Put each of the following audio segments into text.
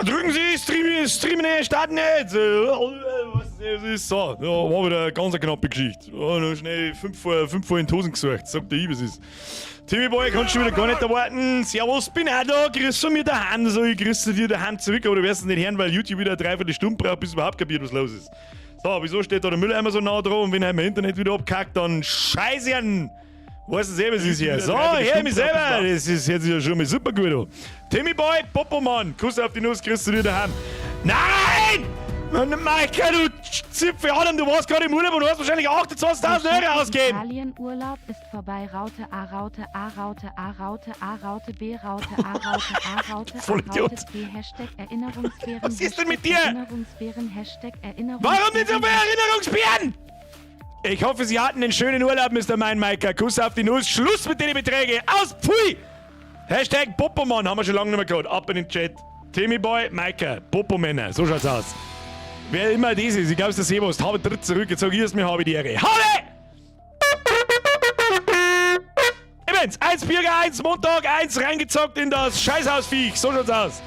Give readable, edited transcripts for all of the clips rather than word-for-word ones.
Drücken Sie Streamen, starten jetzt. Was ist so? Ja, war wieder eine ganz knappe Geschichte. Ja, noch schnell 5 vor in die Hosen gesucht. Sagt der was ist. Timmy Boy, kannst du wieder gar nicht erwarten. Servus, bin auch da. Grüß du mir daheim. So, ich grüße dir daheim zurück. Aber du wirst es nicht hören, weil YouTube wieder eine 3/4 Stunde braucht, bis überhaupt kapiert, was los ist. So, wieso steht da der Mülleimer so nah dran? Und wenn mein Internet wieder abkackt, dann scheiße an. Weißt du selber, was ist hier? So, hör mich selber. Das ist jetzt ja schon mal super gut. An. Timmy Boy, Popomann, Kuss auf die Nuss, kriegst du dir daheim. Nein! Maika, du Zipfel Adam, du warst gerade im Urlaub und du hast wahrscheinlich 28.000 Euro ausgegeben. Italienurlaub ist vorbei. Raute, A, Raute, A, Raute, A, Raute, A, Raute, B, Raute, A, Raute, A, Raute, A, Raute, B, Hashtag Erinnerungsbären. Was ist denn mit dir? Erinnerungsbären, Hashtag Erinnerungsbären. Warum nicht so viele Erinnerungsbären? Ich hoffe, Sie hatten einen schönen Urlaub, Mr. Maika. Kuss auf die Nuss. Schluss mit den Beträgen. Aus, pfui! Hashtag Popomann haben wir schon lange nicht mehr gehört. Ab in den Chat. Timmy Boy, Maika, Popomänner. So schaut's aus. Wer immer das ist, ich glaube, es ist der Sebast. Habe Tritt zurück. Jetzt sag ich es mir, habe die Ehre. Habe! Events, 1 Bürger, 1 Montag, 1 reingezockt in das Scheißhausviech. So schaut's aus.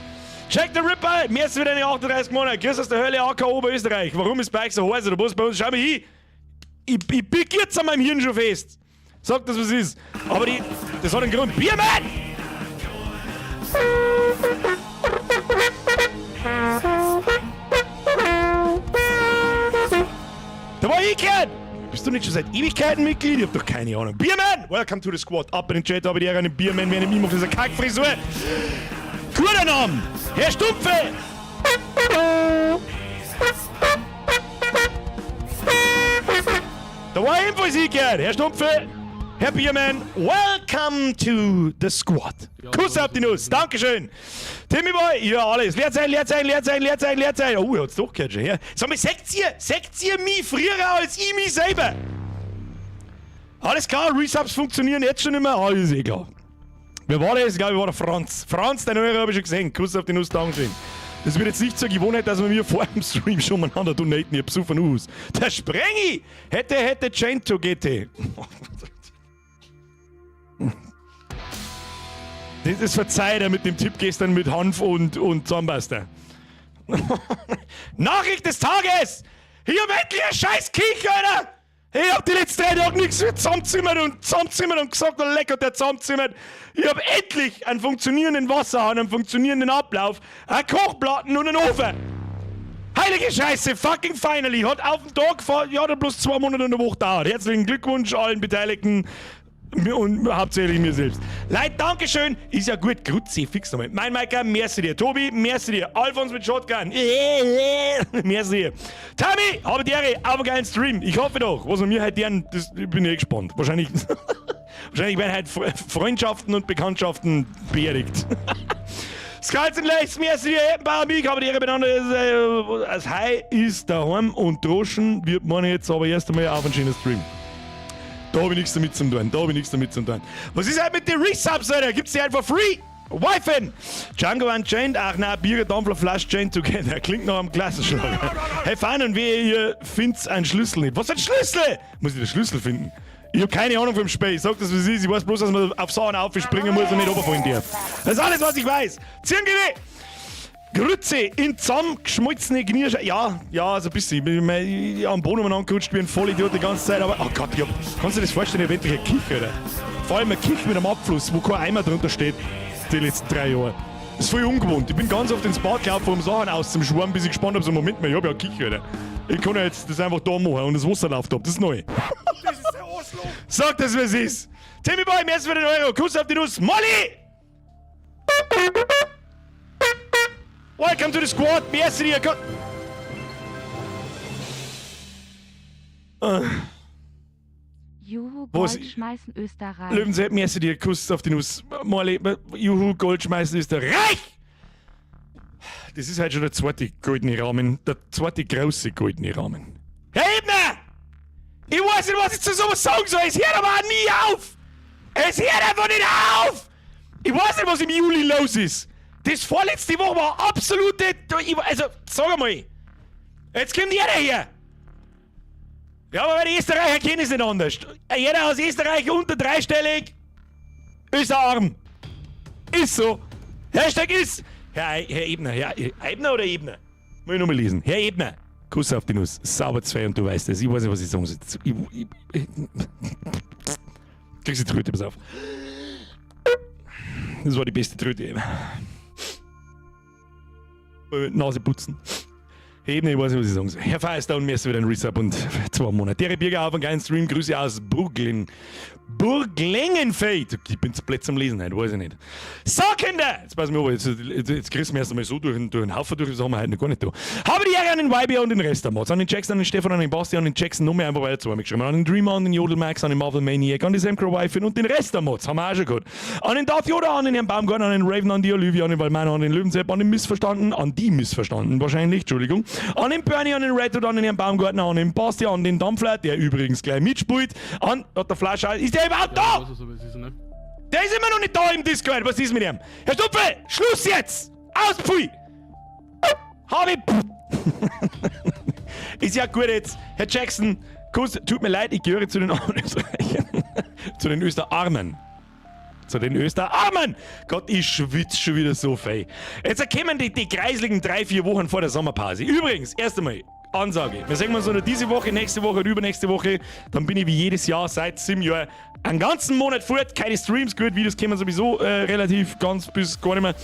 Check the Ripper. Merci für deine 38 Monate. Grüß aus der Hölle, AK Oberösterreich. Warum ist bei euch so heiß oder was bei uns? Schau mal hin. Ich pick jetzt an meinem Hirn schon fest. Sag das, was ist. Aber das hat einen Grund. Biermann! Da war ich gehört! Bist du nicht schon seit Ewigkeiten Mitglied? Ich hab doch keine Ahnung. Biermann! Welcome to the squad. Ab in den Chat, aber die Ehre an den Biermann, wenn ich mich auf dieser Kackfrisur. Guter Name! Herr Stumpfe! Da war ebenfalls ich gehört. Herr Stumpfe, Herr Biermann, welcome to the squad. Kuss auf die Nuss, Dankeschön. Timmy Boy, ja alles. Leer sein. Oh, er hat's doch gehört schon. Ja. Sag mal, seht ihr mich früher als ich mich selber? Alles klar, Resubs funktionieren jetzt schon nicht mehr. Alles eh klar. Wer war das? Ich glaube, war der Franz. Franz, dein Euro habe ich schon gesehen. Kuss auf die Nuss, Dankeschön. Das wird jetzt nicht zur Gewohnheit, dass wir mir vor dem Stream schon miteinander donaten. Ich hab so von aus. Der Sprengi hätte Cento GT. Das verzeiht er mit dem Tipp gestern mit Hanf und Zahnpasta. Nachricht des Tages! Ich hab endlich einen scheiß Kick, Alter! Ich hab die letzten 3 Tage nichts mehr zusammenzimmert und gesagt, oh lecker, der zusammenzimmert. Ich hab endlich einen funktionierenden Wasserhahn, einen funktionierenden Ablauf, einen Kochplatten und einen Ofen. Heilige Scheiße, fucking finally. Hat auf den Tag gefahren, ja, hat bloß 2 Monate in der Woche dauert. Herzlichen Glückwunsch allen Beteiligten. Und hauptsächlich mir selbst. Leute, Dankeschön. Ist ja gut. Grüezi, fix nochmal. Mein Maika, merci dir. Tobi, merci dir. Alfons mit Shotgun. Merci dir. Tommy, habe die Ehre. Auf einen geilen Stream. Ich hoffe doch. Was wir mir heute lernen, das bin ich gespannt. Wahrscheinlich werden heute Freundschaften und Bekanntschaften beerdigt. Skulls and Legs, merci dir. Eppenbauer Miek, habe die Ehre benannt. Das Hai ist daheim und Droschen wird man jetzt aber erst einmal auf einen schönen Stream. Da hab ich nichts damit zu tun. Was ist halt mit den Resubs, Alter? Gibt's die einfach free? Wifen! Django Unchained, ach na, Bier, Dampfler, Flash, Chain Together. Klingt noch am Klassenschlager. Hey, fein, und wehe, ihr findet einen Schlüssel nicht. Was für ein Schlüssel? Muss ich den Schlüssel finden? Ich hab keine Ahnung vom Spiel. Ich sag das, was es ist. Ich weiß bloß, dass man auf Sachen aufspringen muss und nicht runterfallen darf. Das ist alles, was ich weiß. Zirngeweh! Grütze in zusammengeschmolzene Gnierscheiben. Ja, so ein bisschen. Ich bin am Boden angerutscht wie ein Vollidiot die ganze Zeit. Aber, oh Gott, kannst du dir das vorstellen? Ich hab endlich einen Kick, Alter. Vor allem ein Kick mit einem Abfluss, wo kein Eimer drunter steht. Die letzten 3 Jahre. Das ist voll ungewohnt. Ich bin ganz oft ins Bad gelaufen, um Sachen auszuschwärmen, bis ich gespannt habe, so Moment mal, ich hab ja einen Kick, Alter. Ich kann ja jetzt das einfach da machen und das Wasser läuft ab. Das ist neu. Das ist der Oslo. Sag das, was ist. Timmy Boy, merci für den Euro. Kuss auf die Nuss. Molly! Welcome to the squad, merci dir. Juhu, Goldschmeißen Österreich. Löwensepp, merci dir. Kuss auf die Nuss. Molly, Juhu, Goldschmeißen Österreich. Das ist halt schon der zweite goldene Rahmen. Der zweite große goldene Rahmen. Herr Ebner! Ich weiß nicht, was ich zu sowas sagen soll. Es hört aber nie auf. Es hört einfach nicht auf. Ich weiß nicht, was im Juli los ist. Das vorletzte Woche war absolute... Also, sag mal. Jetzt kommt jeder her. Ja, aber die Österreicher kennen es nicht anders. Jeder aus Österreich unter 3-stellig ist arm. Ist so. Hashtag ist. Herr Ebner, Ebner oder Ebner? Muss ich nochmal lesen. Herr Ebner, Kuss auf die Nuss, sauber 2 und du weißt es. Ich weiß nicht, was ich sagen soll. Kriegst die Tröte, pass auf. Das war die beste Tröte immer. Nase putzen. Herr Ebner, ich weiß nicht, was ich sagen soll. Herr Firestone, mir ist wieder ein Resub und 2 Monate. Derre Birger auf einen geilen Stream, Grüße aus Burglengenfeld. Ich bin zu blöd zum Lesen heute, weiß ich nicht. So, Kinder! Jetzt pass mir auf, jetzt kriegst du mir erst einmal so durch den Haufen durch, das haben wir heute noch gar nicht da. Habe die Ehre an den YB und den Rest der Mods, an den Jackson, an den Stefan, an den Basti, an den Jackson, nur mehr einfach weiter zu geschrieben. An den Dreamer, an den Jodelmax, an den Marvel Maniac, an die Semcrow Wife und den Rest der Mods, haben wir auch schon gehört. An den Darth Yoda, an den Herrn Baumgarten, an den Raven, an die Olivia, an den Valmana, an den Löwensepp, an den Missverstanden wahrscheinlich, Entschuldigung. An den Bernie, an den Red und an den Herrn Baumgartner, an den Basti, an den Dampfler, der übrigens gleich mitspielt, hat der Flash, ist der überhaupt da? Der ist immer noch nicht da im Discord. Was ist mit ihm? Herr Stupfe, Schluss jetzt! Aus, pfui! Hab ich... Ist ja gut jetzt. Herr Jackson, tut mir leid, ich gehöre zu den Österreichern. Zu den Österarmen. Zu den Österarmen! Gott, ich schwitze schon wieder so fei. Jetzt kommen die kreisligen 3-4 Wochen vor der Sommerpause. Übrigens, erst einmal, Ansage. Wir sehen uns noch diese Woche, nächste Woche und übernächste Woche. Dann bin ich wie jedes Jahr seit 7 Jahren einen ganzen Monat fort. Keine Streams, gut, Videos kommen sowieso relativ ganz bis gar nicht mehr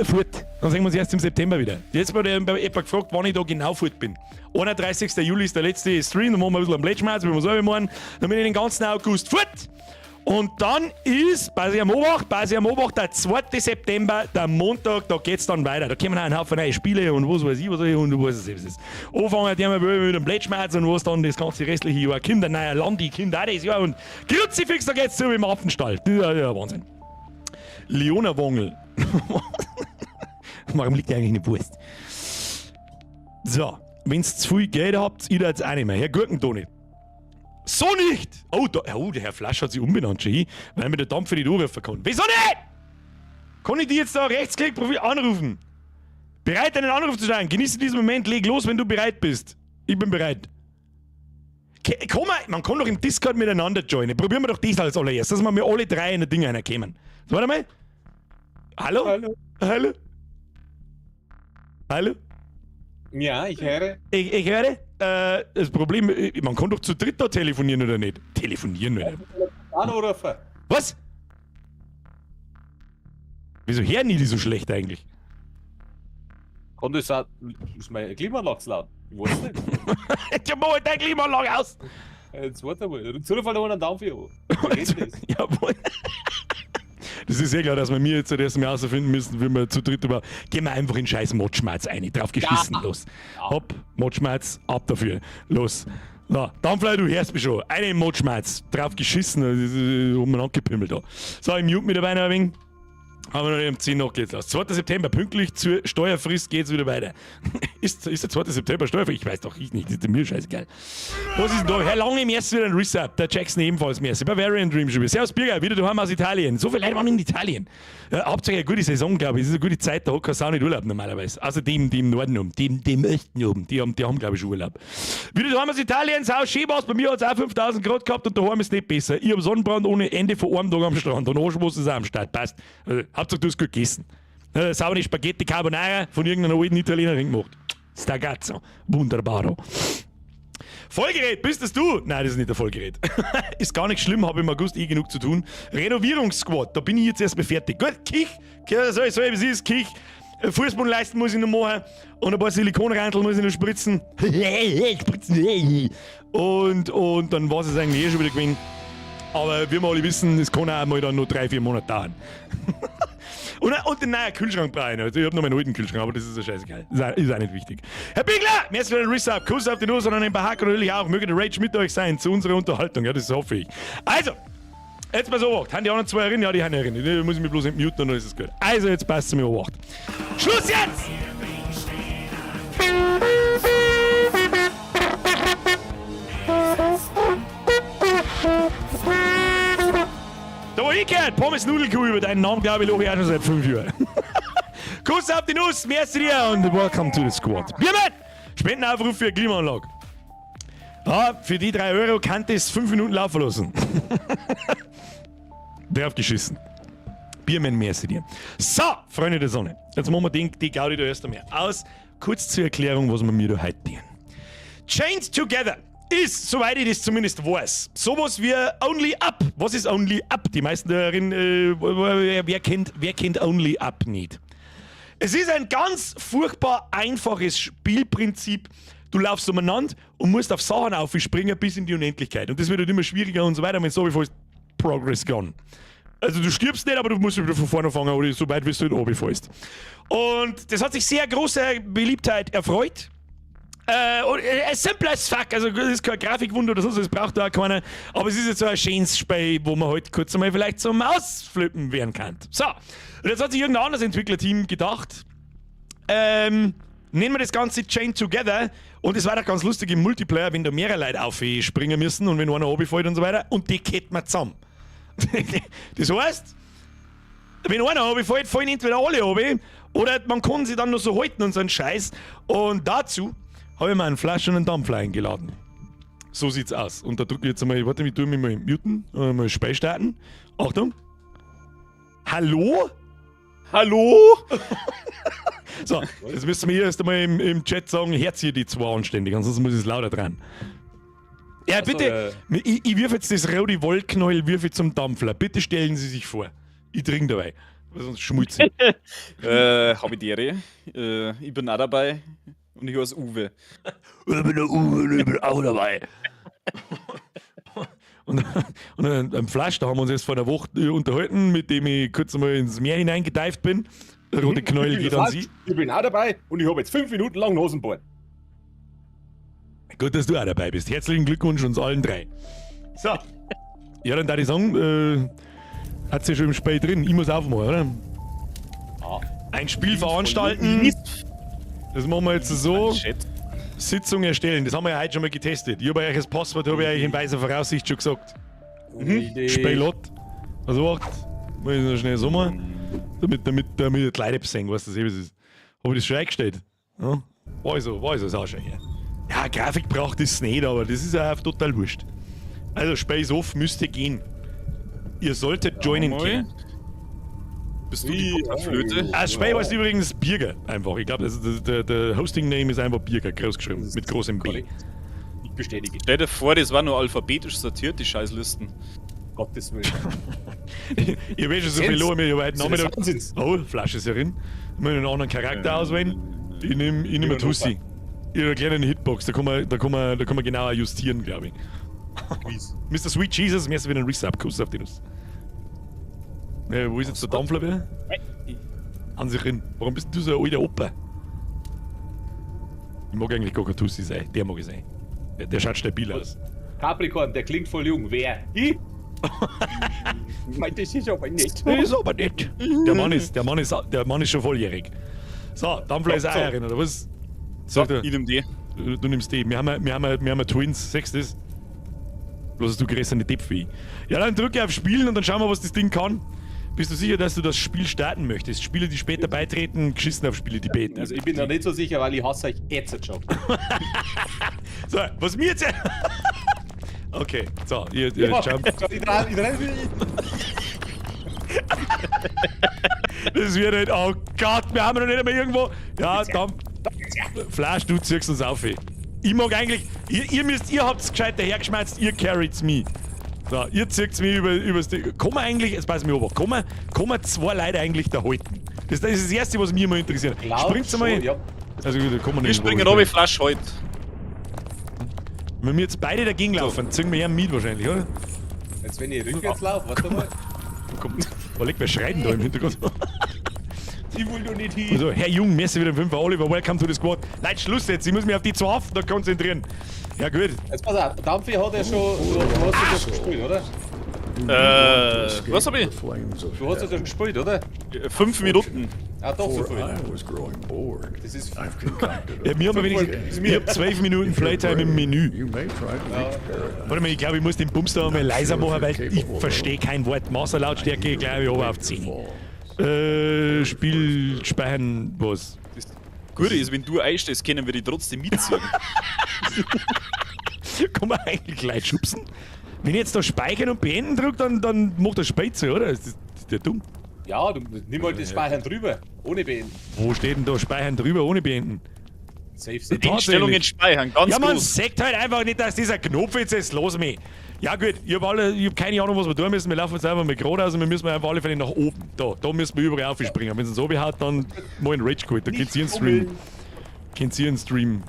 fort. Dann sehen wir uns erst im September wieder. Jetzt wurde jemand gefragt, wann ich da genau fort bin. 31. Juli ist der letzte Stream, dann machen wir ein bisschen am Blättschmerz, wie wir selber machen. Dann bin ich den ganzen August fort. Und dann ist, bei sich am Obacht, der 2. September, der Montag, da geht's dann weiter. Da kommen auch ein Haufen neue Spiele und was weiß ich, und du weißt es selbst. Anfangen die wir mit dem Blättschmerz und was dann das ganze restliche Jahr kommt, ein neuer Landi, kommt auch das Jahr und Kruzifix, da geht's zu im Affenstall. Ja, Wahnsinn. Leona Wongel. Warum liegt die eigentlich eine Wurst? So, wenn's zu viel Geld habt, ihr jetzt auch nicht mehr. Herr Gurkentoni. So nicht! Oh, der Herr Flasch hat sich umbenannt schon, weil mir der Dampfer nicht anrufen kann. Wieso nicht? Kann ich die jetzt da Rechtsklick-Profil anrufen? Bereit, einen Anruf zu stellen. Genieße diesen Moment, leg los, wenn du bereit bist. Ich bin bereit. Man kann doch im Discord miteinander joinen. Probieren wir doch das als allererstes, dass wir alle 3 in der Dinge reinkommen. So, warte mal. Hallo? Hallo. Hallo? Hallo? Ja, ich höre. Ich höre. Das Problem, man kann doch zu dritt da telefonieren oder nicht? Telefonieren oder nicht? Anrufen. Was? Wieso hören die so schlecht eigentlich? Kann das auch. Ist meine Klimaanlage zu laut? Ich weiß nicht. Jetzt mach halt deine Klimaanlage aus! Jetzt warte mal. Zufall noch einen Daumen für. Jawohl. Das ist ja klar, dass wir mir jetzt erst mal herausfinden müssen, wie wir zu dritt über. Gehen wir einfach in scheiß Motschmerz rein. Drauf geschissen, Ja. los. Hopp, Motschmerz, ab dafür. Los. So, Dampfler, du hörst mich schon. Eine Motschmerz. Drauf geschissen, haben wir angepimmelt da. So, ich mute mich dabei noch ein wenig. Aber noch um 10 noch geht's los. 2. September, pünktlich zur Steuerfrist geht's wieder weiter. ist der 2. September Steuerfrist? Ich weiß doch, ich nicht. Das ist mir scheißegal. Was ist denn da? Herr Lange, im ersten wieder ein Resub. Der Jackson ebenfalls mehr. Bavarian Dream schon wieder. Servus Birger, wieder daheim aus Italien. So viele Leute waren in Italien. Hauptsächlich eine gute Saison, glaube ich. Es ist eine gute Zeit, da hat kein Sau nicht Urlaub normalerweise. Außer die im Norden oben, die im Osten oben. Die haben glaube ich, schon Urlaub. Wieder daheim aus Italien. Sau schön war's. Bei mir hat es auch 5000 Grad gehabt und daheim ist nicht besser. Ich habe Sonnenbrand ohne Ende von einem Tag am Strand. Und Anschluss ist auch am Start. Passt. Also, Hauptsache du hast gut gegessen. Saure Spaghetti Carbonara von irgendeiner alten Italienerin gemacht. Stagazzo. Wunderbaro. Vollgerät, bist das du? Nein, das ist nicht der Vollgerät. Ist gar nicht schlimm, habe im August genug zu tun. Renovierungssquad, da bin ich jetzt erstmal fertig. Gut, Kich, so wie es ist, Kich. Fußbodenleisten muss ich noch machen. Und ein paar Silikonrantel muss ich noch spritzen. Und dann war es eigentlich schon wieder gewesen. Aber wie wir alle wissen, es kann auch mal dann noch 3-4 Monate dauern. Und den neuen Kühlschrank brauche ich noch. Also ich habe noch meinen alten Kühlschrank, aber das ist ja scheißegal. Ist auch nicht wichtig. Herr Bigler, merci für den Resub. Kuss auf die Nuss und an den Bahak natürlich auch. Möge der Rage mit euch sein zu unserer Unterhaltung. Ja, das hoffe ich. Also, jetzt mal so wacht. Haben die anderen 2 Erinnern? Ja, die haben Erinnern. Die muss ich mich bloß entmuten und dann ist es gut. Also, jetzt passt es mir wacht. Schluss jetzt! Da wo ich gehört, Pommes Nudelkuh über deinen Namen, glaube ich, loche ich auch schon seit 5 Jahren. Kuss auf die Nuss, merci dir und welcome to the squad. Biermann, Spendenaufruf für eine Klimaanlage. Ja, für die 3 Euro kann das 5 Minuten laufen lassen. Drauf geschissen. Biermann, merci dir. So, Freunde der Sonne. Jetzt machen wir die Gaudi da erst einmal aus. Kurz zur Erklärung, was wir mir da heute tun. Chained Together ist, soweit ich das zumindest weiß, sowas wie Only Up. Was ist Only Up? Die meisten darin, wer kennt Only Up nicht? Es ist ein ganz furchtbar einfaches Spielprinzip. Du laufst umeinander und musst auf Sachen aufspringen bis in die Unendlichkeit. Und das wird halt immer schwieriger und so weiter. Wenn es so wie fällst, Progress gone. Also du stirbst nicht, aber du musst wieder von vorne anfangen oder so weit, bis du halt runterfällst. Und das hat sich sehr große Beliebtheit erfreut. Simple as fuck, also das ist kein Grafikwunder oder so, das braucht da auch keiner. Aber es ist jetzt so ein schönes Spiel, wo man halt kurz einmal vielleicht zum Ausflippen werden kann. So, und jetzt hat sich irgendein anderes Entwicklerteam gedacht, nehmen wir das Ganze Chain Together und es war doch ganz lustig im Multiplayer, wenn da mehrere Leute aufspringen müssen und wenn einer runterfällt und so weiter und die ketten wir zusammen. Das heißt, wenn einer runterfällt, fallen entweder alle runter oder man kann sie dann noch so halten und so einen Scheiß. Und dazu habe ich mir einen Flash und einen Dampfler eingeladen. So sieht's aus. Und da drücke ich jetzt einmal, warte, ich tue mich mal muten, mal Spiel starten. Achtung. Hallo? Hallo? So, jetzt müssen wir hier erst einmal im Chat sagen, herz hier die zwei anständig, ansonsten muss ich es lauter dran. Ja, Also, bitte, ich wirf jetzt das rote Wollknäuel, wirf ich zum Dampfler. Bitte stellen Sie sich vor. Ich trinke dabei, weil sonst schmutzig. Hab ich die Ehre. Ich bin auch dabei und ich heiße Uwe. Ich bin der Uwe und ich bin auch dabei. Und am Flash, da haben wir uns jetzt vor einer Woche unterhalten, mit dem ich kurz einmal ins Meer hineingeteift bin. Der rote Knäuel geht an Sie. Ich bin auch dabei und ich habe jetzt 5 Minuten lang Hosenbohren. Gut, dass du auch dabei bist. Herzlichen Glückwunsch uns allen drei. So. Ja, dann darf ich sagen, hat sie schon im Spiel drin. Ich muss aufmachen, oder? Ah. Ein Spiel veranstalten. Das machen wir jetzt so. Sitzung erstellen. Das haben wir ja heute schon mal getestet. Ich habe euch das Passwort habe ich euch in weiser Voraussicht schon gesagt. Spielot. Also wacht. Muss ich noch schnell so machen. Damit die Leute sehen, was das eben ist. Habe ich das schon eingestellt? Ja? War so das auch schon hier. Ja, Grafik braucht es nicht, aber das ist ja total wurscht. Also, Space Off müsste gehen. Ihr solltet joinen können. Bist du die Flöte? Das Spiel heißt übrigens Birger einfach. Ich glaube, der Hosting-Name ist einfach Birger, groß geschrieben, mit großem B. Ich bestätige. Stell dir vor, das war nur alphabetisch sortiert, die Scheißlisten. Gottes Willen. Ich weiß schon so viel los, ich habe heute Nachmittag. Wahnsinns. Oh, Flasche ist ja drin. Ich muss einen anderen Charakter auswählen. Ich nehme Tussi. Ich habe eine kleine Hitbox, da kann man genauer justieren, glaube ich. Mr. Sweet Jesus, mir ist wieder ein Resub-Kuss auf den Nuss. Wo ist jetzt der Dampfler wieder? An sich hin. Warum bist du so ein alter Opa? Ich mag eigentlich gar kein Tussi sein. Der mag ich sein. Der schaut stabil aus. Capricorn, der klingt voll jung. Wer? Ich? Ich meine, das ist aber nicht. Das ist aber nicht. Der Mann ist schon volljährig. So, Dampfler ist auch drin, oder was? So, ich nehm die. Du nimmst die. Wir haben Twins, sechst das. Bloß hast du gerissene Tipp wie ich. Ja, dann drücke auf Spielen und dann schauen wir, was das Ding kann. Bist du sicher, dass du das Spiel starten möchtest? Spiele, die später beitreten, geschissen auf Spiele, die beten. Also ich bin da nicht so sicher, weil ich hasse euch jetzt schon. So, was mir jetzt... Okay, so, ihr schaut... Das wird nicht... Oh Gott, wir haben noch nicht einmal irgendwo... Ja, dann... Flash, du ziehst uns auf, ey. Ich mag eigentlich... Ihr habt's gescheit dahergeschmeißt, ihr carryt's me. So, ihr zieht's mich übers Ding. Kann man eigentlich... Jetzt pass mir auf, kann man zwei Leute eigentlich da halten? Das ist das Erste, was mich immer interessiert. Springt's mal... Ja. Also gut, da kann man Wir nicht... springen Robby Flash heute. Wenn wir jetzt beide dagegen laufen, ziehen wir ja mit wahrscheinlich, oder? Jetzt wenn ich rückwärts laufe, warte mal. Kommt, da liegt wer schreien da im Hintergrund. Ich will doch nicht hin. Also, Herr Jung, merci wieder im 5er. Oliver, welcome to the squad. Leute, Schluss jetzt, ich muss mich auf die zwei Haften da konzentrieren. Ja, gut. Jetzt pass auf, Dampfi hat ja schon... Du hast ja schon gespielt, oder? Was hab ich? Du hast ja schon gespielt, oder? 5 Minuten. Ah, doch so viel. Das ist... Ja, wir haben wenigstens... Ich hab 12 Minuten Playtime im Menü. Warte mal, ich glaube, ich muss den Bums da mal leiser machen, weil ich verstehe kein Wort. Masterlautstärke, glaube ich, aber auf 10. Spiel speichern, was? Das Gute ist, wenn du einstehst, können wir die trotzdem mitziehen. Kann man eigentlich gleich schubsen? Wenn ich jetzt da speichern und beenden drücke, dann macht das Speize, oder? Ist der dumm? Ja, du nimm mal das Speichern drüber. Ohne beenden. Wo steht denn da Speichern drüber ohne beenden? Safe Set. Einstellungen speichern, ganz Ja, man gut. sagt halt einfach nicht, dass dieser Knopf jetzt ist. Los mich. Ja gut, ich hab keine Ahnung, was wir tun müssen. Wir laufen jetzt einfach mal geradeaus und wir müssen auf alle Fälle nach oben. Da müssen wir überall aufspringen. Wenn es uns oben hat, dann mal in Rage Quit. Da könnt ihr einen Stream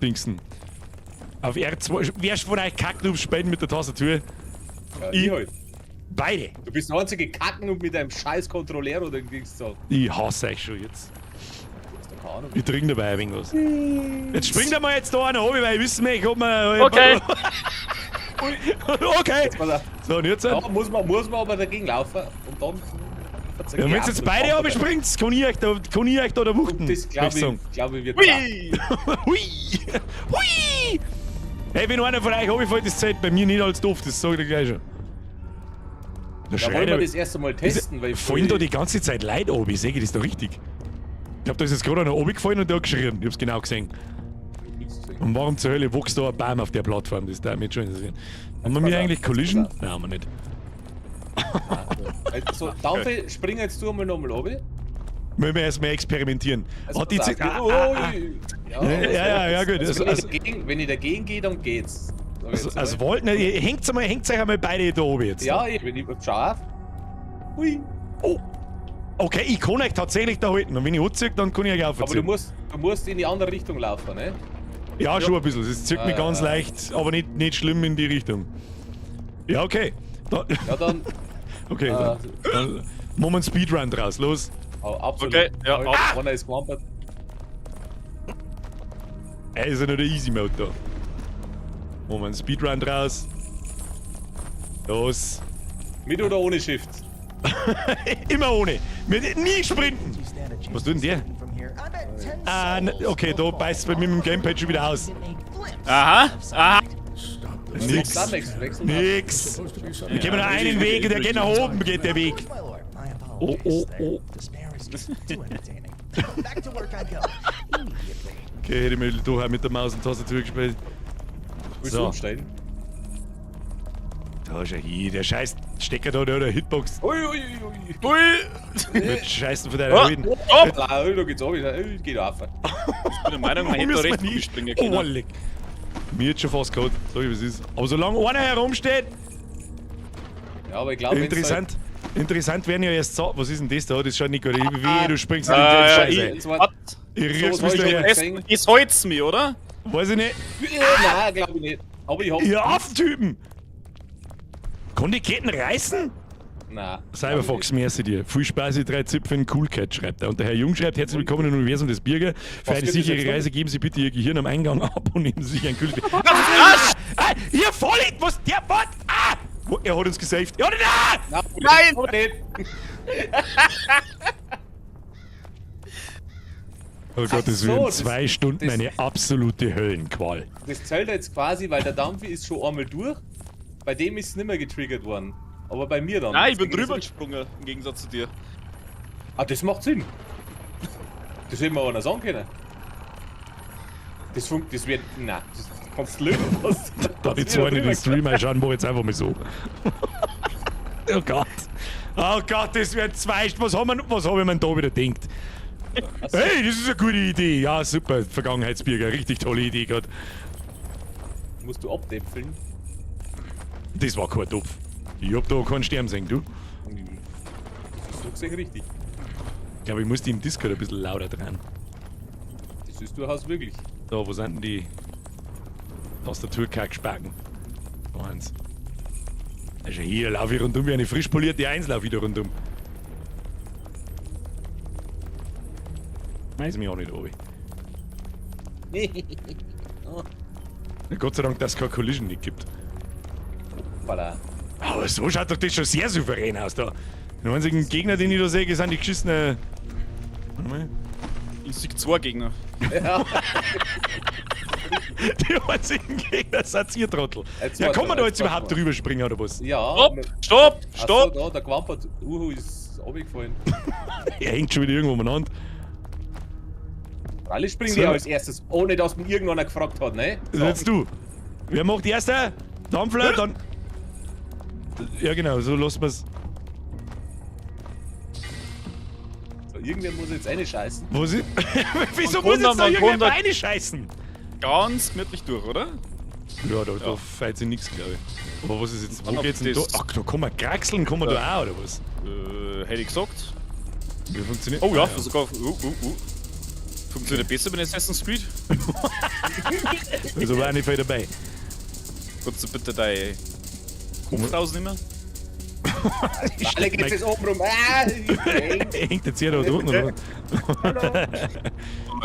dingsen. Auf R2. Wer von euch kackt auf Spenden mit der Tastatur? Ja, ich halt. Beide. Du bist der einzige Kacken und mit einem scheiß Kontrolleur oder ging's so. Ich hasse euch schon jetzt. Keine Ahnung. Ich trinke dabei ein wenig was. Jetzt springt er mal jetzt da einer oben, weil ich wissen möchte, ob man... Okay. Okay. Pass auf. So, und jetzt? Da muss man aber dagegen laufen und dann... Ja, wenn jetzt beide oben springt, kann ich euch da der Wuchten. Das glaube ich wird Hui! Hui! Hui! Hey, wenn einer von euch runterfällt, das zählt bei mir nicht als doof, das sage ich dir gleich schon. Der Da wollen wir Schreiner... das erst einmal testen, weil... Fallen da die ganze Zeit Leute oben, ich sage das da richtig. Ich glaube, da ist jetzt gerade einer oben gefallen und der hat geschrien, ich hab's genau gesehen. Und warum zur Hölle wächst da ein Baum auf der Plattform? Das darf mich schon interessieren. Haben wir eigentlich Collision? Nein, haben wir nicht. Also, Dampfe, spring jetzt du einmal nochmal runter. Müssen wir erstmal experimentieren. Also, Hat die pass Zeit. auf. Ja, gut. Also, Also, wenn ich dagegen gehe, dann geht's. Sag ich jetzt also mal. wollten, hängt euch einmal beide da oben jetzt. Ja, wenn ich schau auf. Hui. Oh. Okay, ich kann euch tatsächlich da halten. Und wenn ich anziehe, dann kann ich euch Aber aufziehen. du musst in die andere Richtung laufen, ne? Ja, schon ein bisschen. Das zieht mich ganz ja. leicht, aber nicht schlimm in die Richtung. Ja, okay. Da, Ja, dann. okay, dann machen wir einen Speedrun draus. Los. Absolut. Okay, ja, Einer ist gewampert. Ey, ist ja nur der Easy Mode da. Machen wir einen Speedrun draus. Los. Mit oder ohne Shift? Immer ohne. Nie sprinten. Was tut denn der? Okay, da beißt bei mir mit dem Gamepad schon wieder aus. Aha, aha. Nix. Dann wechseln. Nix. Wir gehen nur einen Weg, der geht nach oben, geht der Weg. Oh, oh, oh. Okay, hätte ich mir da mit der Maus und Tastatur gespielt. Willst du So. umsteigen? Da ist er hier, der scheiß Stecker da, der Hitbox. Ui. Wird scheißen von deiner Oh, Reden. Da geht's auch wieder. Geht auf. Ich bin der Meinung, man hätte da recht gut springen Oh, können. leck. Mir hat schon fast gehabt. Sag ich, was ist. Aber solange einer herumsteht, Ja, aber ich glaube, interessant. Interessant werden ja erst so. Was ist denn das da? Das schaut nicht gut. Wie du springst in den Ja, Scheiße. Was? Ich riech's so mich soll ich daher. jetzt- Das holt's mir, oder? Weiß ich nicht. Nein, glaube ich nicht. Aber ich hab's. Ihr Affentypen! Kann die Ketten reißen? Nein. Cyberfox, merci dir. Viel Spaß, ihr 3 Zipfel in Coolcat, schreibt er. Und der Herr Jung schreibt, herzlich willkommen im Universum des Bürger. Für Was eine geht das sichere jetzt Reise geben Sie bitte Ihr Gehirn am Eingang ab und nehmen Sie sich ein kühles... Ihr Vollidiot! Was? Der Wort? Ah! Wo- Er hat uns gesaved. Ja, da! Nein! Nicht. Oh Gott, das so, wären das- 2 Stunden das- eine absolute Höllenqual. Das zählt jetzt quasi, weil der Dampf ist schon einmal durch. Bei dem ist es nicht mehr getriggert worden. Aber bei mir dann. Nein, ich bin Deswegen drüber ist es- gesprungen, im Gegensatz zu dir. Ah, das macht Sinn. Das hätte mir einer sagen können. Das wird. Nein, das kannst du lösen. Da die zwei in den Stream einschauen, wo jetzt einfach mal so. Oh Gott. Oh Gott, das wären 2 Was hab ich mir da wieder gedacht? Hey, das ist eine gute Idee. Ja, super. Vergangenheitsbürger. Richtig tolle Idee gerade. Musst du abdämpfeln. Das war kein Topf. Ich hab da keinen Stern sehen, du. Das ist doch richtig. Ich glaube, ich muss die im Discord ein bisschen lauter dran. Das ist durchaus möglich. Da, wo sind denn die Tastaturkackspacken? Eins. Also hier laufe ich rundum wie eine frisch polierte Eins, laufe ich da rundum. Weiß mich auch nicht, Obi. Gott sei Dank, dass es keine Collision nicht gibt. Voilà. Aber so schaut doch das schon sehr souverän aus da. Den einzigen Gegner, den ich da sehe, sind die geschissenen... Warte mal. Ich sehe 2 Gegner. Ja. Die einzigen Gegner sind ihr Trottel. Jetzt Ja, warte kann man mal, da jetzt jetzt überhaupt warte mal. drüber springen oder was? Ja. Stopp! Ach Stopp! So, da, der gewampert. Ist runtergefallen. Er hängt schon wieder irgendwo umeinander. Alle springen So. ja als erstes, ohne dass mir irgendeiner gefragt hat, ne? Das ist jetzt du. Wer macht die erste? Dampfler, dann... Ja genau, so lassen wir's. irgendwer muss jetzt eine scheißen. Wo sie. Wieso Man muss jetzt kann da da- irgendwer man kann da- Beine scheißen? Ganz gemütlich durch, oder? Ja, da fällt sich nichts, glaube ich. Aber was ist jetzt. Wo Wann geht's denn da? das- Ach, da kann man kraxeln, kann man da auch, oder was? Hätte ich gesagt. Wie funktioniert Oh ja, sogar. Funktioniert besser bei Assassin's Creed. Also war nicht viel dabei. Kannst du bitte dein Kopf rausnehmen? Alle geht es oben rum. Hängt jetzt hier da drunten, oder?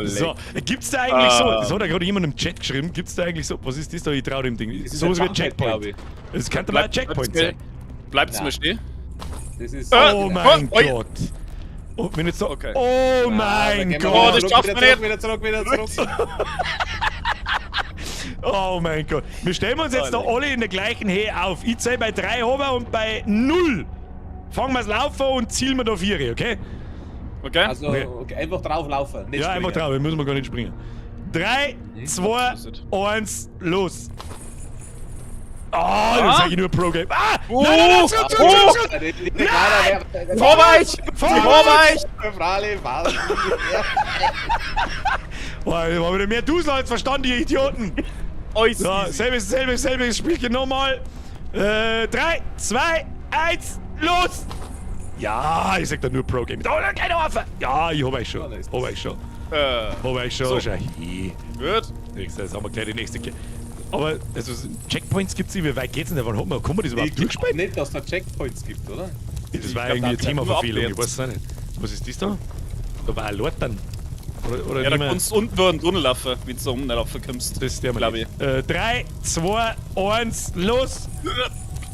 So, gibt's da eigentlich Ah. das hat ja gerade jemand im Chat geschrieben, gibt's da eigentlich so, was ist das da, ich trau dem Ding? Das ist Sowas wie ein ein Checkpoint, glaub Checkpoint. ich. Das könnte mal ein Checkpoint sein. Bleibt's Ja. mal stehen. Das ist. Oh mein Oi. Gott. Oh, wenn jetzt so, Okay. oh mein Gott. Gott. das schafft man nicht. Wieder zurück. Oh mein Gott. Wir stellen uns jetzt da alle in der gleichen Höhe auf. Ich zähle bei 3 runter und bei 0 fangen wir das Laufen und zielen wir da 4, okay? Okay? Also, okay, einfach drauflaufen. Nicht Ja, einfach springen. drauf, müssen wir gar nicht springen. 3, 2, 1, los. Oh, das sag ich nur Pro-Game. Ah! Nein, zurück! Vorwärts! Vorwärts! Oh, ich hab wieder mehr Dusel als verstanden, die Idioten. Alles So, easy. selbes Spielchen nochmal. 3, 2, 1, los! Ja, ich sag da nur Pro-Game. Oh, keine Waffe! Ja, ich hab euch schon. Hab euch schon. Hab euch schon. So. Schau. Gut. Jetzt haben wir gleich die nächste. Aber also Checkpoints gibt's nicht. Wie weit geht's denn? Wann kann man das überhaupt Ich durchspielen? nicht, dass da Checkpoints gibt, oder? Das war glaub, irgendwie eine da hat nur Themaverfehlung. Ich abwärts. weiß es auch nicht. Was ist das da? Da war ein Lord dann. Oder Ja, da nicht mehr? kannst du unten durch den Tunnel laufen, wenn du unten laufen kommst. Das ist der glaub mal. 3, 2, 1, los!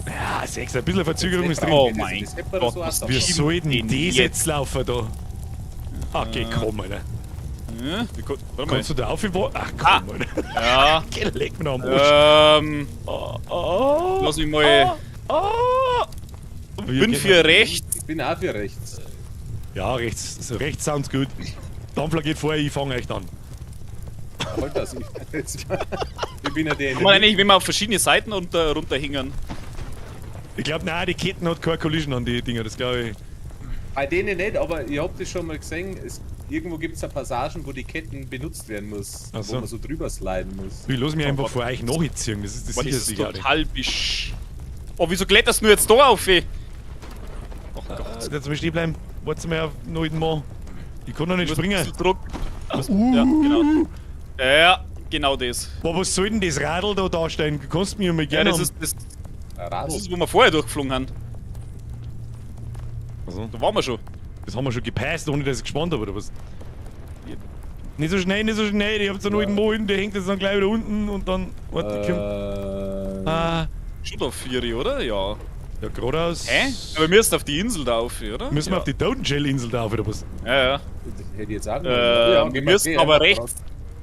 Ja, 6, ein bisschen Verzögerung ist drin. Oh Das- mein das hätte man Gott, so was auch Wie sagen. soll denn den das jetzt? jetzt laufen da? Okay, komm, Alter. Ja, warte mal. Kannst du da aufgewahren? Ach komm, Alter. Ja. Leg mir noch am Arsch. Oh, Lass mich mal. Wie Bin geht für man- rechts. Ich bin auch für rechts. Ja, rechts. So rechts sounds gut. Dampfler geht vorher, ich fange euch an. Halt das. Ich bin ja der. Kann man eigentlich, wenn wir auf verschiedene Seiten runterhängen? Ich glaube, nein, die Ketten hat keine Collision an die Dinger, das glaube ich. Bei denen nicht, aber ich hab das schon mal gesehen. Irgendwo gibt es ja Passagen, wo die Ketten benutzt werden muss. Ach so. Wo man so drüber sliden muss. Ich lass mich einfach Gott. vor euch nachziehen, das ist das Boah, das sicherste ist gerade. total bisch. Oh, wieso kletterst du jetzt da auf, ey? Oh Gott. Jetzt mal stehen bleiben, warte mal auf noch einen Mann. Ich kann noch nicht Du musst ein springen. bisschen Druck. Ja, genau. Ja, genau das. Boah, was soll denn das Radl da darstellen? Du kannst mir mal Ja, gerne. das ist, das, Ein das Radl. ist, wo wir vorher durchgeflogen haben. Also, Da waren wir schon. das haben wir schon gepasst, ohne dass ich gespannt habe, oder was? Nicht so schnell, nicht so schnell. Ich hab so noch einen Mann hinten, der hängt jetzt dann gleich wieder unten und dann. Warte, kommt. Ah, Schon da 4, oder? Ja. ja, geradeaus. Hä? Aber wir müssen auf die Insel da auf, oder? Müssen wir ja. auf die Totenshell-Insel da, oder was? Ja, ja. Das hätte ich jetzt auch Wir gehen müssen gehen aber einfach rechts.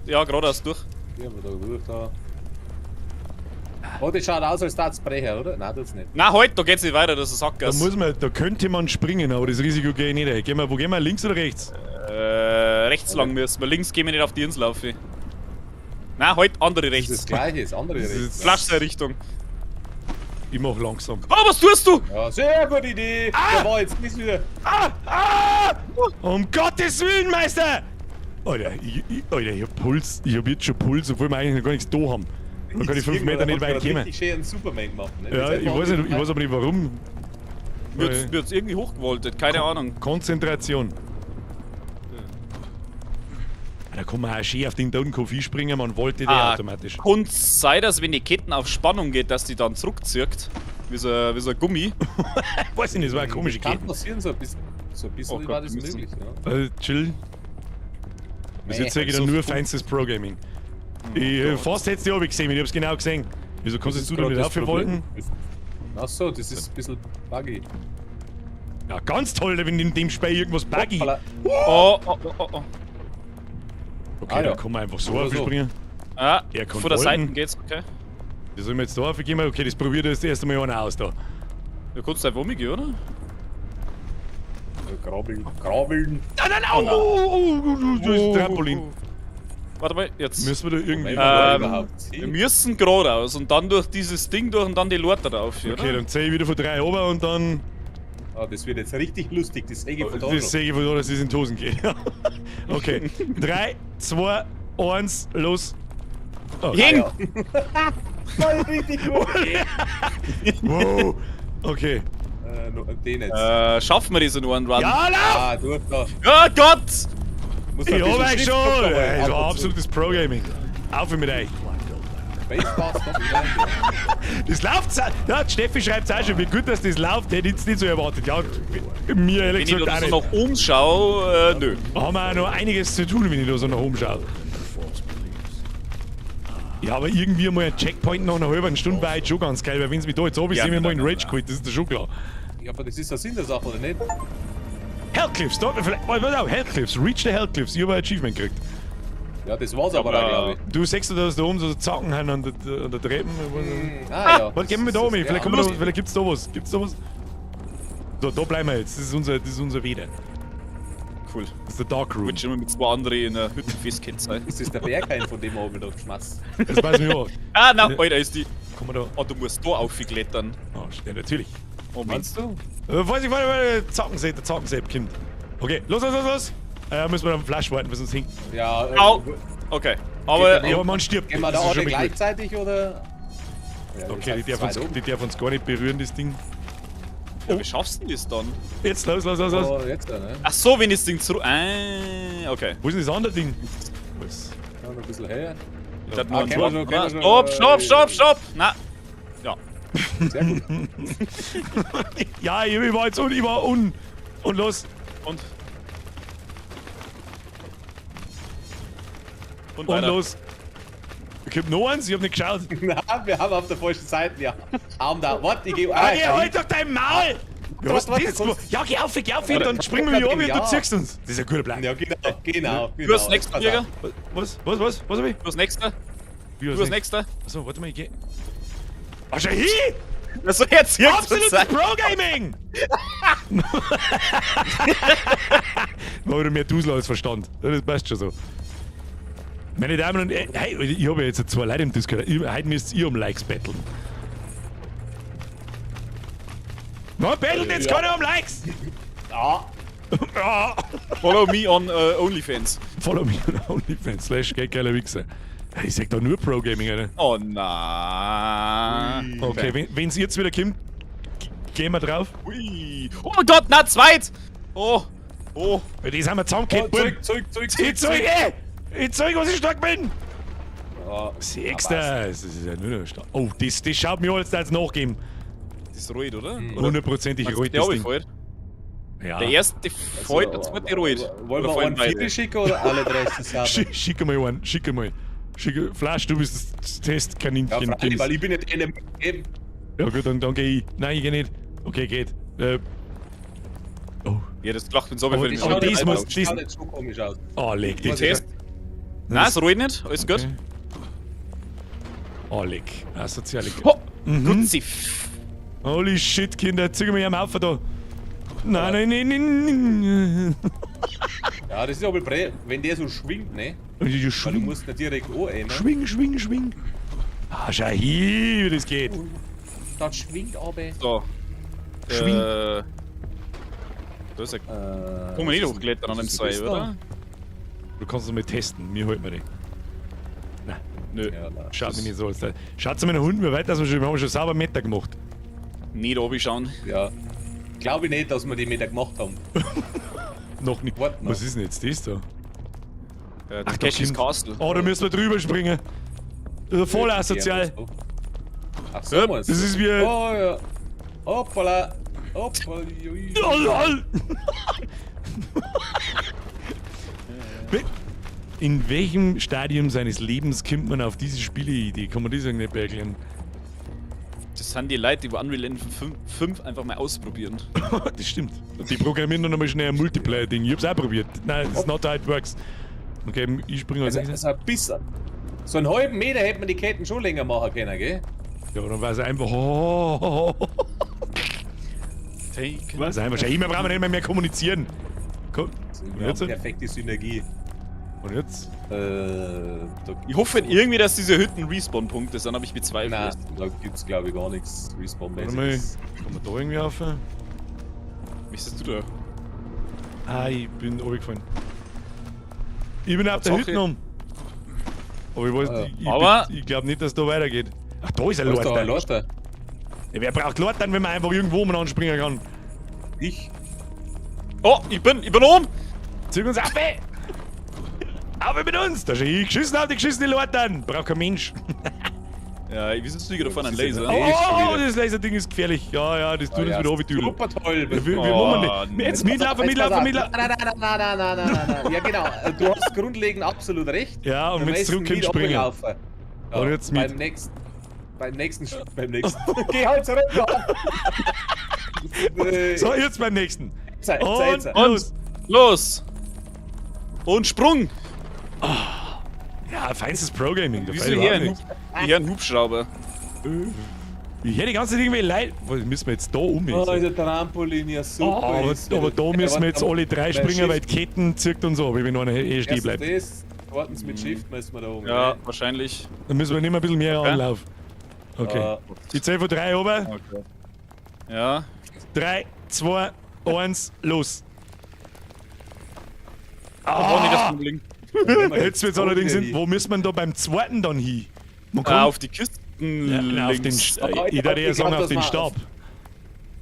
Ja, geradeaus durch. Gehen wir da durch da. Oh, das schaut aus, als darf es brechen, oder? Nein, tut's nicht. Na, halt, da geht's nicht weiter, das ist Da, Sackgasse. muss man, da könnte man springen, aber das Risiko gehe ich nicht ein. Wo gehen wir? Links oder rechts? Rechts lang müssen wir. Links gehen wir nicht auf die Insel auf. Na, halt, andere Das ist das rechts. gleiche, das andere Das ist- rechts. Flaschseite-Richtung. Ich mach langsam. Oh, was tust du? Ja, sehr gute Idee. Der war jetzt nicht wieder. Um Gottes Willen, Meister! Alter, ich hab Puls. Ich hab jetzt schon Puls, obwohl wir eigentlich noch gar nichts da haben. Dann kann ich 5 Meter nicht weit kommen. Ich schön einen Superman gemacht. Ne? Ja, ich weiß aber nicht warum. Wird's irgendwie hochgewoltet, keine Ahnung. Konzentration. Da kann man auch schön auf den Totenkopf springen, man wollte der automatisch. Kann es sein, dass wenn die Ketten auf Spannung geht, dass die dann zurückzieht? Wie so ein Gummi. Weiß ich nicht, das war eine komische Kann Kette. passieren, so ein bisschen Oh Gott, war das wir müssen- möglich. Ja. Chill. Bis jetzt sage ich so dann nur gut. feinstes Pro-Gaming. Fast hättest du gesehen, ich hab's genau gesehen. Wieso kannst du da nicht aufgewollten? Achso, das ist ein bisschen buggy. Ja, ganz toll, wenn in dem Spiel irgendwas buggy. Hoppala. Oh. Okay, Ah, ja. dann kann man einfach so Oder so. aufspringen. Ah, Er kann von der wollen. Seite geht's, okay. Wie soll man jetzt da aufgehen? Okay, das probiert das erste Mal einer aus da. Du kannst einfach umgehen, oder? Krabbeln. Nein, oh, das ist ein Trampolin. Warte mal, jetzt. Müssen wir da irgendwie... Wenn wir da Ähm, überhaupt Wir sehen. müssen geradeaus und dann durch dieses Ding durch und dann die Leute drauf, oder? Okay, dann zähle ich wieder von 3 runter und dann... Oh, das wird jetzt richtig lustig, das sehe ich von da Das schon. sehe ich von da, dass es in die Hosen geht. Okay. 3, 2, 1, los. Oh. Hing! Voll richtig gut. Wow. Okay. Den jetzt. Schaffen wir diesen einen Run? Ja, lauf! Ah, du hast da. Ja, Gott! Muss Ich ein bisschen hab euch Schrift schon! noch dabei, Ey, das ab war und zu. absolutes Pro-Gaming. Auf mit euch. Spacebar, stopp, wieder. Das läuft. Ja, die Steffi schreibt es auch schon, wie gut dass das läuft, hätte ich jetzt nicht so erwartet. Ja, mir ehrlich Wenn ich gesagt da auch so nicht. nach oben schaue, nö. Haben wir auch noch einiges zu tun, wenn ich da so nach oben schaue. Ja, aber irgendwie mal ein Checkpoint nach einer halben Stunde war jetzt schon ganz geil, weil wenn sie mich da jetzt oben Ja, sehen, wir mal in genau. Rage quit, das ist ja schon klar. Ja, aber das ist der Sinn der Sache, oder nicht? Hellcliffs, da, vielleicht, pass auf, Hellcliffs, Reach the Hellcliffs, ich habe ein Achievement gekriegt. Ja, das war's aber auch, glaube ich. Du siehst, dass da oben so Zacken haben an der Treppe. Ah, ja. Warte, gehen wir da oben hin, vielleicht, Ja, vielleicht gibt's da was. Gibt's da was? Da bleiben wir jetzt, das ist unser Weder. Cool. Das ist der Dark Room. Ich schon immer mit zwei anderen in der Hütte festgehend sein. Ist das der Berghain, von dem wir oben da geschmatzt? Das weiß ich auch. Ah, nein, Alter, ist die. Komm mal da. Oh, du musst da aufklettern. Oh, ja, natürlich. Oh, Meinst du? Weiß ich, weil der Zackensäb kommt. Okay, los. Müssen wir auf den Flash warten, bis uns hinkt. Ja, Au! Okay, aber. Geht der Aber man stirbt. Gehen wir das da ist schon alle mal gut. gleichzeitig, oder? Ja, Okay, jetzt die hat's zwei darf uns gar nicht berühren, das Ding. Ja, wie schaffst du denn das dann? Jetzt, los. Oh, jetzt da, ne? Ach so, wenn das Ding zurück. Ah, okay. Wo ist denn das andere Ding? Was? Ja, noch ein bisschen höher. Ich hab nur einen kennen wir Tor. schon, kennen wir schon. Stopp! Na! Ja. Sehr gut. Ja, ich war jetzt ich war und los. Und Und weiter. los. Ich hab noch eins, ich hab nicht geschaut. Na, wir haben auf der falschen Seite, ja. Arm da, warte, ich geh. Ah, geh halt doch dein Maul! Ja, was warte, bist du? kommst- Ja, geh auf, Warte, dann springen wir wieder um und ja. du ziehst uns. Das ist ein guter Plan. Ja, genau. Du hast nächsten, Jäger. Was hab ich? Du hast nächster. Wie Du hast nächster. Achso, warte mal, ich geh. Ach, schau hin! Also jetzt hier Absolutes Pro-Gaming! War wieder mehr Dusel als Verstand. Das passt schon so. Meine Damen und Herren, hey, ich habe ja jetzt zwei Leute im Discord. Heute müsst ihr um Likes betteln. Na, bettelt jetzt Ja. keiner um Likes! Ja. Ja. Follow me on OnlyFans. Follow me on OnlyFans / geiler Wichser. Ich sag doch nur Pro-Gaming, Alter. Oh nein. Okay, wenn's jetzt wieder kommt, gehen wir drauf. Ui. Oh mein Gott, na, zweit! Oh. Oh. Das haben wir zusammengekehrt, Oh, Buben. zurück. Ich zeig, ich zeig, was ich stark bin! Ja. Sechster! Das ist ja nur noch stark. Oh, das schaut mir alles als nachgeben. Das ist ruhig, oder? Hundertprozentig Meinst du, ruhig, der das habe Ding. gefällt? Ja. Der erste fällt, der zweite ruhig. Wollen Oder wir fallen einen Viertel schicken oder alle drei zusammen? Schick mal einen, schick mal. Flash, du bist das Ja, Testkaninchen. freilich, weil ich bin nicht einer mitgegeben. Ja gut, dann geh ich. Nein, ich geh nicht. Okay, geht. Oh. Ja, das gelacht, wenn so Aber viel das- aber Schaut das jetzt muss- einfach- das- schaut jetzt schon komisch aus. Oh, leg dich. Was Test. Nein, ist ruhig nicht. Alles gut. Okay. Oh, leg. Asozial. Oh, Mhm. Gutzi. Holy shit, Kinder, zieh mir am Haufen da. Nein. Ja, das ist aber wenn der so schwingt, ne? Weil du Schwing, musst nicht direkt ne? schwing. Ah, schau hier, wie das geht. Das schwingt aber. So. Schwing. Da ist er. Kann man nicht hochklettern an dem Seil, oder? Du kannst es mal testen, mir holt man den. Nö. Ja, na, Schaut das- mir nicht so aus. Schaut zu meinen Hunden, wir weiter, wir haben schon sauber Meter gemacht. Nicht runterschauen. Ja. Glaube ich nicht, dass wir die mit der gemacht haben. Noch nicht. Warte noch. Was ist denn jetzt das da? Das da Cash's kommt- Castle. Oh, da müssen wir drüber springen. Voll asozial. Ach so, Ja, meinst das du? ist wie- Oh ja. Hoppala. Hoppala. Oh, lol. In welchem Stadium seines Lebens kommt man auf diese Spieleidee? Kann man das irgendwie nicht erklären? Das sind die Leute, die Unreal Engine 5 einfach mal ausprobieren. Das stimmt. Die programmieren dann nochmal schnell ein Multiplayer-Ding. Ich hab's auch probiert. Nein, that's not how it works. Okay, ich springe als nächstes. Also ein bisschen. So einen halben Meter hätte man die Ketten schon länger machen können, gell? Ja, dann war es einfach. Oh. Take. Also einfach schon immer brauchen wir nicht mehr kommunizieren. Komm. Und Wir jetzt? haben perfekte Synergie. Und jetzt? Da Ich hoffe irgendwie, dass diese Hütten Respawn-Punkte sind, aber ich bezweifle Nein, es. da gibt's glaube ich gar nichts Warte mal. Respawn-mäßiges. Kann man da irgendwie auf? Wie bist du da? Ah, ich bin runtergefallen. Ich bin auf der Tatsache. Hütte um. Aber ich weiß, Aber- ich glaube nicht, dass da weitergeht. Ach, da ist ein Da ist doch ein Leute. Leute. Ja, wer braucht Leute, wenn man einfach irgendwo mal anspringen kann? Ich? Oh, ich bin oben! Züg uns auf, ey! Auf mit uns! Da ist ich geschissen auf die geschissene Leute an! Braucht kein Mensch. Ja, wieso fliege da vorne ein Das ist Laser? ein Oh, wieder. das Laserding ist gefährlich. Ja, ja, das tut uns wieder runtertüdeln. Super toll. Wir Oh, machen nicht. Jetzt nee. mitlaufen. Ja, genau. Du hast grundlegend absolut recht. Ja, und Wir mit müssen zurück nicht springen. runterlaufen. Ja, Und jetzt mit. Beim nächsten. Geh halt zurück. So, jetzt beim nächsten. Zeit. Und Und los! los! Und Sprung! Ja, feinstes Pro-Gaming. da Wieso fällt hier überhaupt ein, nichts. hier ein Hubschrauber? Ich hätte die ganze Zeit irgendwie leid. Was müssen wir jetzt da um Oh, jetzt? der Trampolin, ja super. Oh, aber da müssen wir jetzt alle drei springen, weil Shift, die Ketten zirkt und so, wenn einer stehen bleibt. das, warten Sie mit Shift, müssen wir da oben. Ja, ne? wahrscheinlich. Dann müssen wir nicht mehr ein bisschen mehr anlaufen. Okay. Ich zähle von 3 oben. Okay. Ja. 3, 2, 1, los. Oh, nee, das Problem. Jetzt wird's allerdings hin. Wo müssen wir denn da beim zweiten dann hin? Man kann Auf die Kisten ja, auf den, links. ich würde eher Ich sagen glaub, auf den das war Stab.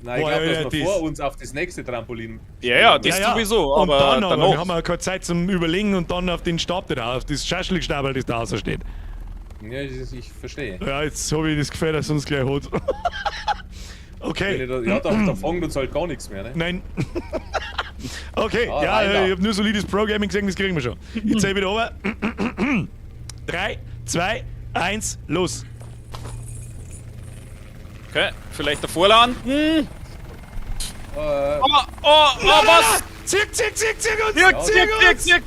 Nein, ich Boah, glaube, ja, dass wir das- vor uns auf das nächste Trampolin. Ja, das sowieso, und aber dann aber danach. haben wir keine Zeit zum Überlegen und dann auf den Stab da drauf, auf das Schaschlikstabel, das da außen steht. Ja, ich verstehe. Ja, jetzt habe ich das Gefühl, dass uns gleich hat. Okay, Ja, da fängt uns halt gar nichts mehr, ne? nein. Okay, Ah, ja, leider. ich habe nur solides Pro-Gaming gesehen, das kriegen wir schon. Ich zähle wieder over. 3, 2, 1, los. Okay, vielleicht davor landen. Äh, Was? Zirk, zirk, zirk, zirk und Zirk, zirk, zirk.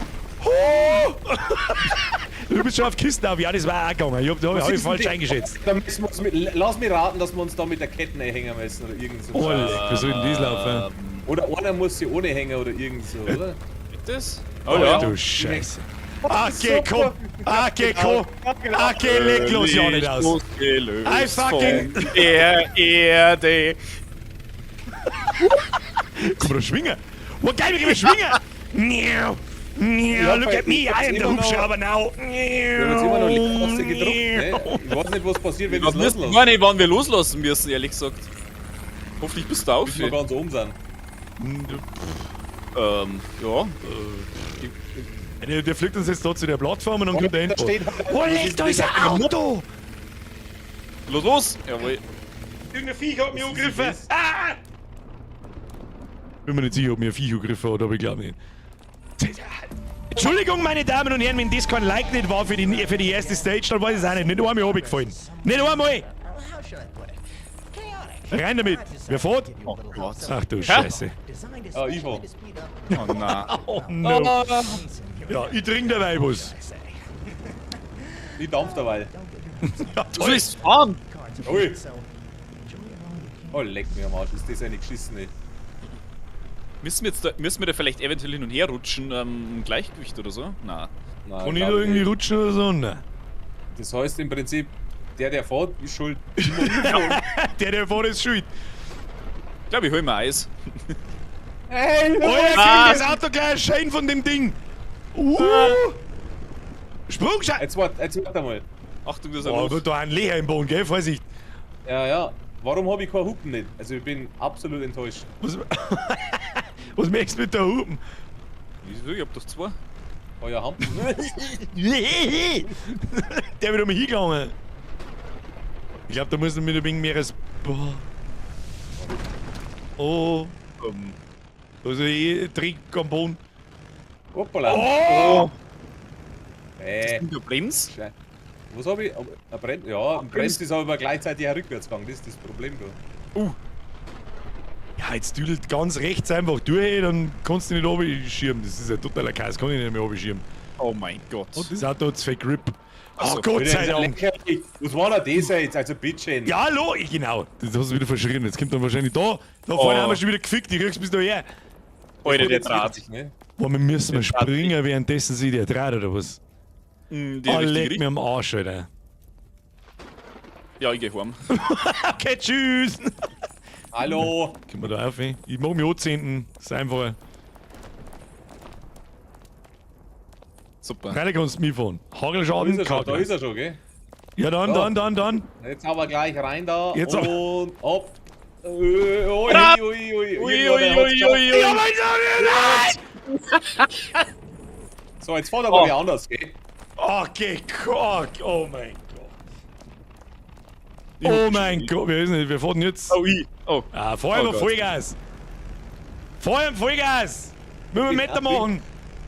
Du bist schon auf Kisten auf. Ja, das war auch gegangen. Ich hab ich falsch eingeschätzt. da müssen wir uns lass mich raten, dass wir uns da mit der Kette hängen müssen oder irgend so. Oh, wie soll denn das laufen? Oder einer muss sie ohne hängen oder irgend so, oder? Das? Oh, ja. du Scheiße. Okay, komm. Okay, komm. Okay, leg los, ja nicht aus. Losgelöst I fucking- von der Erde. Guck mal, da schwingen. Oh, geil, wie können wir schwingen? Miau. Miau, look at me, I am the immer noch- Hubschrauber now. Wir haben jetzt immer noch Lichtmasse gedruckt, ne? Ich weiß nicht, was passiert, wenn Ich das weiß loslassen. nicht, wann wir loslassen müssen, ehrlich gesagt. Hoffentlich bist du auf. Bis wir ganz oben sind. Ja. Der fliegt uns jetzt da zu der Plattform und dann kommt der Da Endboss. steht halt- Oh, leg, da ist ein Auto! Los, los! Jawohl. Irgendein Viech hat mich angegriffen. das? Ah! Bin mir nicht sicher, ob mir ein Viech angegriffen hat, aber ich glaube nicht. Entschuldigung, meine Damen und Herren, wenn das kein Like nicht war für die erste Stage, dann weiß ich es auch nicht. Nicht einmal runtergefallen. Nicht einmal! Rein damit! Wer fährt? Oh Gott. Ach du Scheiße. Ah, Ivo. Oh nein. Oh no. Ja, ich trinke der Weibus. Ich dampf dabei. Ja, Du willst fahren! Ui. Oh, leck mir am Arsch. Ist das eine geschissene? Müssen wir da vielleicht eventuell hin und her rutschen, im Gleichgewicht oder so? Na. Nein, Kann ich da glaub irgendwie nicht. rutschen oder so? Nein. Das heißt im Prinzip, der fährt, ist schuld. Der vorne ist schuld. Ich glaube, ich hol mir Eis. Hey, Oh, jetzt Ah. kriegt das Auto gleich einen Schein von dem Ding. Sprungschein. Jetzt wart einmal. Achtung, das ist ein Oh, Loch. wird da ein Leer im Boden, gell? Vorsicht. Ja. Warum habe ich keine Hupen nicht? Also ich bin absolut enttäuscht. Was, was möchtest du mit der Hupen? Wieso? Ich hab doch zwei. Euer Hampen. Der wird um mich hingegangen. Ich glaube, da muss man mit ein wenig mehr Boah. Oh. Also Trick am Boden. Hoppala. Oh! Du Brems? Schei- Was habe ich? Ein Bremse? Ja, ein Bremse ist aber gleichzeitig ein Rückwärtsgang. Das ist das Problem da. Ja, jetzt düdelt ganz rechts einfach durch, dann kannst du nicht oben schirmen. Das ist ein totaler Chaos, kann ich nicht mehr oben schirmen. Oh mein Gott. Und das Auto hat Fake Grip. Ach Oh so, Gott sei Dank. Lächerlich. Was war denn das jetzt? Also bitte. Ja, hallo, genau. Das hast du wieder verschrien. Jetzt kommt dann wahrscheinlich da. Da vorne haben wir schon wieder gefickt. Ich krieg's bis daher. Alter, der Draht. Ne? Boah, wir müssen mal Der Draht springen, währenddessen sie der Draht oder was? Die Oh, richtige leck mir Richtung. am Arsch, Alter. Ja, ich geh heim. Okay, tschüss. Hallo. Können wir da auf, ey? Ich mag mich anzünden. Das ist einfach. Super. Freilich kannst du mitfahren. Da Hagelschaden, ist kalt. er schon, gell? Ja, dann. Jetzt aber gleich rein da Jetzt aber. und ab. Ja. Ja, So, jetzt fahrt er mal anders, gell? Okay, Gott. Oh mein Gott. Oh mein Gott, wir wissen nicht, wir fahren jetzt. Oh, oh. Ah, vorher Oh mal Gott. Vollgas. Vorher Vollgas. Müssen wir Meter machen.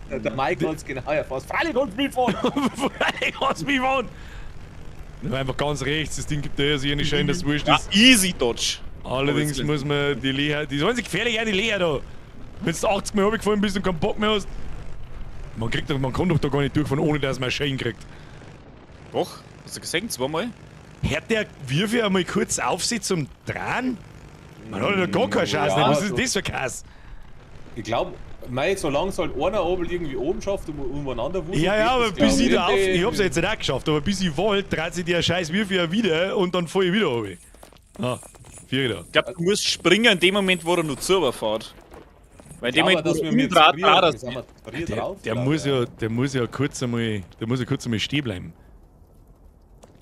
Der Mike hat's genau erfasst. Freilich kannst du mitfahren! Freilich kannst du mich fahren. Einfach ganz rechts, das Ding gibt ja sich nicht schön, dass es wurscht Ja, ist. easy Dodge. Allerdings muss man die Leer, die sollen sich gefährlich auch die Leer da. Wenn du 80 Mal runtergefallen bist und keinen Bock mehr hast. Man kann doch da gar nicht durchfahren, ohne dass man einen Schein kriegt. Doch, hast du gesehen, zweimal? Hört der Würfel einmal kurz auf sich zum Drehen? Man hat ja gar keine Chance, Ja, was ist so. das für Kass? Ich glaube, solange es halt einer oben irgendwie oben schafft und umeinander wuselt. Ja, aber geht das, bis ich glaub da auf, ich hab's ja jetzt nicht auch geschafft, aber bis ich wollte, dreht sich der scheiß Würfel ja wieder und dann fahr ich wieder runter. Ah, 4 da. Ich glaube, du musst springen in dem Moment, wo er nur zu fährt. Weil in dem Aber Moment, dass wo wir du mit Draht frieren, da sind wir frieren Der, drauf, der, oder? muss ja kurz einmal stehen bleiben.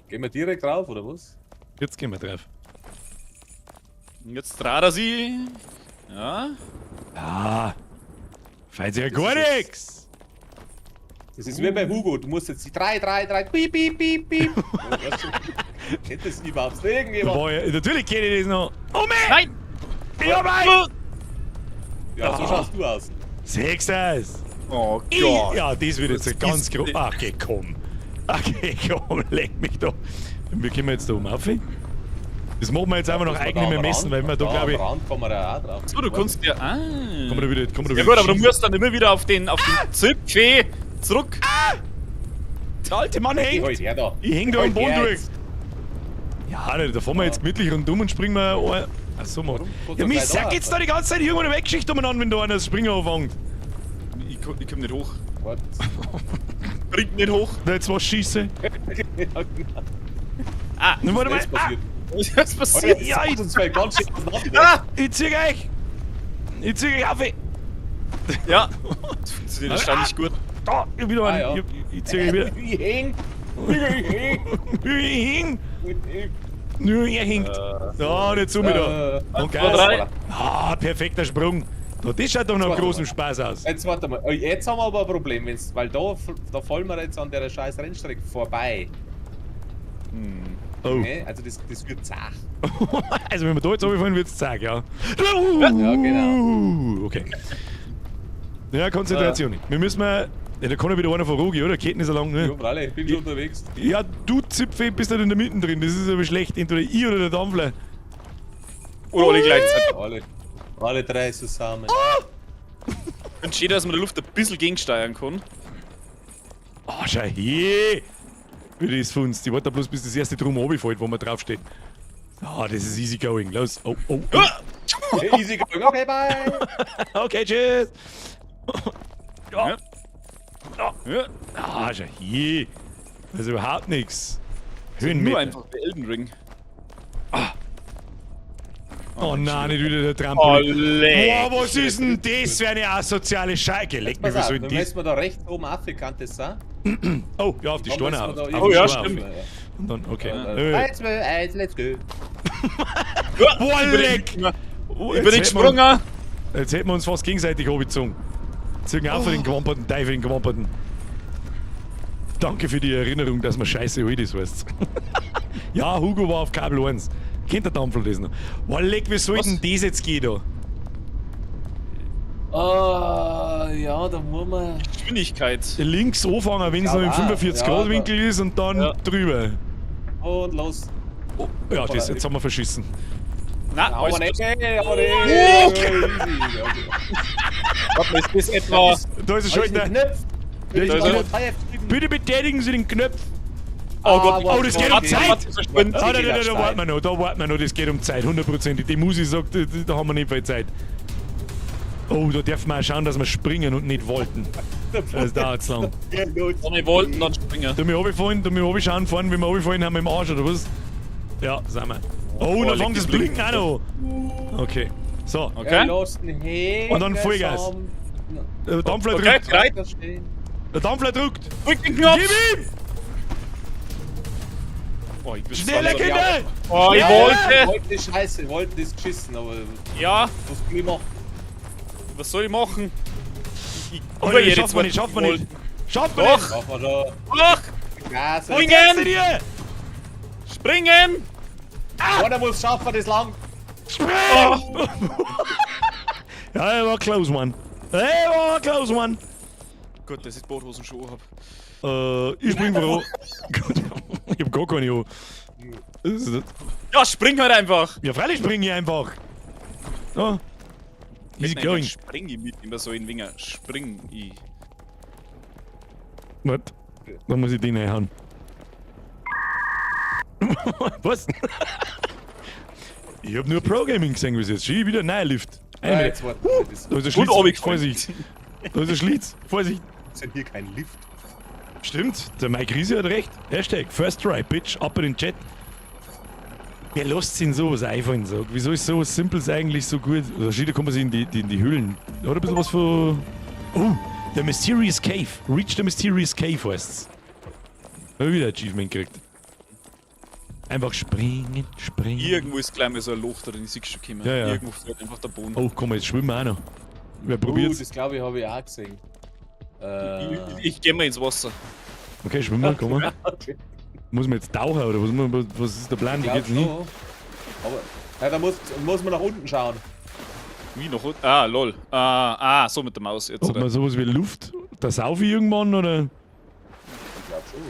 Gehen wir direkt drauf, oder was? Jetzt gehen wir drauf. Jetzt dreht er sie. Ja. Ah, fällt sich ja Das gar ist nix. Das ist wie bei Hugo, du musst jetzt die 3, piep, piep, piep, piep. Kennt das überhaupt irgendjemand? Boah, ja, natürlich kenne ich das noch. Oh man! Nein! Ja, mein! Ja, so schaust du aus. Siehst du das? Oh Ich, Gott. ja, das wird jetzt Das ein ganz ist- groß. Okay, komm. Okay, komm, leck mich da. Wie können wir jetzt da oben auf? Das machen wir jetzt einfach noch Dass wir eigen da nicht mehr am messen, Rand- weil wir da, glaube ich. Am Rand kommen wir da auch drauf. So, du kannst ja. Ah. Kommen wir da wieder. Ja gut, aber du musst dann immer wieder auf den Zipfee zurück. Der alte Mann Geh hängt. halt her da. Ich häng da am Halt Boden her durch. jetzt. Ja, da fahren wir jetzt gemütlich rundum und springen wir ein. Achso, mal. Warum? Ja, mich Gleich sagt da. jetzt da die ganze Zeit irgendwo eine Weggeschichte umeinander, wenn da einer das Springen anfängt. Ich komm nicht hoch. Warte. Bringt nicht hoch. Da jetzt was schieße. Ah, Dann warte mal. Was ist Ah, passiert? was ist Alter, passiert? jetzt Ja, sagt ich- uns zwei ganz schön auseinander. Ah! ich zieh euch. Ich zieh euch auf. Ja. Das funktioniert erstaunlich gut. Da, ich wieder Ah, einen. ja. Ich zieh euch wieder. Ich häng. Ich häng. Ich häng. Ich häng. Nur er hängt. Da, nicht zu mir da. Und zwei, drei. Gas. Ah, perfekter Sprung. Da, das schaut doch noch Warte großen mal. Spaß aus. Jetzt warte mal, jetzt haben wir aber ein Problem, weil da fallen wir jetzt an der scheiß Rennstrecke vorbei. Oh. Ne? Also das wird zach. Also wenn wir da jetzt runterfallen, wird's zack, ja. Ja, genau. Okay. Ja, Konzentration. Wir müssen mal... Ja, da kann ja wieder einer von Rogi, oder? Ketten ist er lang, Ja, ne? Fralle, ich bin schon unterwegs. Ja, du Zipfel bist halt in der Mitte drin. Das ist aber schlecht. Entweder ich oder der Dampfler. Oder alle gleichzeitig. Alle drei zusammen. Ich wünsche jeder, dass man der Luft ein bisschen gegensteuern kann. Oh, schau her! Wie das funzt. Ich warte bloß, bis das erste Drum runterfällt, wo man draufsteht. Ah, das ist easy going. Los. Oh, oh, oh. Okay, easy going. Okay, bye. Okay, tschüss. Ja. Ja. Ja. Ah, schau hier. Das ist überhaupt nichts. Nur Höhenmeter. einfach der Elden Ring. Oh nein, nicht wieder der Oh, Trampolin. leck. Boah, was ist denn das für eine asoziale Scheiße? Leck mich, Pass wie auf, soll dann denn das? müssen wir da rechts oben aufgekannt das sein. Oh, ja, auf die Dann Steine müssen auf. wir da Auf Oh, die ja, Steine stimmt. auf. Und dann, okay. 3, 2, 1, let's go. Boah, leck! Oh, Ich bin nicht hätten wir- gesprungen. Jetzt hätten wir uns fast gegenseitig angezogen. Ziehen auch für den gewamperten Teil, für den gewamperten. Danke für die Erinnerung, dass man scheiße alt ist, weißt du. Ja, Hugo war auf Kabel 1. Kennt der Dampfel das noch? Boah, leck, wie soll Was? denn das jetzt gehen da? Ja, da muss man. Geschwindigkeit. Links anfangen, wenn es Ja, noch im ja, 45 Grad da- Winkel ist und dann Ja. drüber. Und los. Oh, ja, das jetzt haben wir verschissen. Na, Aber alles nicht, gut. aber nicht. Oh, Easy. Warte, ist das etwa. Da ist es Halt schon den der. Knopf. Ja, Ich da kann ist nicht Feuer drücken. Bitte betätigen Sie den Knopf. Oh Gott, Ah, Oh, das geht um okay. Zeit. Verschwunden. Ah, geht da auf warten wir noch, da warten wir noch, das geht um Zeit, 100%. Die Musi sagt, da haben wir nicht viel Zeit. Oh, da dürfen wir auch schauen, dass wir springen und nicht wollten. Das dauert zu lang. Ja, los. Wenn wir wollten, dann springen. Du mir runterfallen, fahren, wenn wir runterfallen, haben wir im Arsch, oder was? Ja, sind wir. Oh, dann fängt leg das die Blinken auch noch. Okay. So. Okay. Und dann Vollgas. Der Dampfler Okay, drückt. bereit. Der Dampfler drückt. Drück den Knopf! Gib ihm! Oh, ich bin Schneller, so- Kinder! Oh, ich Ja. wollte! Wollte Scheiße, wollte das geschissen, aber Ja, was kann ich machen? was soll ich machen? Ich Oh, überjede nee, schafft jetzt, man was nicht, ich schafft man nicht. wollte. Schafft man Doch. nicht! Machen wir da Ach! Gas. Springen! Kennst du dir? Springen! Einer muss schaffen, das lang. Spring! Oh. Ja, er war close, Mann. Er war close, Mann. Gut, dass ich Boothosen schon hab. Ich spring voran. Gut, ich hab gar keine an. Das ist das. Ja, spring halt einfach! Ja, freilich spring ich einfach. So. Easy Nein, going. Spring ich mit immer so in Winger. Spring ich. Warte. Dann muss ich den reinhauen. Was? Ich hab nur Pro-Gaming gesehen bis jetzt. Schieb wieder ein neuer Lift. Ja, Eine jetzt warte. Das Da ist ein Und Schlitz. runtergefallen. Vorsicht. Da ist ein Schlitz. Vorsicht. ist ja hier kein Lift. Stimmt, der Mike Riese hat recht. Hashtag First Try, Bitch, ab in den Chat. Wer lässt sich in sowas einfallen? So? Wieso ist sowas Simples eigentlich so gut? Oder schieder kommt man sich in die Höhlen. Oder ein bisschen was für. Oh, der Mysterious Cave. Reach the Mysterious Cave heißt's. Hab ich wieder ein Achievement gekriegt. Einfach springen, springen. Irgendwo ist gleich mal so ein Loch drin, ich sehe schon kommen. Ja, ja. Irgendwo fällt einfach der Boden. Oh, komm mal, jetzt schwimmen wir auch noch. Wer probiert's? Das glaube ich habe ich auch gesehen. Ich geh mal ins Wasser. Okay, schwimmen wir, komm mal. Okay. Muss man jetzt tauchen oder was ist der Plan? Wie Glaub geht's hin? schon. Aber ja, da muss man nach unten schauen. Wie noch unten? Lol. So mit der Maus jetzt, Ob oder? man sowas wie Luft, da sauf ich irgendwann oder? Ich glaube schon,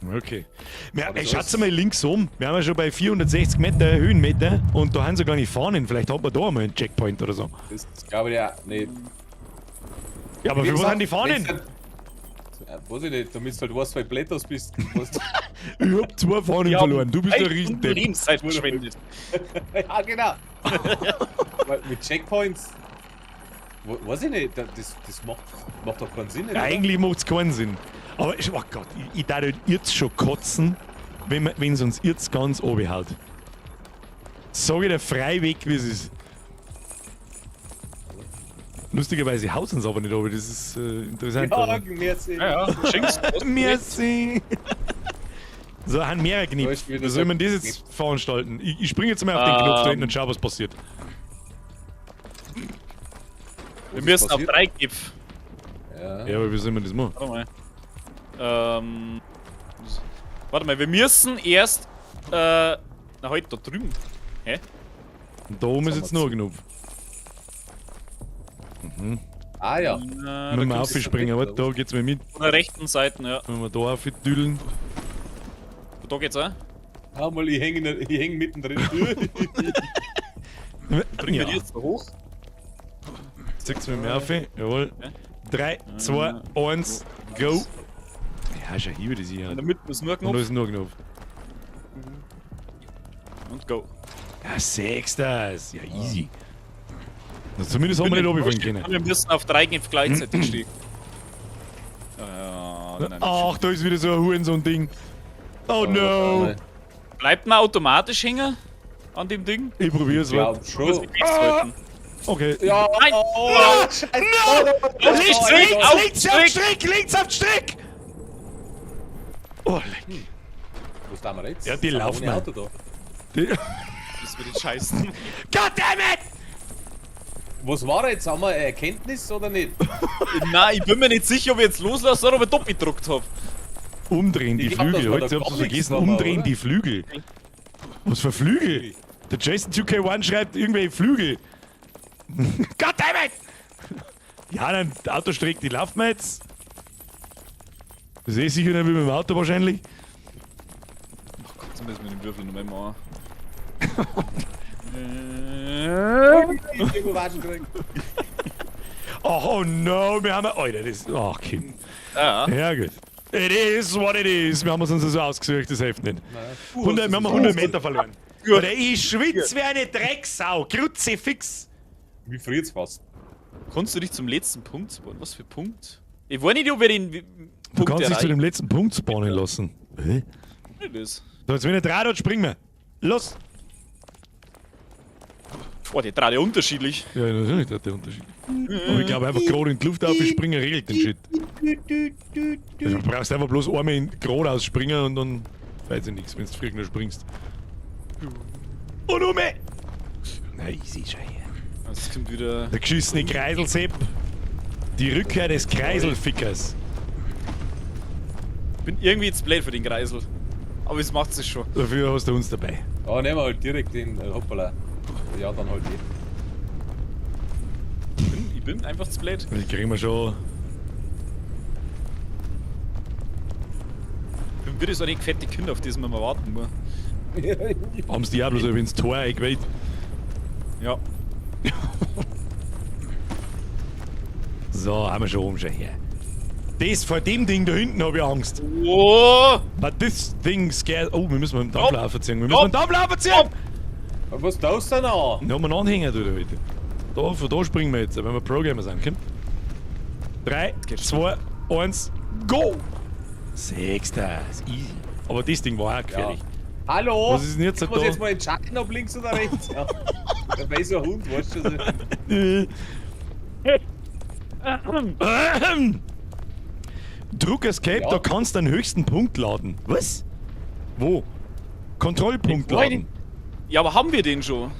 oder? Okay. Wir, Aber ey, so schaut ist- mal links um. Wir haben ja schon bei 460 Meter Höhenmeter und da haben sie gar nicht Fahnen. Vielleicht hat man da mal einen Checkpoint oder so. Das glaube ich ja nicht. Ja, aber Wie für was gesagt, sind die Fahnen? wenn's halt- weiß ich nicht, damit du halt weißt, weil Blätters bist. Weißt du? Ich hab 2 Fahnen verloren. Du bist der Riesendepp. Lebenszeit verschwendet. Ja, genau. Weil mit Checkpoints. Weiß ich nicht, das macht doch keinen Sinn. Ja, oder? eigentlich macht es keinen Sinn. Aber oh Gott, ich darf jetzt schon kotzen, wenn es uns jetzt ganz oben haut. Sag ich dir frei weg, wie es ist. Lustigerweise haut es uns aber nicht, aber das ist interessant. Ja, aber- merci. Ja, ja. Schenkst du? Merci! So, haben mehrere Da Knie. ist wieder Wie soll so- man das jetzt veranstalten? Ich springe jetzt mal auf den Knopf da hinten und schau, was passiert. Was Wir ist müssen auf passiert? 3 Gipf. Ja. Ja, aber wie soll man das machen? Warte mal. Warte mal, wir müssen erst. Na, halt da drüben. Hä? Und da oben ist jetzt noch ein Knopf. Ah ja. Müssen wir kommst du aufspringen, so aber weg, da geht's mir mit. Von der rechten Seite, ja. Wenn wir da aufdüdeln. Da geht's auch. Hau mal, ich häng mittendrin. Bringen wir Ja, die jetzt da hoch? zeig's mir mehr auf. Jawohl. 3, 2, 1, go! Ja, schau hier, wie das hier In hat. der Mitte ist nur ein Und da Knopf. ist nur ein Knopf. Und go. Ja, sechs das. Ja, easy. Na, zumindest haben wir nicht runterfallen können. Wir müssen auf 3 Gipf gleichzeitig stehen. Nein. Ach, da ist wieder so ein Hurensohn-Ding. Oh no! Bleibt man automatisch hängen an dem Ding? Ich probier's Ja, mal. Muss schon. ich festhalten. Okay. Ja, Nein! oh, Scheiße. Links, Strick, links, auf links auf Strick, links auf Strick! Oh, leck. Wo stehen wir jetzt? Ja, die Sind wir laufen ohne auch. Auto da. Die- Das wird jetzt scheißen. Goddammit! Was war jetzt? Haben wir eine Erkenntnis oder nicht? Nein, ich bin mir nicht sicher, ob ich jetzt loslasse oder ob ich doppelt gedruckt habe. Umdrehen die Ich glaub, Flügel. das war Heute der habt ihr Comics vergessen. nochmal, Umdrehen oder? die Flügel. Was für Flügel? Der Jason 2K1 schreibt irgendwelche Flügel. Goddammit! Ja, dann der Autostreck, die laufen wir jetzt. Das ist eh sicher nicht wie mit dem Auto wahrscheinlich. Jetzt müssen wir den Würfel noch mal machen. Irgendwo war schon drin. Oh no, wir haben. Alter, das. Ach, Kind. Ja. Ja, gut. It is what it is. Wir haben es uns so ausgesucht, das hilft nicht. Puh, 100, wir haben 100 Meter verloren. Gut. Oder ich schwitze wie eine Drecksau. Kruzifix. Wie friert's fast? Kannst du dich zum letzten Punkt spawnen? Was für Punkt? Ich weiß nicht, ob wir den Du Punkt kannst dich zu erreichen. dem letzten Punkt spawnen lassen. Hä? Das. So, jetzt wenn er 3 dort, springen wir. Los! Boah, die drei unterschiedlich. Ja, natürlich, das ist der Unterschied. Aber ich glaube einfach gerade in die Luft aufspringen regelt den Shit. Also, du brauchst einfach bloß einmal gerade ausspringen und dann weiß ich nichts, wenn du früher noch springst. Und um! Nein, ich sehe schon hier. Es kommt wieder. Der geschissene Kreiselsepp. Die Rückkehr des Kreiselfickers. Ich bin irgendwie jetzt blöd für den Kreisel. Aber es macht sich schon. Dafür hast du uns dabei. Ja, nehmen wir halt direkt den Hoppala. Ja, dann halt Ich bin einfach zu blöd. Die kriegen wir schon. Ich bin wieder so eine fette Kinder, auf das man mal warten muss. Haben sie die auch bloß ins Tor eingeweiht. Ja. So, haben wir schon schon her. Das vor dem Ding da hinten habe ich Angst. Oh! But this thing scares. Oh, wir müssen mal den Dampflaufer ziehen. Wir müssen Stopp! den Dampflaufer ziehen! Was tust du denn an? Den haben wir einen Anhänger, du da heute. Da, von da springen wir jetzt, wenn wir Pro-Gamer sind. Komm. 3, 2, 1, go! Sechster, ist easy. Aber das Ding war auch gefährlich. Hallo? Was ist denn jetzt ich da? muss jetzt mal entscheiden, ob links oder rechts. Ja. Da wäre so ein Hund, weißt du? Druck Escape, Ja. da kannst du den höchsten Punkt laden. Was? Wo? Kontrollpunkt laden. Ja, aber haben wir den schon?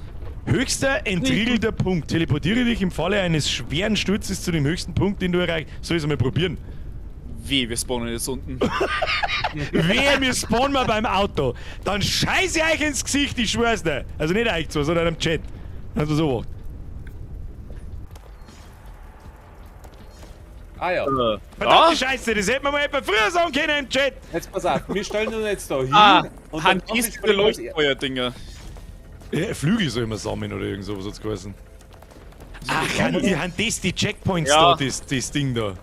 Höchster entriegelter Punkt. Teleportiere dich im Falle eines schweren Sturzes zu dem höchsten Punkt, den du erreichst. Soll ich es mal probieren? Weh, wir spawnen jetzt unten. Wehe, wir spawnen mal beim Auto. Dann scheiße ich euch ins Gesicht, ich schwör's dir. Also nicht euch zu, sondern im Chat. Also so was. Ah ja. Verdammte Scheiße, das hätte man mal etwa früher sagen können im Chat. Jetzt pass auf, wir stellen uns jetzt da hin. Ah, und Hand dann ist der springen wir- Leuchtfeuer-Dinger. Flügel soll man sammeln oder irgend sowas hat's geheißen. Ach, die haben das, die Checkpoints Ja. da, das Ding da.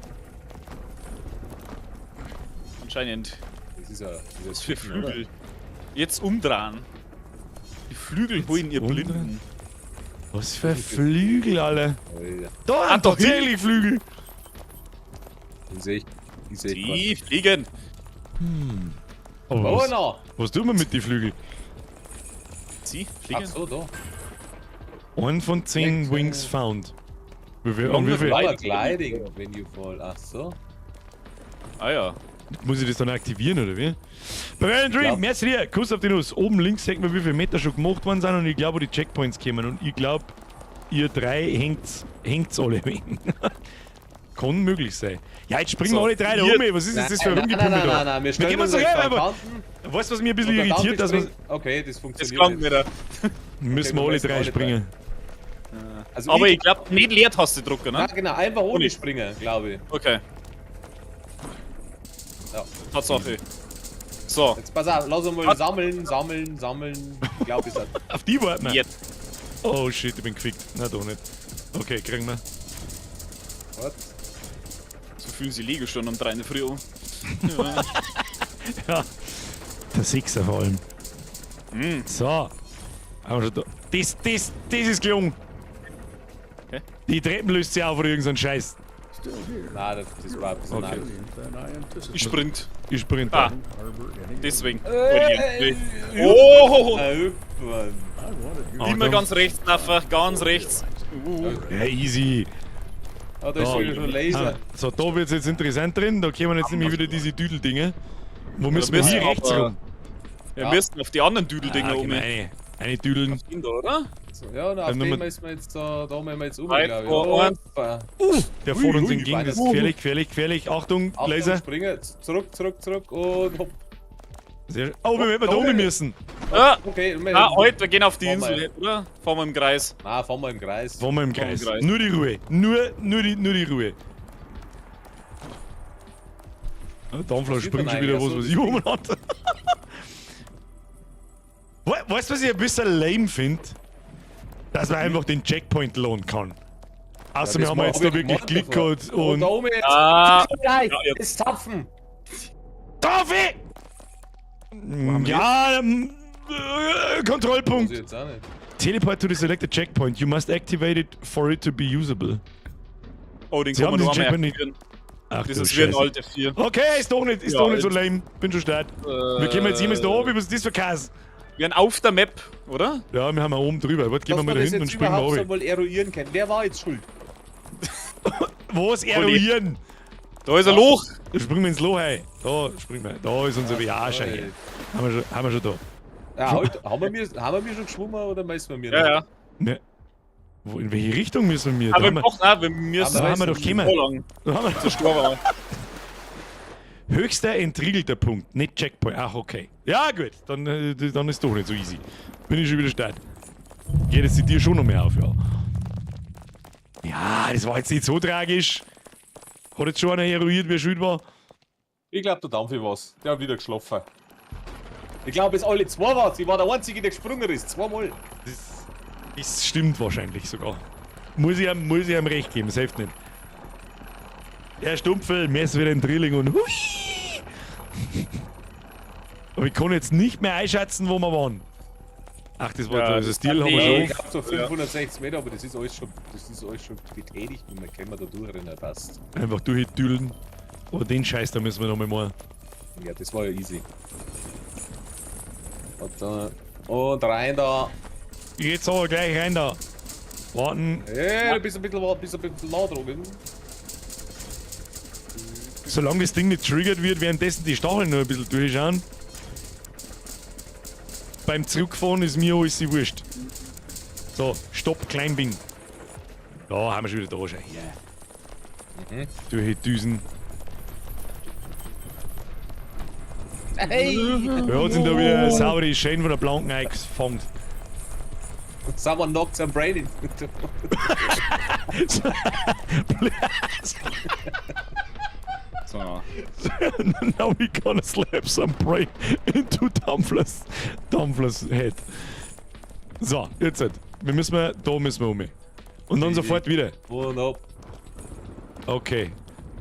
Anscheinend. Das ist ja Was für Flügel. Jetzt umdrehen. Die Flügel holen ihr umdrehen? Blinden. Was für Flügel, alle. Alter, Da sind doch tatsächlich Flügel. den sehe ich. Die sehe ich Die fliegen. Aber grad. Oh, was, no. was tun wir mit den Flügeln? Sie Ach fliegen. so, da. 1 von 10 Sechs, Wings found. Wie viel, Long wie viel, Lower gliding when you fall. Ach so. Ah ja. muss ich das dann aktivieren oder wie? Bavarian Dream, Ja. merci dir, Kuss auf die Nuss. Oben links sieht man, wie viele Meter schon gemacht worden sind und ich glaube, wo die Checkpoints kommen. Und ich glaube, ihr drei hängt's alle wegen. Kann möglich sein. Ja, jetzt springen wir alle drei da ihr- um. Was ist das für ein nein, Rumgepummel nein, da? nein, wir Wir stellen gehen uns so jetzt her, an aber Kanten. weißt du, was mich ein bisschen und der irritiert? Dampf Dass wir, springt. Okay, das Das funktioniert. klang wieder. müssen wir wir alle müssen drei alle springen. Also Aber ich glaube, nicht Leertaste drücken, Ja, ne? genau, einfach ohne Ohne. springen, glaube ich. Okay. Ja. Tatsache. So, Jetzt pass auf, lass uns mal sammeln. Ich glaube, es hat. Auf die warten wir. jetzt. Oh shit, ich bin gefickt. Na, doch nicht. Okay, kriegen wir. What? So fühlen sie liegen schon um 3 in der Früh. Ja. Der Sechser vor allem. Hm. So. Haben wir schon da. Das ist gelungen. Okay. Die Treppen löst sich auf oder irgendein Scheiß. Nein, das war ein bisschen Okay. Ich sprint. Ich sprinte. Ah, deswegen. Oh! Immer ganz rechts, einfach ganz rechts. Ja, easy. Ah, da ist wieder schon Laser. So, da wird es jetzt interessant drin. Da kommen jetzt nämlich wieder diese Düdeldinger. Wo müssen wir müssen hier wir rechts aber- rum? Wir müssten auf die anderen Düdeldinger um. Eine Düdeln. Da, oder? So, ja, na, auf Nummer- dem müssen wir jetzt da müssen wir jetzt um, Drei, glaube ich. zwei, eins. Hoppa. Der fährt uns ui, entgegen. Das ist weiter. gefährlich. Achtung, Achtung, Laser. springen, zurück und hopp. Sehr, oh, wir werden da Da oben oben. müssen. Ah, Okay, heute, wir gehen auf die Fahren wir. Insel, oder? Fahren wir im Kreis. Na, fahren wir im Kreis. Fahren wir im Fahren wir im Kreis. Kreis. Nur die Ruhe. Nur die Ruhe. Dampfler springt schon wieder was, was ich oben hat. Weißt du, was ich ein bisschen lame finde? Dass man einfach den Checkpoint lohnen kann. Außer wir haben jetzt da wirklich Glück gehabt Und da und. oben jetzt. Ah, Nein, ja, jetzt. das Zapfen. Taffi! Ja, Muss Kontrollpunkt. ich jetzt auch nicht. Teleport to the selected checkpoint. You must activate it for it to be usable. oh, den Sie kann haben man nur diesen einmal Checkpoint nicht. aktivieren. Ach Das du ist wie ein Scheiße. alter 4. Okay, ist doch nicht Ja, so jetzt- lame. Bin schon stark. Wir kommen jetzt jemals da oben, was ist das für Käse? werden auf der Map, oder? Ja, wir haben oben drüber. Warte, gehen wir Dass mal man da das hinten und jetzt springen wir überhaupt so runter. mal eruieren können. Wer war jetzt schuld? Was eruieren? Da ist ein Loch. Da springen wir ins Loch rein. Da springen wir. Da ist unser Viage. Haben wir schon da. Ja, halt, haben wir schon geschwommen oder müssen wir mir Ja, ja. Ne. Wo, in welche Richtung müssen wir? Aber Da haben wir, doch, nein, wir müssen. da haben wir doch gekommen. so lang. Da haben wir Das ist klar. höchster entriegelter Punkt, nicht Checkpoint. Ach, okay. Ja, gut. Dann ist doch nicht so easy. Bin ich schon wieder stark. Geht es dir schon noch mehr auf, ja. Ja, das war jetzt nicht so tragisch. Hat jetzt schon einer eruiert, wer schuld war? Ich glaube, der Dampfi war's. Der hat wieder geschlafen. Ich glaube, es alle zwei war's. Ich war der Einzige, der gesprungen ist. Zweimal. Das stimmt wahrscheinlich sogar. Muss ich ihm recht geben, das hilft nicht. Der Stumpfe, Mess wieder ein Drilling und hui! Aber ich kann jetzt nicht mehr einschätzen, wo wir waren. Ach, das war Ja, das Stil, haben Ich wir schon. glaube so 560 Meter, aber das ist alles schon betätigt und dann können wir da durchrennen. Passt. Einfach durchdüllen. Aber den Scheiß, da müssen wir nochmal machen. Ja, das war ja easy. Und rein da. Jetzt aber gleich rein da. Warten. Hey, bist ein bisschen nah dran. Solange das Ding nicht triggert wird, währenddessen die Stacheln noch ein bisschen durchschauen. Beim Zurückfahren ist mir alles wurscht. So, stopp, Kleinbing. Ja, haben wir schon wieder da schon. Yeah. Durch die Düsen. Hey! Ja, jetzt sind da wieder saure Schäden von der Blanken eingefangen. Someone knocked some brain in. So. Now we gonna slap some brain into Dumbler's head. So, jetzt. Da müssen wir um. Und dann sofort wieder. Und ab. Okay.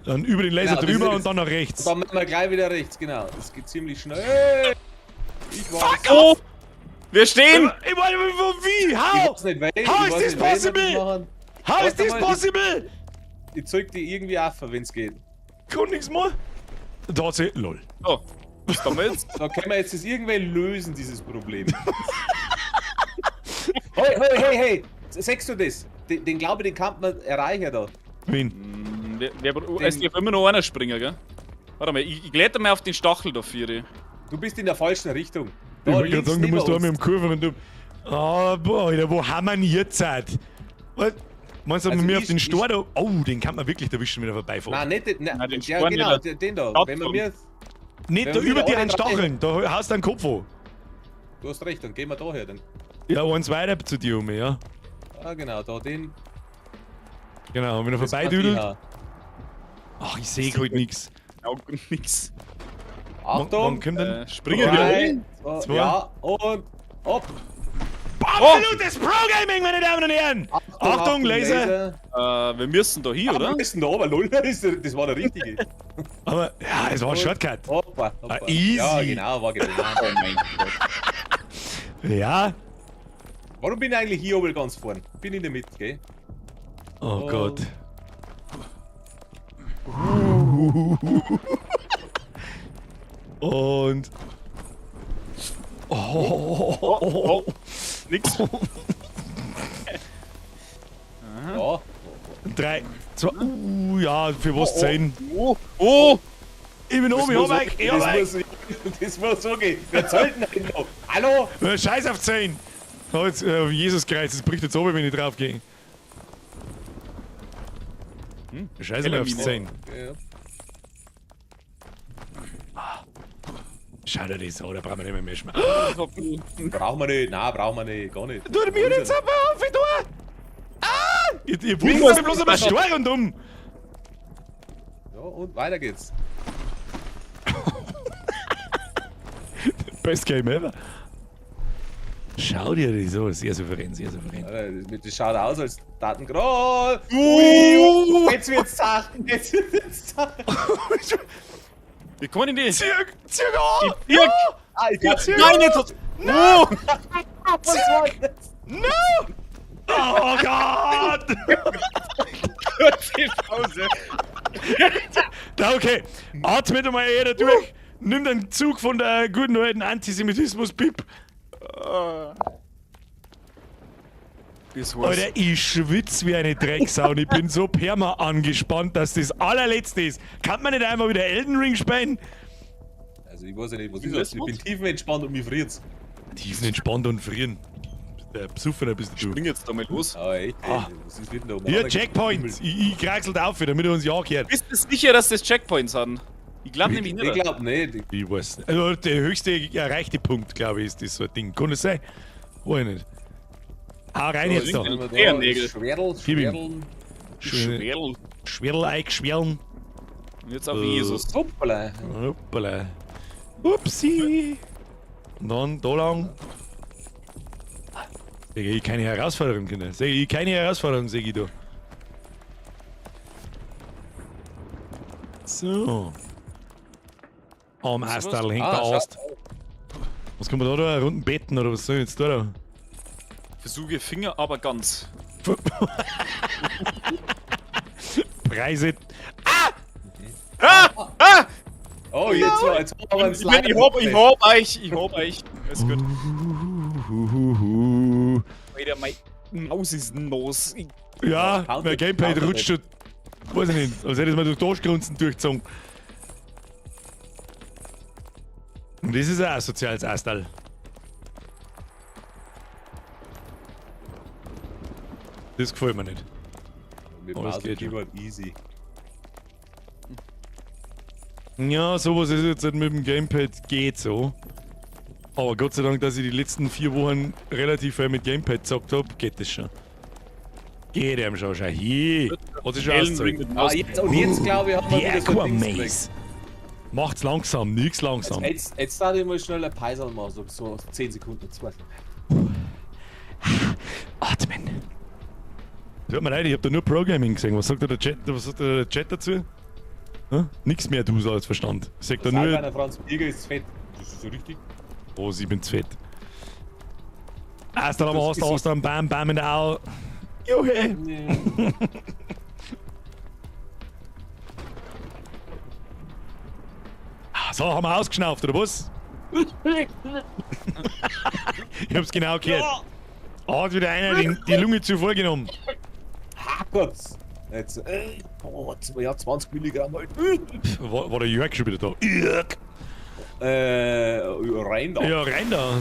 Dann über den Laser Genau, das drüber ist- und dann nach rechts. Dann machen wir gleich wieder rechts, genau. Das geht ziemlich schnell. Hey! Ich weiß. Oh! Wir stehen! Ich meine, wie? Ich How? weiß nicht, weil. How ich is weiß this nicht, weil wir das possible? machen. How is Warte this mal, possible? Ich zeig dir irgendwie auf, wenn es geht. Kann nix mehr. Da hat sie. Lol. So, was haben wir jetzt? Da können wir jetzt das irgendwie lösen, dieses Problem. Hey! Sagst du das? Den glaube ich, den kann man erreichen da. Wen? Es darf immer noch einer springen, gell? Warte mal, ich glätte mal auf den Stachel da für dich. Du bist in der falschen Richtung. Ich wollte gerade links sagen, du neben musst da uns. mit dem Kurven und du. Ah, boah, Alter, wo haben wir denn jetzt? Was? Meinst du, Also mir auf ich- den ich- Stor da. Oh, den kann man wirklich erwischen, wenn er vorbeifahren. Nein, nicht den. Nein, den Ja, Sporn genau, wieder. den da. Hauptgrund. Wenn man mir. Nicht wenn da wir über wieder die alle einen drei- Stacheln, da hast du einen Kopf an. Du hast recht, dann gehen wir da her. Dann. Ja, eins weiter zu dir um, ja. Ah, genau, da den. Genau, und wenn er das vorbeidüdelt. kann Ach, ich sehe halt nix. Auch nix. ich Wann Achtung! kommt denn? Springen wir Drei, wieder. Zwei. ja, und. Hopp! Absolutes Pro-Gaming, meine Damen und Herren! Achtung, Laser! Wir müssen da hier, Oder? oder? Wir müssen da oben, lol, das war der richtige. Aber, ja, das war ein Shortcut. Hoppa, hoppa. Ah, easy. Ja, genau, war geplant. Oh mein Gott. Ja. Warum bin ich eigentlich hier oben ganz vorn? Bin in der Mitte, gell? Oh Gott. Und. Oh. Nix. Ja. 3, 2, ja, für was 10? Oh! Ich bin oben, ich hab euch, ich hab euch. Das muss so gehen. Wer zahlt denn noch? Hallo? Scheiß auf 10. Oh, jetzt, Jesus Christ, das bricht jetzt oben, wenn ich drauf gehe. Scheiße mal aufs 10. Ja. Schau dir das an, da brauchen wir nicht mehr mehr. Brauchen wir nicht, nein, brauchen wir nicht, gar nicht. Tu mir jetzt aber auf, ich tue! Ah! Ihr wundert mich bloß aber Steuer und um! Ja, und weiter geht's. Best Game ever. Schau dir das an, sehr souverän, sehr souverän. Ja, das schaut aus als Datengrad. Jetzt wird's zart. Jetzt wird's zart. Wie kann ich die? Zirk an! Dirk! Alter, Nein, nicht! No! was war das? No! Oh Gott! Pause. Na okay, atmet mal jeder durch. Nimm den Zug von der guten alten Antisemitismus-Pip. Das war's. Alter, ich schwitze wie eine Drecksau und ich bin so perma angespannt, dass das allerletzte ist. Kann man nicht einmal wieder Elden Ring spielen? Also ich weiß ja nicht, was ist das? Ich bin tiefenentspannt und mir friert's. Tiefenentspannt und frieren. Der Besoffener bist du. Spring jetzt da mal los. Ah, echt? Ah. Was ist denn da oben? Hier, Checkpoint! Ich kraxelt auf wieder, damit er uns ja gehört. Bist du sicher, dass das Checkpoints haben? Ich glaube nämlich Ich nicht. glaub nicht. Ich weiß nicht. Also der höchste erreichte Punkt, glaube ich, ist das so ein Ding. Kann das sein? Weiß ich nicht. Hau rein jetzt da. Fingernägel. Schwerl, Gib ihm. Schwerl. Schwerl. Schwirl eingeschwirlen. Und jetzt auf Jesus. Hoppala. Hoppala. Upsi. Und dann da lang. Sehe ich keine Herausforderung, Kinder. Sehe ich keine Herausforderung, sehe ich da. So. Am Astal hängt der Ast. Was kann man da runden beten oder was soll ich jetzt da? Versuche Finger aber ganz. Preise. Oh, jetzt haben wir einen Ich Slide. hab euch. Alles gut. Huhuhu. Alter, meine Maus ist los. Ja, Counter- mein Gamepad Counter- rutscht schon. Weiß ich nicht, als hätte es mir durch Durchgrunzen durchgezogen. Und das ist auch ein soziales Astal. Das gefällt mir nicht. Mit Oh, das Maus und geht schon. Keyboard easy. Ja, sowas ist jetzt halt mit dem Gamepad geht so. Aber Gott sei Dank, dass ich die letzten 4 Wochen relativ viel mit Gamepad gezockt habe, geht das schon. Geht ihm schon, schau hier. Hat sich schon Elden Ring ausgezeigt. mit Ah, Maus. jetzt glaube ich, haben wir Die wieder so ein Dings Aquamaze. Macht's langsam, nix langsam. Jetzt darf ich mal schnell ein Peisel machen, so 10 Sekunden, 2. Atmen. Tut mir leid, ich hab da nur Programming gesehen. Was sagt der Chat dazu? Nix mehr, du als Verstand. Sagt er nur, Einer Franz Birger ist fett. Das ist so richtig. oh, ich bin zu fett. Erst einmal Das hast ist du so- aus dann Bam Bam in der Au. Juhe! So, haben wir ausgeschnauft, oder was? Ich hab's genau gehört. Hat wieder einer die Lunge zu voll genommen. Gott. Jetzt, ja, 20 Milligramm halt. War der Jörg schon wieder da? Jörg! Rein da. Ja, rein da.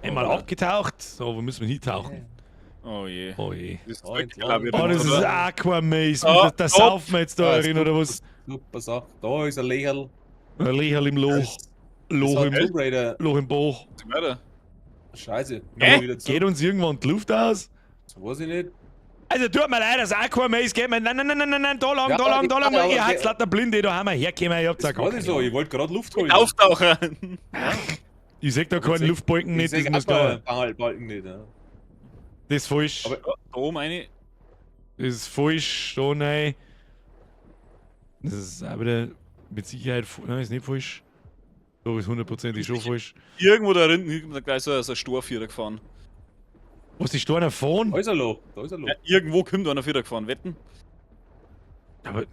Einmal abgetaucht. So, wo müssen wir hintauchen? Oh je. Oh je. Das Oh, drückt, jetzt glaub ich, Oh, das ist oder? Aquamaze. Ah, Da oh. saufen wir jetzt da Ah, rein, oder was? Super Sache. Da ist ein Lecherl. Ein Lecherl im Loch. Loch Das hat im, Tomb Raider. Loch im Bauch. Was ist weiter? Scheiße. Hä? Geht uns irgendwann die Luft aus? Das weiß ich nicht. Also tut mir leid, das Aquamaze geht mir. Nein, da lang, Ja, da lang, da lang. aber- Ihr habt's lauter Blinde, da haben wir hergekommen, ihr habt's auch Das gar weiß ich so. keine Ich wollte gerade Luft holen. Auftaucher! Ich seh da keinen seh- Luftbalken Ich nicht, das sehe muss auch klar. Balken nicht. Ja. Das ist falsch. Aber- Da oben eine. Das ist falsch, da rein. Das ist auch wieder mit Sicherheit. Nein, ist nicht falsch. Da ist hundertprozentig schon falsch. Irgendwo da hinten ist gleich so ein Storvierer gefahren. Was ist da einer vorn? Da ist ein Loch. Da ist ein Loch. Ja, irgendwo kommt einer Vierer gefahren, wetten? Aber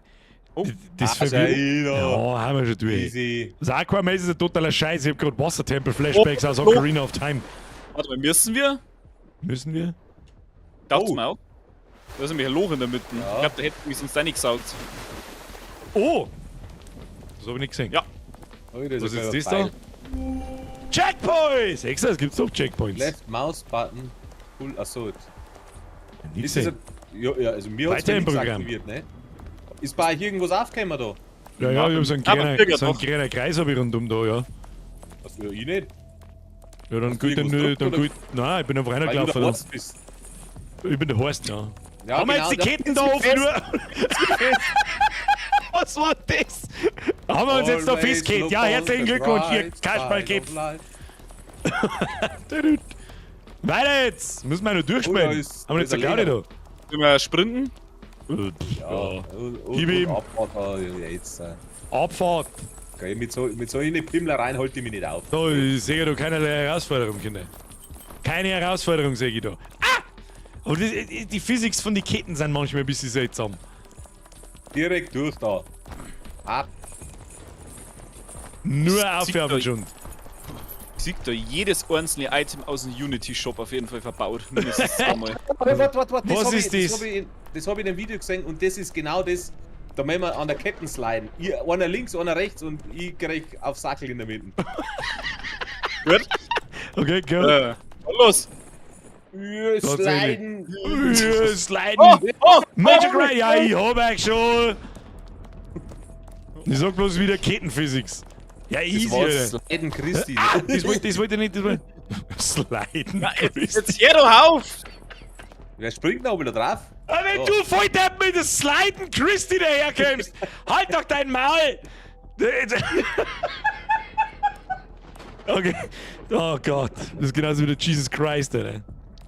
Oh. das Also, verwirrt. ja. Ja, haben wir schon durch. Easy. Das Aquamaze ist ein totaler Scheiß. Ich hab gerade Wassertempel-Flashbacks aus Ocarina of Time. Warte mal, müssen wir? Müssen wir? Dacht's Oh. mir auch. Da ist nämlich ein Loch in der Mitte. Ja. Ich glaub, da hätten wir sonst reingesaugt. Oh! Das hab ich nicht gesehen. Ja. Oh, das Was ein ist das kleiner da? Checkpoints! Extra, es gibt doch Checkpoints. Left Mouse Button. Pull. Achso. Nichts Ist das sehen. ein, ja, also mir hat's Weiter im nichts Programm. aktiviert, ne? Ist bei euch irgendwas aufgekommen da? Ja, ja, ich hab so einen Aber kleinen, Bürger so einen doch. kleinen Kreis hab ich rundum da, ja. Also, ja, ich nicht. Ja, dann Hast du gut, dann, irgendwas gedruckt, dann oder? gut. Nein, ich bin einfach Weil du der reingelaufen. Horst bist. Ich bin der Horst, ja. Ja, Haben wir genau, jetzt die ja. Ketten da offen nur? Was war das? Haben wir uns jetzt da Always festgeklebt? look Ja, on herzlichen the Glückwunsch, ihr bright Kasperlkopf. side of life. Weiter jetzt! Müssen wir noch durchspielen. Oh, da ist- Haben wir jetzt da eine ist ein Claudia Sollen wir sprinten? da? Ja. Und Gib ihm. Abfahrt, ja, jetzt. Abfahrt. Okay, mit so einer Pimmlereien halte ich mich nicht auf. Da, ich sehe da keinerlei Herausforderung, Kinder. Keine Herausforderung, sehe ich da. Ah! Aber die Physics von den Ketten sind manchmal ein bisschen seltsam. Direkt durch da. Ab. Nur Das zieht aufwärmen euch. schon. Sieg da jedes einzelne Item aus dem Unity-Shop auf jeden Fall verbaut. Mindestens einmal. Warte. Was ist das? Das habe ich in einem Video gesehen und das ist genau das. Da müssen wir an der Ketten sliden. Einer links, einer rechts und ich krieg auf Sackel in der Mitte. Gut? Okay, go. Los! Sliden. Sliden. Magic Ray, ja, ich hab euch schon. Ich sag bloß wieder Kettenphysics. Ja, easy, Das war Alter. Sliden Christi. Das wollte ich nicht, das wollte Sliden. Jetzt hör doch auf! Wer springt da wieder drauf? Aber wenn du voll mit dem Sliden Christy daherkommst, halt doch dein Maul! Okay. Oh Gott. Das ist genauso wie der Jesus Christ, Alter.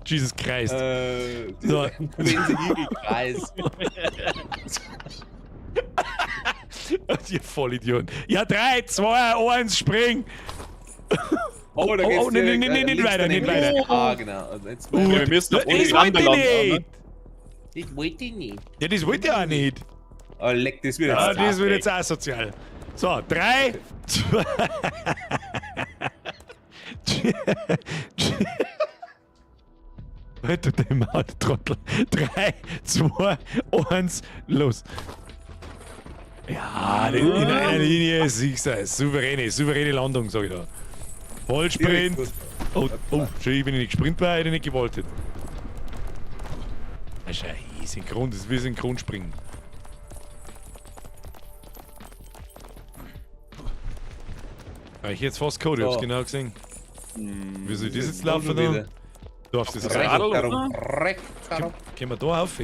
Jesus Christ. So. Igelkreis. Ihr Vollidioten. Ja, 3, 2, 1, spring! Oh, da geht's nee, direkt, nicht links weiter, nicht daneben. weiter. Ah, genau. Also jetzt Ja, wir müssen auf Das die wollte Rande ich landen. nicht! Ich wollte nicht. Ja, das wollte ich auch nicht. Oh, leck, das wird Ja, jetzt das wird ey. jetzt asozial. So, 3, 2. Alter, dein Maul, Trottel. 3, 2, 1, los. Ja, in einer Linie siehst du, souveräne Landung, sag ich da. Vollsprint. Oh, schön, wenn ich nicht gesprintet war, hätte ich nicht gewollt. Das ist ja synchron, das ist wie Synchronspringen. Habe ich jetzt fast Code, ich hab's genau gesehen. Wie soll das jetzt laufen da? Du darfst das jetzt Rechts Radl, herum, oder? rechts herum. Können wir da rauf?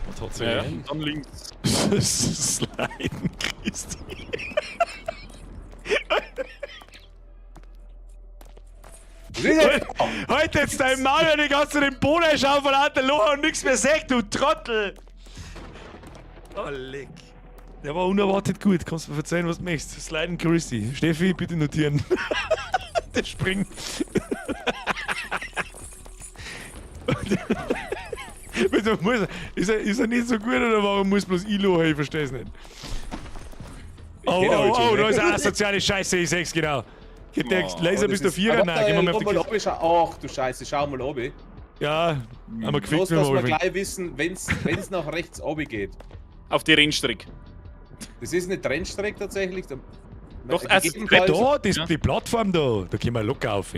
Was hat's Ja, denn? dann links. Sliden, Christi. Heute jetzt dein Maul, wenn ich aus dem Boden schaue von alter Loch und nichts mehr sehe, du Trottel! Oh, leck. Der war unerwartet gut. Kannst du mir verzeihen, was du möchtest? Sliden Christi. Steffi, bitte notieren. Der springt. Wieso muss er? Ist er nicht so gut oder warum muss bloß ich lachen? Ich versteh's nicht. Oh, da ist eine soziale Scheiße, ich seh's genau. Geht der Laser bis der 4er? Nein, gehen wir mal auf die Kiste. Ach du Scheiße, schau mal oben. Ja, aber Bloß, gefickt dass wir mit dem gleich wissen, wenn's nach rechts oben geht. Auf die Rennstrecke. Das ist eine Trennstrecke tatsächlich. Doch, gegebenenfalls- Da, das, Ja. die Plattform da können wir locker auf.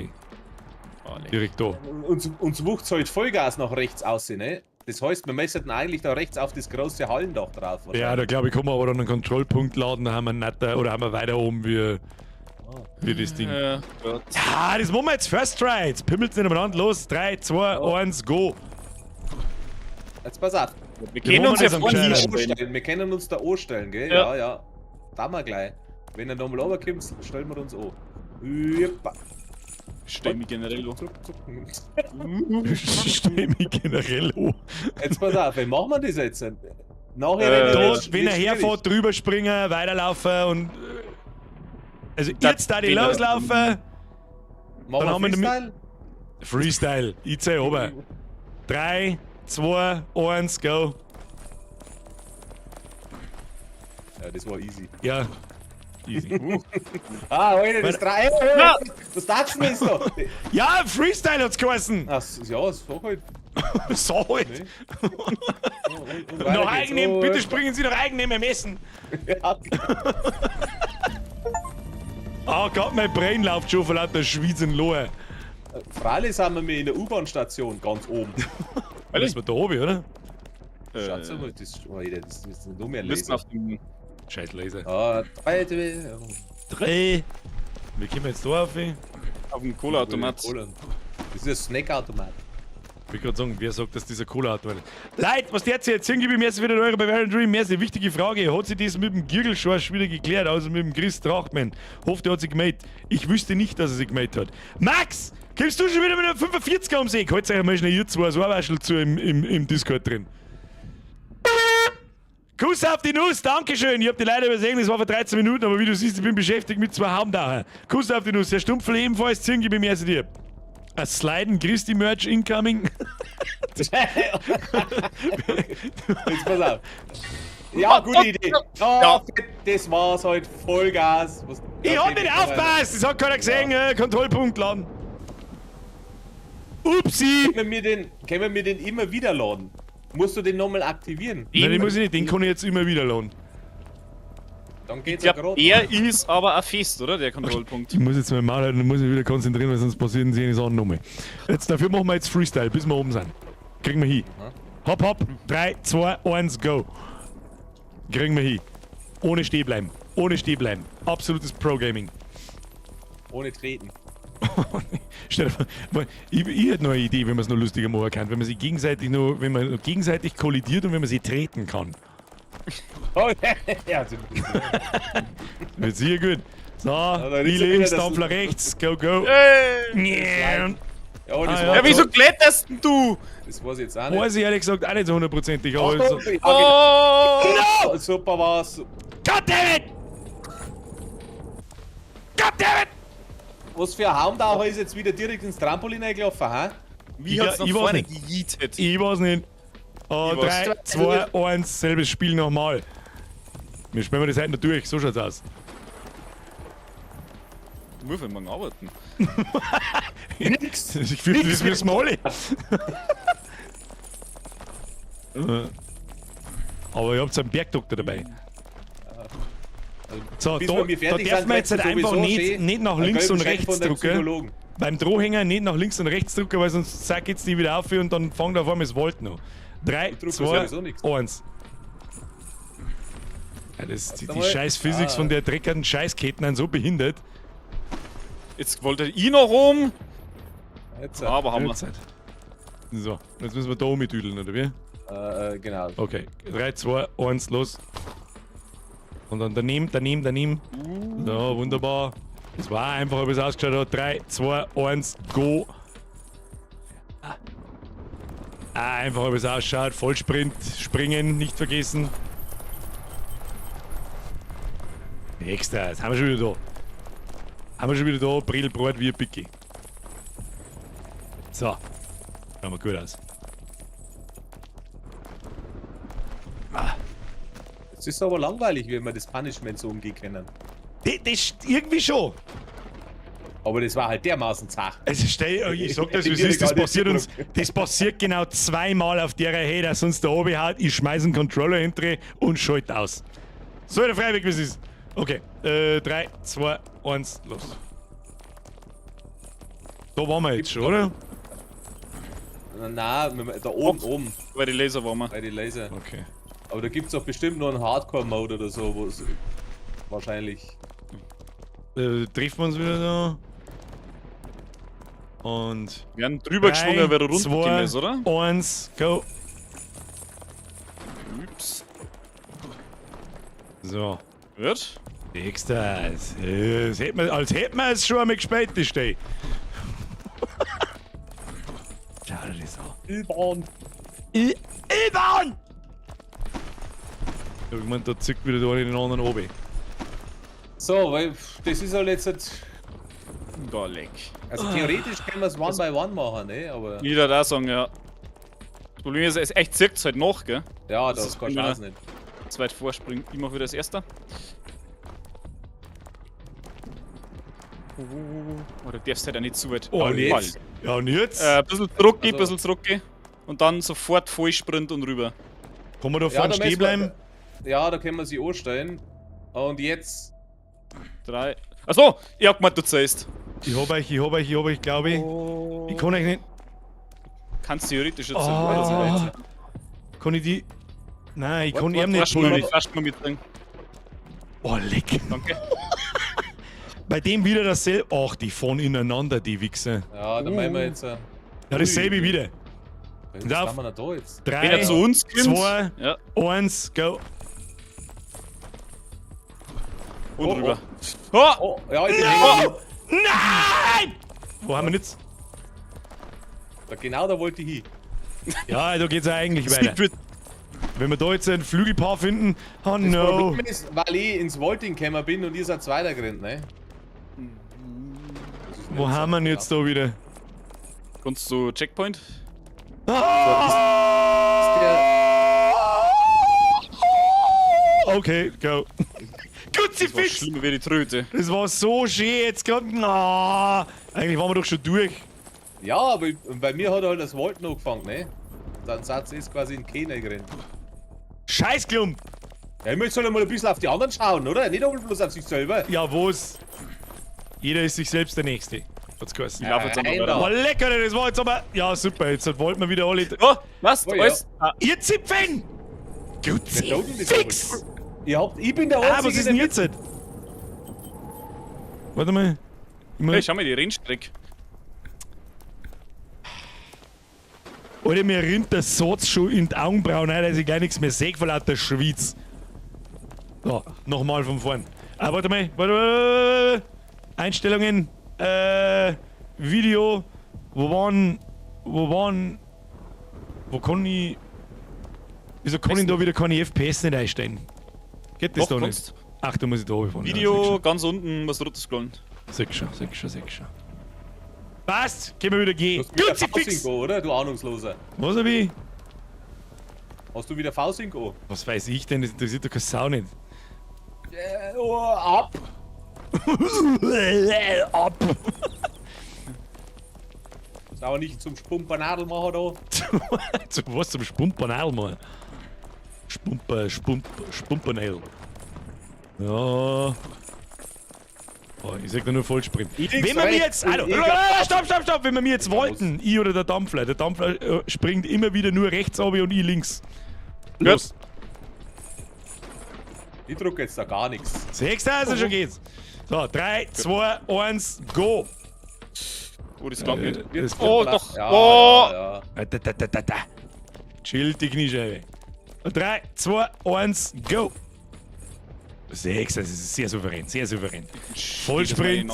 Direkt da. uns wucht's halt Vollgas nach rechts aussehen, ne? Das heißt, wir müssen eigentlich da rechts auf das große Hallendach drauf. Ja, da glaube ich, kann man aber dann einen Kontrollpunkt laden, da haben wir netter, oder haben wir weiter oben wie das Ding. Ja, Gott. Ah, das machen wir jetzt First Try. Jetzt pimmelt's nicht umeinander. Los, 3, 2, 1, go. Jetzt pass auf. Wir können uns machen ja das vorne anscheinend. hinstellen. Anstellen. Wir können uns da anstellen, gell? Ja. Ja. Da wir gleich. Wenn er nochmal runterkommt, stellen wir uns an. Jeppa. Stell mich generell auf. Zuck, zuck. Stell mich generell an. Jetzt pass auf, wie machen wir das jetzt? Nachher Da, wird's wenn er schwierig. herfährt, drüber springen, weiterlaufen und. Also jetzt da die wieder- loslaufen. Machen dann haben wir wir eine Freestyle? Freestyle. Ich zähl oben. 3, 2, 1, go. Ja, das war easy. Ja. Easy. Alter, das Warte. 3. Ja. Was tat's denn jetzt da? Ja, Freestyle hat's geheißen. Ach, ja, so halt. So halt. Ne? Und weiter Noch geht's. eigenem, Oh, bitte springen Sie noch eigenem im Essen. Ja, Oh Gott, mein Brain läuft schon von lauter Schweiz Lohe. freilich sind wir mir in der U-Bahn-Station ganz oben. Weil ist wir da oben, oder? Schaut mal, das ist nur mehr Müssen Laser. auf dem. Scheiß Laser. Ah, 3, 3. Wie kommen wir jetzt da auf? Auf dem Cola-Automat. Das ist ein Snackautomat. Ich will gerade sagen, wer sagt, dass dieser Cola-Automat ist? Leute, was der jetzt hier gebe, merci wieder eure Bewertung Dream. Merci, eine wichtige Frage. Hat sich das mit dem Gürgelschorsch wieder geklärt, außer mit dem Chris Trachtmann? Hofft, er hat sich gemeldet. Ich wüsste nicht, dass er sich gemeldet hat. Max! Kommst du schon wieder mit einem 45er ums Eck? Halt euch mal schnell hier zwei so ein Waschel zu im Discord drin. Kuss auf die Nuss, Dankeschön. Ich hab die leider übersehen, das war vor 13 Minuten, aber wie du siehst, ich bin beschäftigt mit 2 Haumdachen. Kuss auf die Nuss, Herr Stumpfel ebenfalls, gebe merci dir. A Sliden Christi Merch incoming. Jetzt pass auf. Ja, gute Idee. Ja. Fett, das war's halt. Vollgas. Ich hab nicht aufgepasst, das hat keiner gesehen. Kontrollpunkt laden. Upsi! Können wir den immer wieder laden? Musst du den nochmal aktivieren? Nein, den muss ich nicht, den kann ich jetzt immer wieder laden. Dann geht's Ja, ja gerade. er ist aber auch fest, oder? Der Kontrollpunkt. Ich muss jetzt mal mal halten, muss mich wieder konzentrieren, weil sonst passieren die Sachen nochmal. Jetzt, dafür machen wir jetzt Freestyle, bis wir oben sind. Kriegen wir hin. Hopp, hopp, 3, 2, 1, go. Kriegen wir hin. Ohne stehen bleiben. Ohne stehen bleiben. Absolutes Pro-Gaming. Ohne treten. Stell dir vor, ich hätte noch eine Idee, wenn man es noch lustiger machen kann. Wenn man sich gegenseitig noch, wenn man gegenseitig kollidiert und wenn man sie treten kann. Oh, ja, Wird sicher gut. So, da wie ist ja links, wieder das- Dampfler rechts, go, go. Hey. Yeah. das, ja. war, Ja, wieso kletterst denn du? das weiß ich jetzt auch nicht. Weiß ich ehrlich gesagt auch nicht so hundertprozentig, aber Oh, so. ja, Oh! genau. Super war's. Goddammit! Goddammit! Was für ein Haumdauer ist jetzt wieder direkt ins Trampolin eingelaufen, hä? Wie Ja, hat's nach ich weiß vorne nicht. gejietet? Ich weiß nicht. Ich weiß. 3, 2, 1, selbes Spiel nochmal. Wir spielen wir das heute noch durch, so schaut's aus. Du musst morgen arbeiten. Nix. Ich fürchte, das wissen wir alle. Aber ihr habt einen Bergdoktor dabei. So, Bis da, wir da fertig darf sind, man jetzt halt kriegst du einfach sowieso nicht, schön nicht nach einen links und gelben Schein rechts von deinem drücken. Psychologen. Beim Drohhänger nicht nach links und rechts drücken, weil sonst sagt jetzt die wieder auf und dann fängt auf einmal das Volt noch. 3, Du drückst 2, sowieso nichts. 1. Ja, die mal. scheiß Physik von der dreckigen Scheißketten sind so behindert. Jetzt wollte ich noch rum. Jetzt, Aber haben wir. Zeit. So, jetzt müssen wir da umtüdeln, oder wie? genau. Okay, 3, 2, 1, los. Und dann daneben. So, wunderbar. Das war einfach, wie es ausgeschaut hat. 3, 2, 1, go. Einfach, wie es ausschaut. Vollsprint, springen, nicht vergessen. Extra, jetzt haben wir schon wieder da. Brilbrot wie ein Picki. So. Schauen wir gut aus. Es ist aber langweilig, wenn wir das Punishment so umgehen können. Das irgendwie schon. Aber das war halt dermaßen zart. Also ich sag das, wie es ist, das passiert genau zweimal auf der Höhe, dass uns der oben haut, ich schmeiß einen Controller hinter und schalte aus. So, der Freiweg, wie es ist. Okay, 3, 2, 1, los. Da waren wir jetzt schon, oder? Nein, da oben, Bei den Laser waren wir. bei den Laser. Okay. Aber da gibt's doch bestimmt noch einen Hardcore-Mode oder so, wo es wahrscheinlich. Treffen wir uns wieder da. Und. Wir haben drüber geschwungen, wer da runtergekommen ist, oder? 1, go. Ups. So. Wird? Extra. Als hätten wir es schon einmal gespielt, das steht. Schau dir das an. U-Bahn. Ivan! Ich mein, da zückt wieder der eine den anderen oben. So, weil das ist halt jetzt. Da leck. Also theoretisch können wir es One by One machen, ne? Aber. Ich würde auch sagen, ja. Das Problem ist, es echt zirkt halt noch, gell? Ja, Das das ist ist keine wieder- Chance nicht. Zu weit vorspringen. Ich mach wieder das erste. Oder darfst halt auch nicht zu weit. Oh, und jetzt? jetzt? Ja, und jetzt? Bisschen zurückgehen, Also- bisschen zurückgehen. Und dann sofort Vollsprint und rüber. Kann man da Ja, vorne da stehen müssen wir- bleiben? Ja, da können wir sie anstellen. Und jetzt. 3. Achso, ich hab gemeint, du zählst. Ich hab euch, glaube ich. Oh. Ich kann euch nicht. Kannst theoretisch jetzt Oh. Kann ich die. Nein, ich kann ihm nicht Fast mal pullen. mitbringen. Oh, leck. Danke. Bei dem wieder dasselbe. Ach, die fahren ineinander, die Wichser. Ja, dann machen wir jetzt. Ja, dasselbe wieder. Was Darf- haben wir noch da jetzt? Wenn 3, er zu uns kommt. 2, Ja, 1, go. und Oh, rüber. Oh. Oh, ja, ich bin No! hängen. Nein! Wo haben wir jetzt? Da, genau da wollte ich hin. Ja, da geht's ja eigentlich weiter. Secret. Wenn wir da jetzt ein Flügelpaar finden, oh Das no. Problem ist, weil ich ins Vaulting gekommen bin und ihr seid weitergerannt, ne? Das ist Wo nicht haben wir ihn jetzt da wieder? Kommst du Checkpoint? Ah! Der, okay, go. Das war Kruzifix! schlimmer wie die Tröte. Das war so schön jetzt gerade. Ah, eigentlich waren wir doch schon durch. Ja, aber bei mir hat halt das Wald noch gefangen, ne? Dann Satz ist quasi in Kenia gerannt. Scheißklump! Ja, ich möchte halt mal ein bisschen auf die anderen schauen, oder? Nicht aber bloß auf sich selber. Ja, wo's? Jeder ist sich selbst der Nächste. Hat's geheißen. Ich laufe jetzt einmal Nein, weiter. Oh, lecker, das war jetzt aber. Ja, super, jetzt wollten wir wieder alle. Oh, was? Oh, Da ja. ist. Ah, Ihr Zipfen! Kruzifix! Ich bin der Ah, Einzige, was ist denn jetzt? Warte mal. hey, schau mal die Rennstrecke. Alter, mir rinnt der Satz schon in die Augenbrauen rein, dass ich gar nichts mehr sehe vor lauter Schweiz. So, nochmal von vorn. Ah, warte mal. Einstellungen. Video. Wo kann ich. Wieso kann ich da wieder keine FPS nicht einstellen? Geht das Doch, da kannst. nicht? Ach, da muss ich da oben fahren. Video, ganz unten, was runterscrollen. Sag schon. Passt, können wir wieder gehen. Du hast wieder Kruzifix! V-Sync, oder? Du Ahnungsloser. Was hab ich? Hast du wieder V-Sync? Was weiß ich denn? Das interessiert doch keine Sau nicht. Ab! Ab! Ist aber nicht zum Spumpernadel machen da. Zu was zum Spumpernadel, Mann? Spumpernadel. Ja. Oh, ich sag da nur Vollsprint. Links, Wenn wir mir rechts, jetzt. Hallo, stopp! Wenn wir mir jetzt wollten, ich oder der Dampfler springt immer wieder nur rechts runter und ich links. Los. Ich druck jetzt da gar nichts. Sechster, also schon geht's. So, 3, 2, 1, go! Oh, das klang nicht. Das Oh, doch. Ja, Oh! ja, ja. Da. Chill die Kniescheibe. 3, 2, 1, go! 6, das ist sehr souverän, sehr souverän. Vollsprint.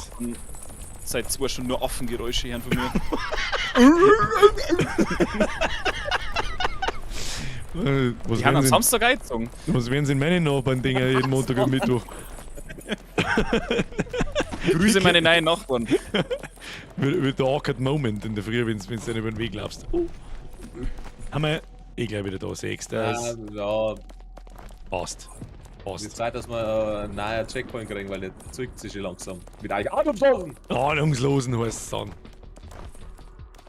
Seit 2 Stunden nur Affengeräusche hören von mir. Was Die haben am werden, Samstag eingezogen. was werden sie in meine Nachbarn-Dinger jeden Montag und Mittwoch? Grüße meine neuen Nachbarn. Wird der awkward Moment in der Früh, wenn du dann über den Weg laufst. Haben wir eh gleich wieder da, 6. Ja, Passt. es ist Zeit, dass wir einen neuen Checkpoint kriegen, weil der zurückt sich schon langsam. Mit euch Ahnungslosen! Ahnungslosen heißt es dann.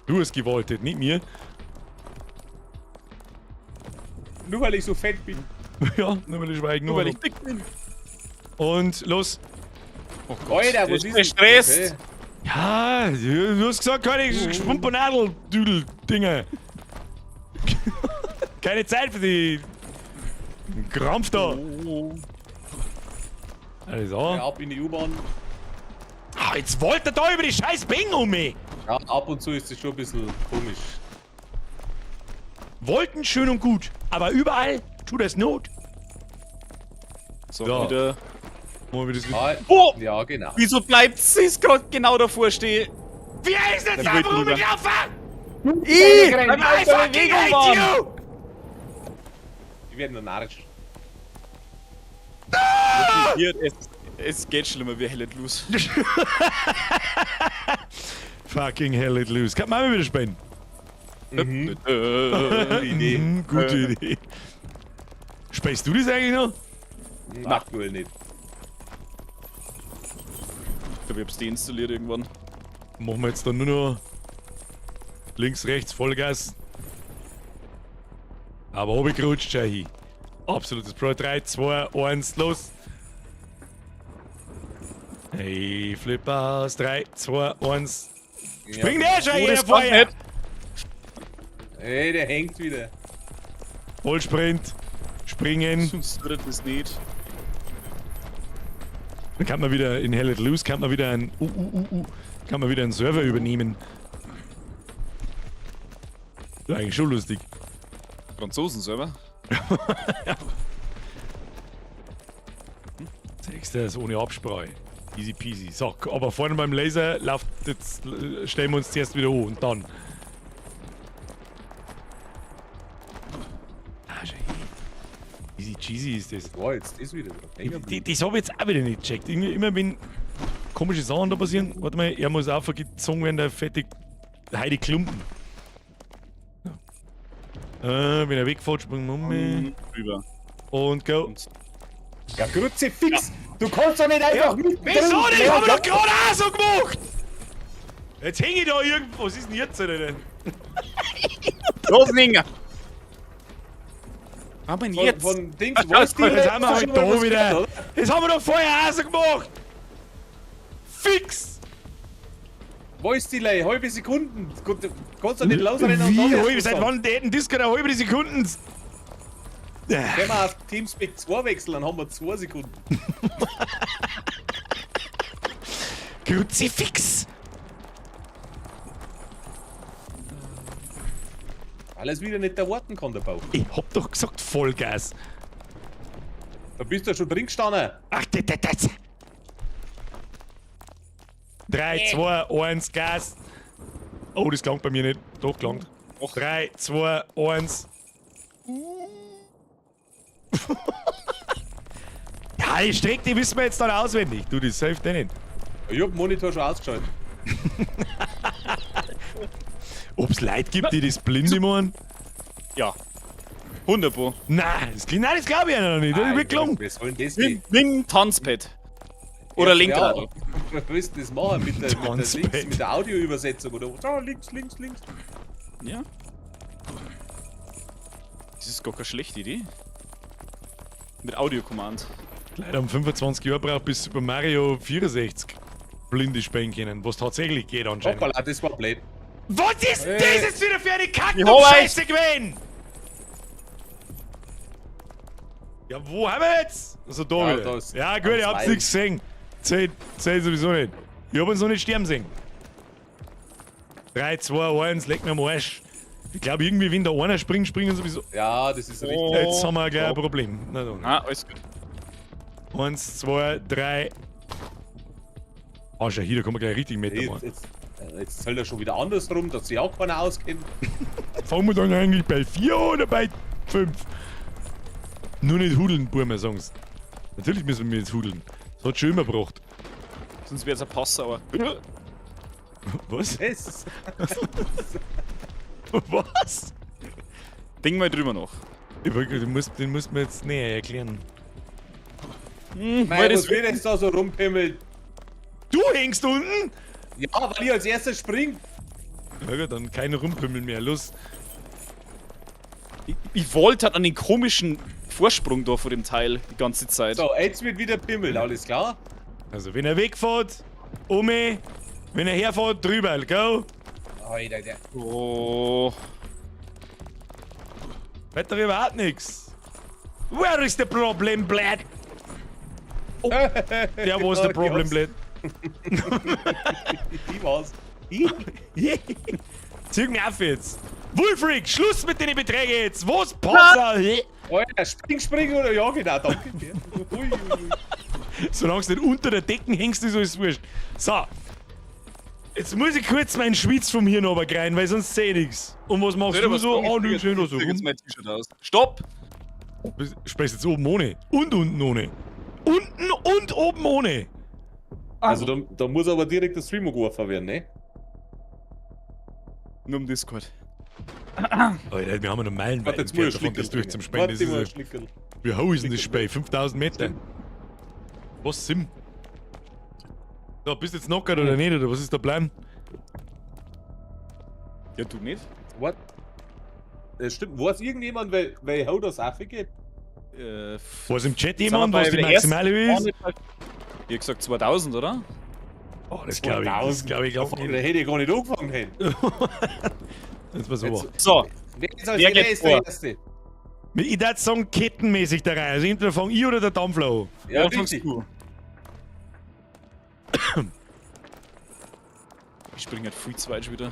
Du hast gewollt, nicht mir. Nur weil ich so fett bin. Ja, nur weil ich schweigen. Nur weil ich dick bin. Und los. Oh Gott, Alter, der was ist gestresst. Okay. Ja, du hast gesagt, keine Spumpernadel-Düdel-Dinge. Keine Zeit für die Krampf da. Oh. Alles Ja, an. ab in die U-Bahn. Ah, jetzt wollte er da über die scheiß Bing um mich. Ja, ab und zu ist das schon ein bisschen komisch. Wollten schön und gut, aber überall tut das Not. So, Ja. wieder. Wollen wir das wieder- Ah, Oh! ja, genau. Wieso bleibt sie gerade genau davor stehen? Wie ist denn Ich da, will warum drüber. ich laufe? Ich! Weil Weil wir wir I fucking Bewegung hate waren! you! Die werden nur narrisch. Hier, es geht schlimmer wie Hell Loose. Fucking hell it loose. Kann man mal wieder spielen? Gute Idee. Gute Idee. Spielst du das eigentlich noch? Aktuell nicht. Ich glaube, ich hab's deinstalliert irgendwann. Machen wir jetzt dann nur noch links, rechts, Vollgas. Aber runtergerutscht, Shahi. Absolutes Pro. 3, 2, 1, los. Hey, Flip aus. 3, 2, 1. Spring der, Shahi, der das vorher. nicht. Ey, der hängt wieder. Vollsprint. Springen. Sonst wird das nicht. Dann kann man wieder in Hell Let Loose, kann man wieder einen kann man wieder einen Server übernehmen. Das ist eigentlich schon lustig. Franzosen-Server? Sechster ist ohne Absprache. Easy peasy. So, aber vorne beim Laser läuft jetzt, stellen wir uns zuerst wieder hoch und dann. Ah, schon easy cheesy ist das. Boah, jetzt ist wieder. Das habe ich jetzt auch wieder nicht gecheckt. Immer wenn komische Sachen da passieren, warte mal, er muss aufgezogen werden, der fette Heidi Klumpen. Ja. Wenn er wegfährt, springen wir um Rüber. und go. Und Ja, Kruzifix! Du kannst doch nicht einfach mit. Wieso nicht? Haben wir doch gerade auch so gemacht! Jetzt hänge ich da irgendwo. Was ist denn jetzt denn? Loslegen! Was haben wir jetzt? Von Dings, Ach, weißt du, Jetzt haben wir hast halt du schon mal da was wieder. gehört, oder? Das haben wir doch vorher auch so gemacht! Fix! Voice Delay, halbe Sekunden. Du kannst doch nicht losrennen und Wie? dann erst Halbe, was seit sagen. wann daten das gerade eine halbe Sekunden? Können wir auf Teamspeak 2 wechseln, dann haben wir 2 Sekunden. Kruzifix! Alles wieder nicht erwarten kann, der Bauch. Ich hab doch gesagt Vollgas. Da bist du ja schon drin gestanden. Ach, das. 3, 2, 1, Gas. Oh, das klangt bei mir nicht. Doch, klangt. 3, 2, 1. Ja, die Strecke, die wissen wir jetzt dann auswendig. Du, das hilft dir nicht. Ich hab den Monitor schon ausgeschaltet. Ob's Leute gibt, die das blinde machen? Ja. 100 Pro. Nein, das glaube ich ja noch nicht. Das wird gelungen. Was soll denn das Wing, gehen? Wing Tanzpad. Oder Lenkrad. Ja, was willst du das machen? Mit der Tanzbett. Links, mit der Audioübersetzung oder so, links. Ja. Das ist gar keine schlechte Idee. Mit Audio-Command. Leider um 25 Jahre braucht bis Super Mario 64 blinde spielen können, was tatsächlich geht anscheinend. Hoppala, das war blöd. Was ist das jetzt wieder für eine Ich hol Kack-Scheiße gewesen? Ja, wo haben wir jetzt? Also da Ja, wieder. da ist- Ja gut, ihr am habt Zwei. nichts gesehen. Zählt sowieso nicht. Ich hab uns noch nicht sterben sehen. 3, 2, 1, leg mir am Arsch. Ich glaube irgendwie, wenn da einer springt, springen sowieso. Ja, das ist richtig. Oh. Jetzt haben wir gleich ein Ja. Problem. Na dann. Ah, alles gut. 1, 2, 3. Ah, schau hier, da kann man gleich richtig mit machen. Jetzt soll er schon wieder andersrum, dass sich auch keiner auskennt. Fangen wir dann eigentlich bei 4 oder bei 5? Nur nicht hudeln, Burmer, sagen's. Natürlich müssen wir jetzt hudeln. Das hat schon immer gebracht. Sonst wäre es ein Passauer. Was? Es. Was? Denk mal drüber noch. Den musst mir jetzt näher erklären. Nein, Weil das was wird jetzt da so rumpimmelt? Du hängst unten? Ja, weil ich als erstes spring. Na gut, dann keine Rumpümmeln mehr. Los. Ich wollte halt an den komischen Vorsprung da vor dem Teil die ganze Zeit. So, jetzt wird wieder pimmelt, alles klar? Also, wenn er wegfährt, wenn er herfährt, drüber, go. Alter, der. Oh. Weiter überhaupt nichts. Where is the problem, Blad? Oh, der was the problem, Blad. Die war's. Zieh mich auf jetzt. Wulfric, Schluss mit den Beträgen jetzt. Was, Panzer? Alter, spring oder ja, genau, danke dir. Ui, ui, ui. Solange du nicht unter der Decken hängst, ist alles wurscht. So. Jetzt muss ich kurz meinen Schwitz vom Hirn runterkriegen, weil sonst seh ich nichts. Und was machst du so? Oh, du schön da so Zieh jetzt rum. mein T-Shirt aus. Stopp! Sprichst jetzt oben ohne. Und unten ohne. Unten und oben ohne. Also, da muss aber direkt der Streamer geworfen werden, ne? Nur im Discord. Alter, wir haben noch Meilen Warte, jetzt muss ich davon, das durch zum Spielen. Warte Das mal, ist Schnickerl. wie hoch ist denn das Spiel? 5000 Meter? Was, Sim? So, bist du jetzt knockert oder nicht, oder was ist da bleiben? Ja, du nicht? What? Das stimmt, weiß irgendjemand, wer Hau das aufgeht? Was im Chat Sind wir jemand, bei was die der maximale ersten- ist? Ich hab gesagt 2000, oder? Oh, das glaube ich, das glaube ich auch Da nicht. hätte ich gar nicht angefangen. Hey. Das war so. Jetzt- So, Wer ist als Wer geht ist der vor? Erste? Ich würde sagen, kettenmäßig da rein. Also entweder fang ich oder der Dampfler an. Ja, fangst richtig. du. Ich spring halt viel zu weit schon wieder.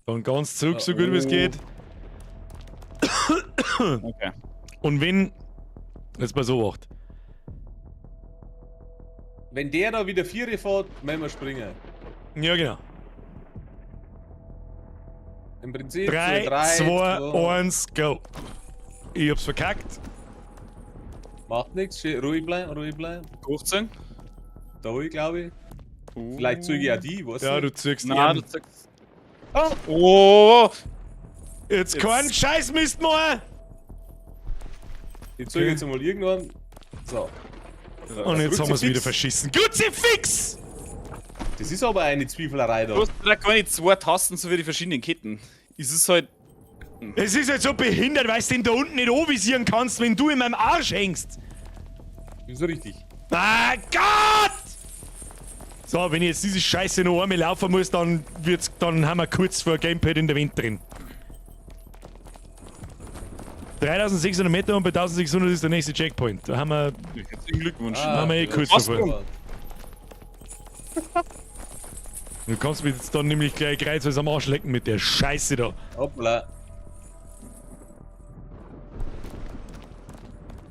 Dann ganz zurück, so gut wie es geht. Okay. Und wenn. Jetzt mal so acht. Wenn der da wieder 4 fährt, müssen wir springen. Ja, genau. Im Prinzip 3, 2, 1, go. Ich hab's verkackt. Macht nichts, ruhig bleiben, ruhig bleiben. Hochziehen. Da ich glaube ich. Vielleicht züge ich auch die, was? Ja, du zirkst Na, ihn. du sagst. Ah, Oh! Jetzt keinen Scheißmist mehr! Ich zeige jetzt mal irgendwann. So. Und jetzt haben wir es wieder verschissen. Kruzifix! Das ist aber eine Zwiefelerei da. Du hast da keine 2 Tasten so wie die verschiedenen Ketten. Es ist halt. Es ist halt so behindert, weil du den da unten nicht anvisieren kannst, wenn du in meinem Arsch hängst. Ist so richtig. Ah Gott! So, wenn ich jetzt diese Scheiße noch einmal laufen muss, dann haben wir kurz vor Gamepad in der Wind drin. 3600 Meter und bei 1600 ist der nächste Checkpoint. Da haben wir, Herzlichen Glückwunsch. haben wir kurz was davor. Du kannst mich jetzt dann nämlich gleich kreuzweise am Arsch lecken mit der Scheiße da. Hoppla.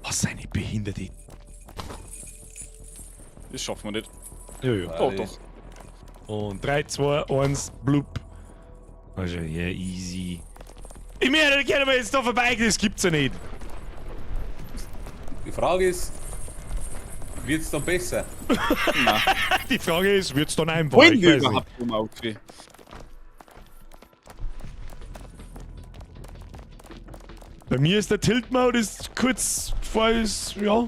Was eine Behinderte. Das schaffen wir nicht. Ja. Doch, doch. Und 3, 2, 1, blub. Also, ja, easy. Ich meine, da können wir jetzt da vorbei, das gibt's ja nicht. Die Frage ist, wird's dann besser? Die Frage ist, wird's dann einfach? Wollen Ich wir weiß nicht. überhaupt um Auge? Bei mir ist der Tilt-Mode ist kurz vor, ist, ja.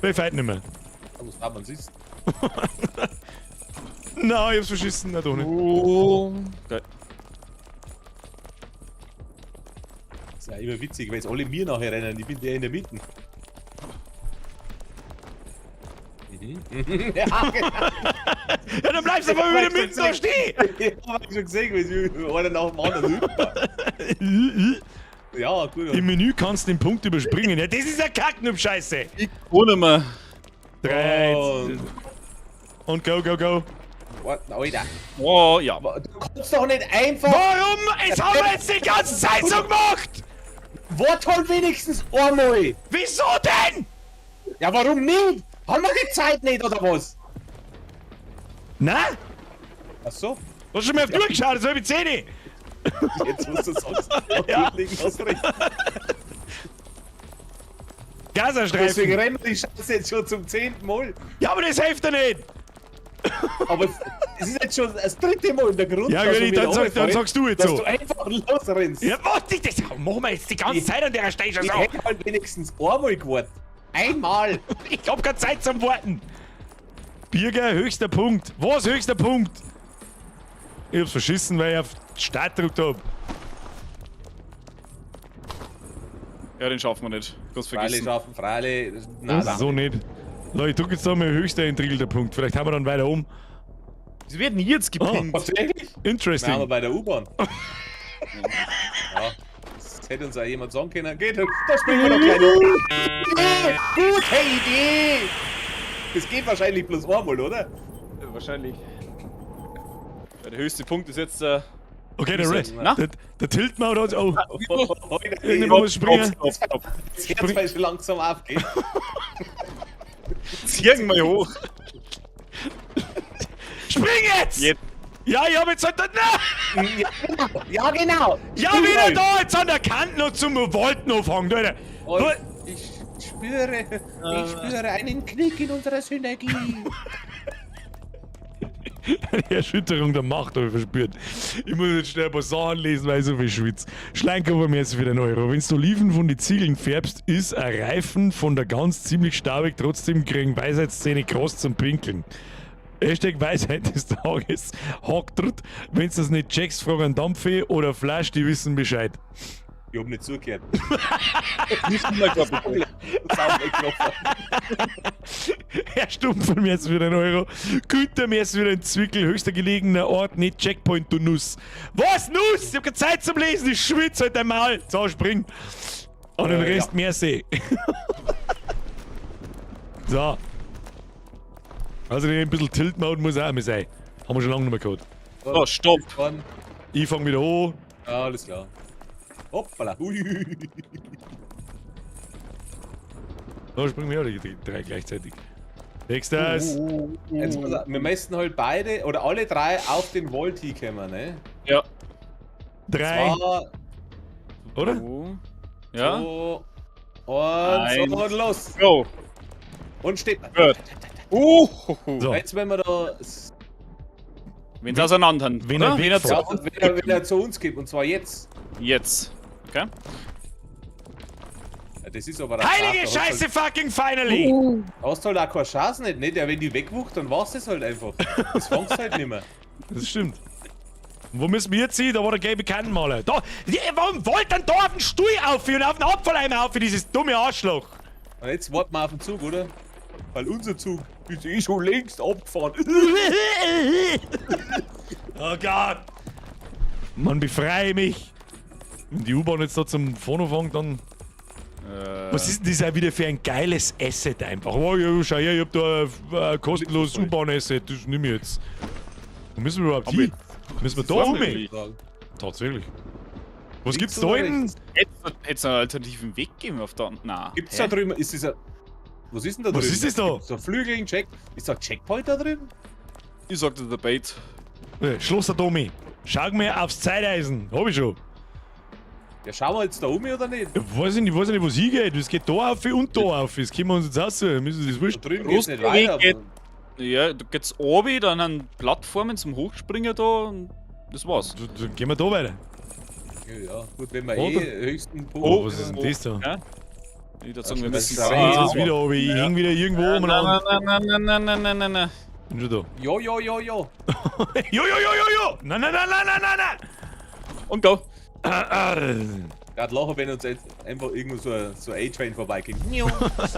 Bei Fight nicht mehr. Da muss man siehst. Nein, ich hab's verschissen, na doch nicht. Oh. Geil. Das ist ja immer witzig, weil jetzt alle mir nachher rennen. Ich bin der in der Mitte. Ja, genau. Ja, dann bleibst du aber wieder mitten da stehen! Ich hab schon gesehen, wie sie einer nach dem anderen rüber. Ja, gut. Im Menü kannst du den Punkt überspringen. Ja, das ist ja Kacknub-Scheiße! Ohne mehr. 3 Und- und go, go, go. Warte, Alter. Oh, ja. Du kannst doch nicht einfach. Warum? Es haben wir jetzt die ganze Zeit so gemacht! Wart halt wenigstens einmal. Wieso denn? Ja, warum nicht? Haben wir die Zeit nicht, oder was? Na? Ach so. Hast du schon mal auf durchgeschaut, das hab ich 10. Jetzt musst du sonst. Ja. Hast recht. Deswegen Gaserstreifen. rennen wir die Scheiße jetzt schon zum 10. Mal. Ja, aber das hilft ja nicht. Aber es ist jetzt schon das 3. Mal in der Grund. Ja, dass Götti, wir dann wieder dann runterfahren, sagst du jetzt dass so. du einfach losrennst. Ja, warte, das machen wir jetzt die ganze Zeit an der Station Ich so. hätte halt wenigstens einmal gewartet. Einmal. Ich hab keine Zeit zum Warten. Birger, höchster Punkt. Was, höchster Punkt? Ich hab's verschissen, weil ich auf Start gedrückt hab. Ja, den schaffen wir nicht. Ganz Freilich vergessen. schaffen, freilich. Das Nein, ist so nicht. Leute, ich drück jetzt da mal höchster entwickelter Punkt. Vielleicht haben wir dann weiter um. Sie werden jetzt gepinnt. Tatsächlich? Wir haben Interesting. bei der U-Bahn. Ja. Das hätte uns ja jemand sagen können. Geht, da springen wir doch gleich noch. Gute Idee! Das geht wahrscheinlich bloß einmal, oder? Ja, wahrscheinlich. Ja, der höchste Punkt ist jetzt. Okay, der Red. Na? Der Tilt-Mode hat. Oh, Heute irgendwann muss springen. das Herz weil schon langsam aufgeht. Ziehen mal hoch. Spring jetzt! Jetzt. Ja, ich hab jetzt halt. Na! Ja, genau! Ja, wieder da! Jetzt an der Kante noch zum Wolten aufhängen, Alter! Und ich spüre einen Knick in unserer Synergie. Die Erschütterung der Macht habe ich verspürt. Ich muss jetzt schnell ein paar Sachen lesen, weil ich so viel schwitze. Schleinkörpermesse für den Euro. Wenn du Oliven von den Ziegeln färbst, ist ein Reifen von der Gans ziemlich staubig, trotzdem kriegen Weisheitszähne krass zum Pinkeln. Hashtag Weisheit des Tages. Hacktrut. Wenn du das nicht checkst, frag einen Dampfee oder Flash, die wissen Bescheid. Ich hab nicht zugehört. Nicht mehr kaputt. Herr Stumpfelmess für den Euro. Gütermess für den Zwickel. Höchster gelegener Ort, nicht Checkpoint, du Nuss. Was, Nuss? Ich hab keine Zeit zum Lesen. Ich schwitze halt einmal. So, spring. Und den Rest ja. Merci. So. Also ein bisschen Tilt-Mode muss auch mal sein. Haben wir schon lange nicht mehr gehabt. Oh, stopp. Ich fang wieder an. Ja, alles klar. Hoppala. Ui. Da springen wir auch die 3 gleichzeitig. Nächstes. Jetzt, pass auf, wir müssen halt beide oder alle 3 auf den Volti kommen, ne? Ja. 3. Zwar, Oder? Oh. Ja. so, und Eins. los. Go. Und steht. Gut. So. Jetzt, wenn wir da. Wenn sie auseinander haben. Wen oder? er Wen er wegfährt. Ja, wenn er zu uns gibt, und zwar jetzt. Jetzt. Okay? Ja, das ist aber Heilige Sache, Scheiße, fucking finally! Da hast du halt auch keine Chance nicht, ne? Der, wenn die wegwucht, dann war's das halt einfach. Das fangst halt nicht mehr. Das stimmt. Und wo müssen wir jetzt hin? Da war der gelbe Kantenmaler. Da! Warum wollt dann da auf den Stuhl auf und auf den Abfalleimer auf, dieses dumme Arschloch? Und jetzt warten wir auf den Zug, oder? Weil unser Zug ist eh schon längst abgefahren. Oh Gott! Mann, befreie mich! Wenn die U-Bahn jetzt da zum Vorne fängt, dann. Was ist denn das auch wieder für ein geiles Asset einfach? Oh ja, schau her, ich hab da ein kostenloses U-Bahn-Asset, das nimm ich jetzt. Wo müssen wir überhaupt hin? Müssen wir da rum? Tatsächlich. Was gibt's da hinten? Hätte es einen alternativen Weg gegeben auf der. Nein. Gibt's da drüben, ist das ein... Was ist denn da drüben? Was ist das da? So Flügel, ein Check... Ist da ein Checkpoint da drüben? Ich sagte der Bait. Schloss der Domi. Schau mir aufs Zeiteisen. Hab ich schon. Ja, schauen wir jetzt da um oder nicht? Ich weiß nicht, wo es hingeht. Es geht da auf und da auf. Das können wir uns jetzt aussuchen. Müssen wir das Da wurscht. drüben geht's nicht Weg weiter. geht- Ja, da geht's oben, dann an Plattformen zum Hochspringen da und das war's. Dann gehen wir da weiter. Ja, gut, wenn wir Oder? höchsten Punkt... Oh, was ist denn das da? Ja? Ich würde sagen, wir Das müssen ist Jetzt ist Ah, es wieder oben. Ich häng wieder irgendwo Nein, oben an. nein. Bin schon da. Ja. Jo, jo, jo, jo! Nein, nein, nein, nein, nein, nein, nein! Und go. Gerade lachen, wenn uns jetzt einfach irgendwo so ein A-Train vorbeigeht.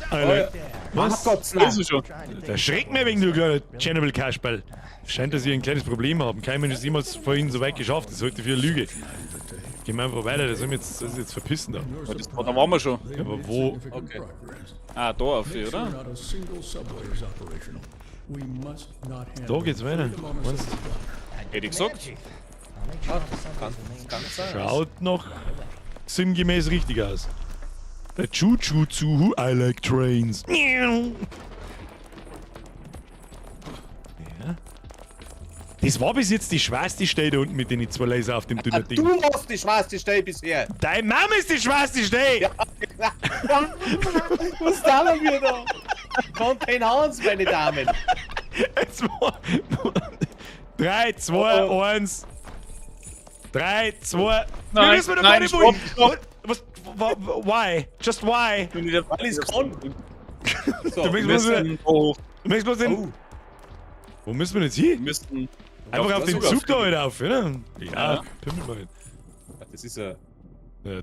Alter. Was? Gott, Das ist schon. Der schreckt mir wegen, du kleiner Chernobyl-Kasperl. Scheint, dass sie ein kleines Problem haben. Kein Mensch ist jemals vorhin so weit geschafft. Das halte ich für eine Lüge. Gehen wir einfach weiter, das ist jetzt verpissen da. Da waren wir schon. Aber wo? Okay. Ah, da auf, oder? Da geht's weiter. Meinst du? Hätte ich gesagt. Kann sein. Schaut noch sinngemäß richtig aus. Der Choo-Choo-Zoo, I like trains. Ja. Das war bis jetzt die schwerste Stelle da unten mit den zwei Laser auf dem dünnen Ding. Du hast die schwarze Stelle bisher. Deine Mama ist die schwerste Stelle! Was tun wir da? Contain Hans, meine Damen. Jetzt war 3, 2, 1. 3, 2. Nein, Wir müssen wieder nein, vorne stopp. Was? Why? Just why? Weil ich's kann. So, Du Wir möchtest bloß müssen hoch. du möchtest bloß den. oh, Wo müssen wir jetzt Wir hin? müssen. Einfach auf den Zug Zug da halt auf, oder? Ja, Ja. pimmel mal. das ist ein...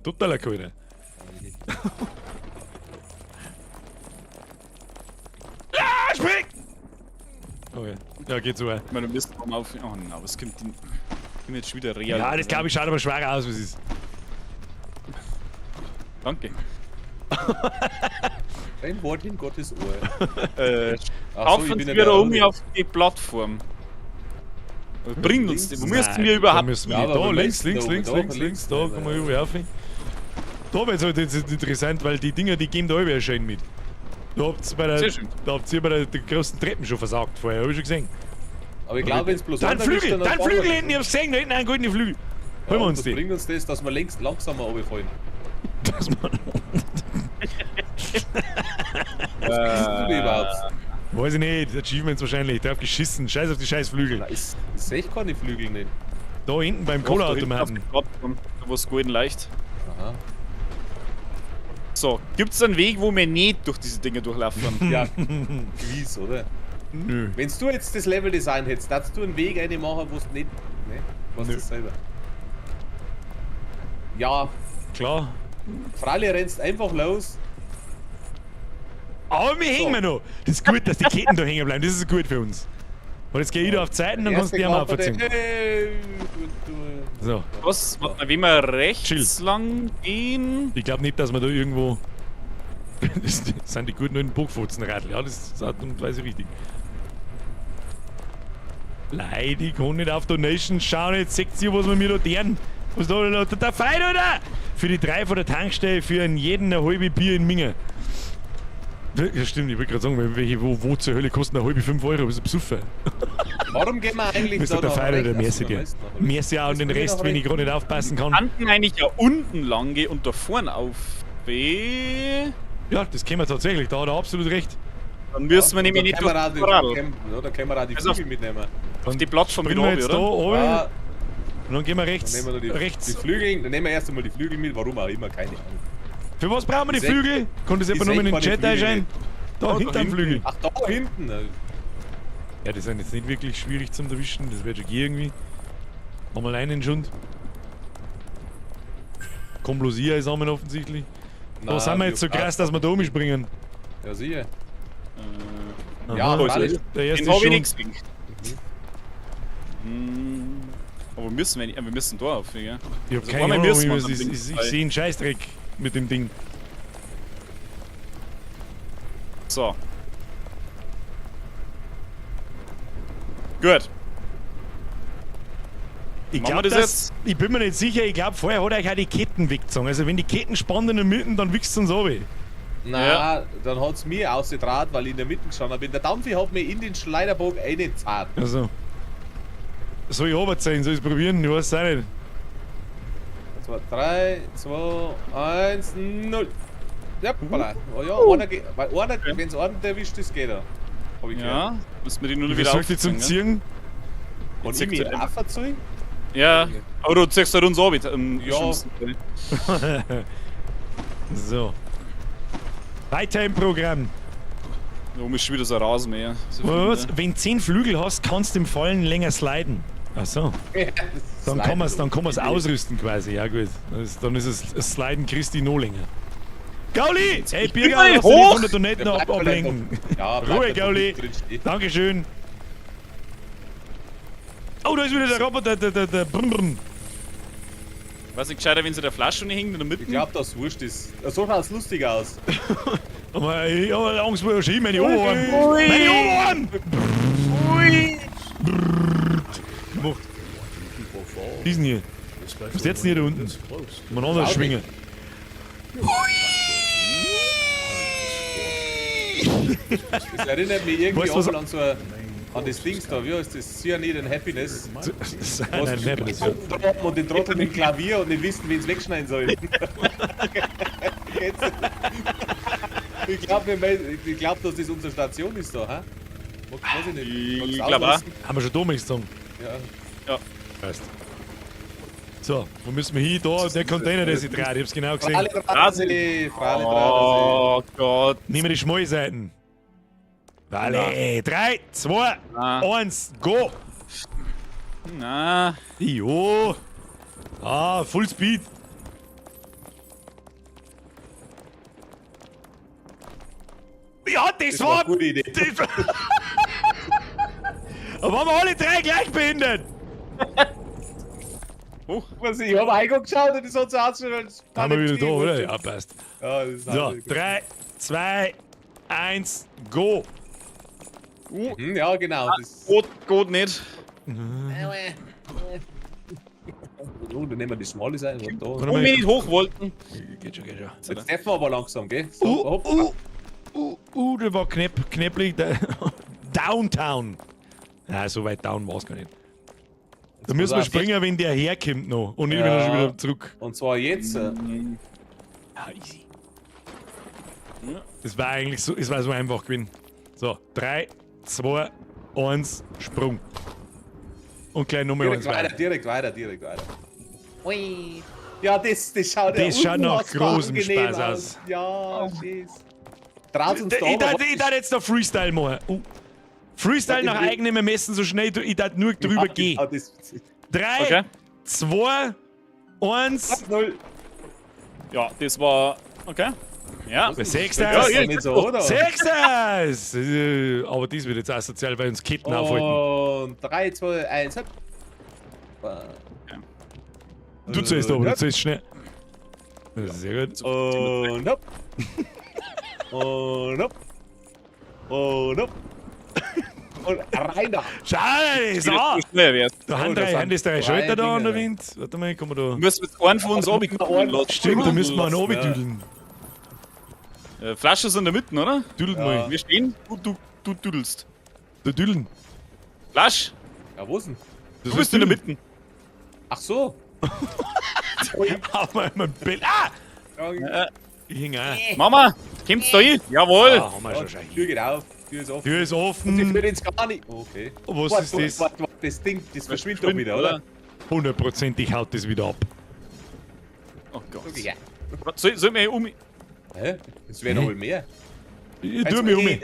Totaler Kohler. Ah, spring! Oh ja. Ja, geht so. Ich meine, wir müssen mal auf. Oh nein, was kommt denn. Ich bin jetzt schon wieder real. Ja, das glaube ich schaut aber schwerer aus, wie es ist. Danke. Ein Wort in Gottes Ohr. Ach so, Kaufen ich bin Sie ja wieder der um andere. auf die Plattform. Bringt uns die. Wo müssten wir Da überhaupt. müssen wir Ja, nicht. aber Da, wo links, möchten links, wir? links, Da, links, links. links. Da kann man überall rauf. Da wird es halt jetzt interessant, weil die Dinger, die geben da überall schön mit. Da Sehr schön. habt ihr bei der großen Treppen schon versagt vorher, hab ich schon gesehen. Aber ich glaube, wenn es bloß Da ein einer ist, Flügel, dann da ein fahren wir Flügel das. hinten, ich hab's gesehen, da hinten einen goldenen Flügel. Holen wir uns Das die. bringt uns das, dass wir längst langsamer runterfallen. Das mal- Was bist du denn überhaupt? Weiß ich nicht, Achievements wahrscheinlich, drauf geschissen, scheiß auf die scheiß Flügel. Na, ich sehe keine Flügel nicht. Da hinten beim Auf der Cola-Automaten. Plattform, wo es golden leicht. Aha. So, gibt's einen Weg, wo wir nicht durch diese Dinge durchlaufen? Ja, gewiss, oder? Nö. Wenn du jetzt das Level-Design hättest, darfst du einen Weg eine machen, wo es nicht... Ne? Was Nö. das selber. Ja, Klar. Fralli rennst einfach los. Aber wir hängen noch. Das ist gut, dass die Ketten da hängen bleiben, das ist gut für uns. Und jetzt geh ich da auf Zeiten, dann kannst du die auch mal abverziehen. So. Was? Wenn wir rechts Chill. lang gehen. Ich glaube nicht, dass wir da irgendwo. Das sind die guten alten Burgfotzenradl, ja, das ist Art und Weise richtig. Leid, ich kann nicht auf Donations schauen, jetzt seht ihr, was wir mir da deren. Was da der Feind, oder? Für die 3 von der Tankstelle, für einen jeden ein halbe Bier in Minge. Ja, stimmt, ich wollte gerade sagen, welche, wo zur Hölle kosten eine halbe 5 Euro, bist du besoffen? Warum gehen wir eigentlich Bist da du der nach Feind oder rechts? Merci dir? Merci auch und den Rest, wenn ich gerade nicht aufpassen kann. Kanten eigentlich ja unten lang gehen und da vorne auf B. Ja, das können wir tatsächlich, da hat er absolut recht. Dann müssen wir nämlich nicht durch Da das Radl. können wir auch die Also auf- Flügel mitnehmen. Auf die Plattform Springen wieder wir runter, jetzt da oder? runter. Ah, Und dann gehen wir Dann rechts. nehmen wir noch die rechts. Flügel, dann nehmen wir erst einmal die Flügel mit, warum auch immer, keine Ahnung. Für was brauchen wir die Sech- Flügel? Kann das die jemand nur in den Sech- Chat Flügel einschreiben? Da, da hinterm hinten. Flügel. Ach, da hinten. Ja, die sind jetzt nicht wirklich schwierig zum Erwischen. Das wird schon gehen irgendwie. Haben wir einen Schund. Kommt bloß ihr zusammen offensichtlich. Da sind wir jetzt so krass, dass wir da umspringen. Ja, sicher. Aha, Ja, freilich. der erste Den hab ich Schund. nichts gegen. Aber wir müssen da auf, gell? Ich hab Also keine einmal Ahnung, müssen wir ich dann links sehe frei. einen Scheißdreck mit dem Ding. So. Gut. Ich Machen wir glaube, das jetzt? ich bin mir nicht sicher, ich glaube, vorher hat euch auch die Ketten weggezogen. Also, wenn die Ketten spannen in der Mitte, dann wichst uns runter. Na, dann hat's mir ausgetraut, weil ich in der Mitte gestanden bin. Der Dampfi hat mich in den Schleiderbogen reingezahlt. Also. Soll ich runterziehen? Soll ich es probieren? Ich weiß es auch nicht. 3, 2, 1, 0. Ja, voilà. Oh, ja, einer geht, weil einer, wenn's einen erwischt ist, geht er. Hab ich gehört. Ja, müssen wir die nur Wie wieder soll ich die zum aufziehen, Ziehen? Und Jetzt ich mich zeigt's halt auch verzeihen? Ja, aber du ziehst halt uns auch mit. Ja. So. Weiter im Programm. Da ist schon wieder so ein Rasen mehr. So Was? Wenn 10 Flügel hast, kannst du im Fallen länger sliden. Achso. Dann kann man es ausrüsten quasi. Ja gut. Dann ist es ein Sliden Christi noch länger. Gauli! Hey Birger, mal lass dich nicht hoch! von der Donetten Der bleibt ablenken. Ja, Ruhe, Gauli. Drin Dankeschön. Oh, da ist wieder der Roboter, der Brrrr. Weiß ich gescheiter, wenn sie der Flasche nicht hängt in der Mitte. Ich glaube, dass es wurscht ist. So schaut's lustig aus. Aber ich hab Angst vor der Ski, meine Ohren. Meine Ohren! Gemacht. Diesen hier. Was ist jetzt denn hier da unten? Mal anders schwingen. Das erinnert mich irgendwie Weißt du, was- auch an so an das Dings da, wie heißt das? Cyanide and Happiness. Nein, nein, ja. Und den Trottel mit dem Klavier und nicht wissen, wen es wegschneiden soll. Ich glaube, dass das unsere Station ist da, hä? Weiß ich nicht. Magst Ich du glaub auch. ausrüsten? Haben wir schon dumm gesagt. Ja. Ja. Passt. So, wo müssen wir hin? Da, der Container, der sich dreht. Ich hab's genau gesehen. Alle Drahtsee, Frale Oh Gott. Nehmen wir die Schmalseiten. Vale, 3, 2, Na. 1, go! Na, Jo! Ah, Full Speed! Ja, das war war. eine gute Idee. Das, aber waren wir alle drei gleich behindert? Ich habe reingeschaut und das hat so ausgeschaut, als Haben wir wieder da, oder? Ja, passt. Ja, das ist So, auch- 3, 2, 1, go! Ja, genau. Das, Gut nicht. oh, dann nehmen wir die schmale Seite. Warte Da. Warum mal. wir nicht hoch wollten. Geht schon, geht schon. Jetzt dürfen wir aber langsam, gell? So, hopp. Der war knapplich. Downtown. Nein, so weit down war es gar nicht. Da müssen wir pass auf, springen, wenn der herkommt noch. Und nicht, wenn er schon wieder zurück. Und zwar jetzt. Ja, easy. Das war eigentlich so, es war so einfach gewesen. So, 3, 2, 1, Sprung. Und gleich nochmal Direkt eins weiter, weiter. direkt weiter. Ui. Ja, das schaut Das schaut nach unfassbar großem angenehm Spaß aus. Ja, scheiße. Traut uns da Ich aber darf jetzt noch Freestyle machen. Freestyle nach eigenem Ermessen so schnell, ich darf nur drüber gehen. Ja, das 3, Okay. 2, 1. 0. Ja, das war. Okay. Ja. Sechstes! Das ist doch nicht so, oder? Sechstes! Aber dies wird jetzt asozial, weil uns Ketten aufhalten. Und 3, 2, 1, hopp. Du zuerst aber, du zuerst schnell. Sehr gut. Und hopp. Und hopp. Und hopp. Und rein da. Schade, so! Wieder zu schnell wär's. Da haben das Hand ist drei sind Schalter da drei an der Dinge, Wind. Warte mal, kann man da. Du musst jetzt einen von uns runterkugeln lassen. Stimmt, da müssen wir einen Ja. runtertüdeln. Flasche ist in der Mitte, oder? Düdelt mal. Wir stehen, du düdelst. Da düdeln. Flasch, Ja, wo ist denn? Das du bist in der Mitte. Ach so. Auf meinem Bild. Ah! Ja, Ich hing auch. Mama, kommst du da hin? Jawohl. Ah, haben wir schon schon. Tür geht auf. Tür ist offen. Tür ist Und die offen. führt jetzt gar nicht. Okay. Was Warte, ist das? Warte, das Ding, das verschwindet doch wieder, oder? hundertprozentig haut das wieder ab. Oh Gott. Ja. Was, soll mir um... Hä? Es wäre noch mal mehr. Ich tu mich um. eh-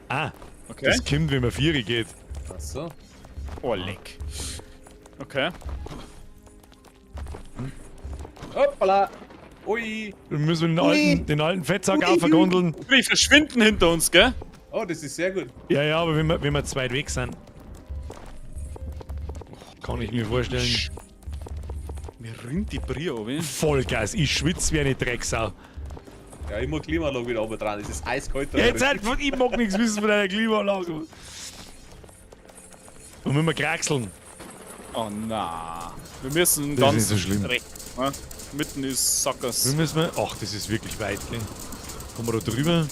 Ah, Okay. das kommt, wenn man 4 geht. Achso. Oh, leck. Okay. Hoppala. Ui. Dann müssen wir Ui. den alten Fettsack aufvergondeln. Wir verschwinden hinter uns, gell? Oh, das ist sehr gut. Ja, ja, aber wenn wir zu weit weg sind. Kann ich mir vorstellen. Mir rinnt die Brie runter. Vollgas, ich schwitze wie eine Drecksau. Ja, ich muss Klimaanlage wieder runter dran. Es ist eiskalt da. Jetzt halt, ich mag nichts wissen von deiner Klimaanlage. Und wenn wir kraxeln. Oh na. Wir müssen Das ganz ist nicht so schlimm. rechts. Ne? Mitten ist Sackers. Wie müssen wir. Ach, das ist wirklich weit, gell? Kommen wir da drüber?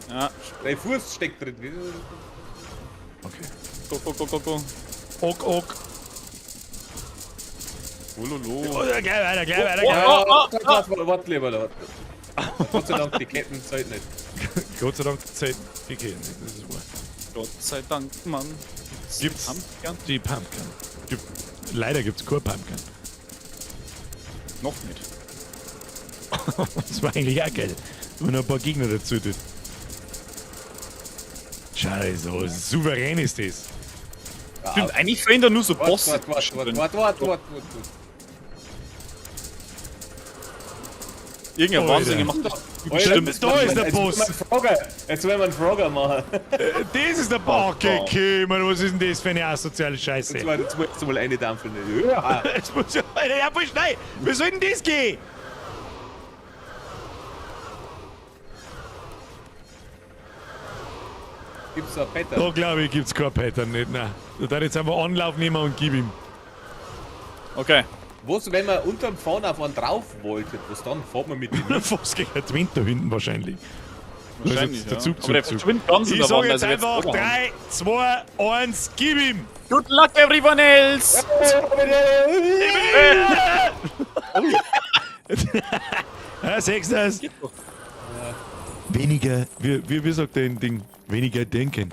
Ja. Dein Fuß steckt drin. Okay. Go, go, go, go, go. Ok, ok. Hololo. Oh, ja, gleich weiter, gleich weiter, Oh, gleich oh, weiter. Warte lieber, warte. Gott sei Dank, die Ketten zählt nicht. Gott sei Dank, die Zeit. Die gehen nicht, das ist wahr. Gott sei Dank, Mann. Gibt's Pumpkin? die Pumpkin? Leider gibt's keine Pumpkin. Noch nicht. Das war eigentlich auch geil. Wenn noch ein paar Gegner dazu tut. Schade, so souverän ist das. Stimmt, eigentlich fehlen da nur so Bosse. Warte. Irgendein Alter. Wahnsinniger macht doch Stimmt, da ist der Boss. Jetzt werden wir einen Frogger machen. Das ist der Boss. Okay, Mann, was ist denn das für eine asoziale Scheiße? Jetzt musst du mal eine dampfen. Ja. Jetzt muss ich. Alter, ja, voll schnell. Wie soll denn das gehen? Gibt's ein Peter? Da glaube ich, gibt's kein Pattern nicht. Nein. Da darf ich jetzt einfach Anlauf nehmen und gib ihm. Okay. Was, wenn man unterm Fahren auf einen drauf wollte, was dann? Fährt man mit dem Fast gegen den Wind da hinten wahrscheinlich. Wahrscheinlich, der Zug, Aber der Zug. verschwindet ganz in Ich der sag Wand. jetzt Also einfach 3, 2, 1, gib ihm! Good luck, everyone else! Ja, sechst das? Weniger, wie sagt der Ding? Weniger denken.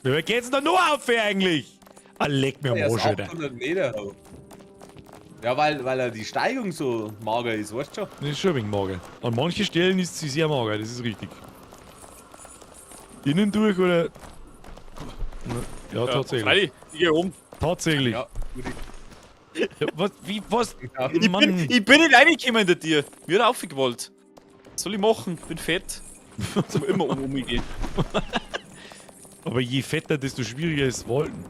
Wie geht's denn da nur auf eigentlich? Ah, leck mir am Er ist Arsch, Alter. 800 Meter. Ja, weil er die Steigung so mager ist, weißt du schon? Das ist schon ein wenig mager. An manchen Stellen ist sie sehr mager, das ist richtig. Innen durch oder? Ja, tatsächlich. Freddy, ich geh oben. Tatsächlich. Ja, gut. Ja, was? Wie? Was? Ja. Mann. Ich bin nicht reingekommen hinter dir. Mir hat aufgewollt. Was soll ich machen? Bin fett. Soll immer umgehen. Aber je fetter, desto schwieriger ist Wolten.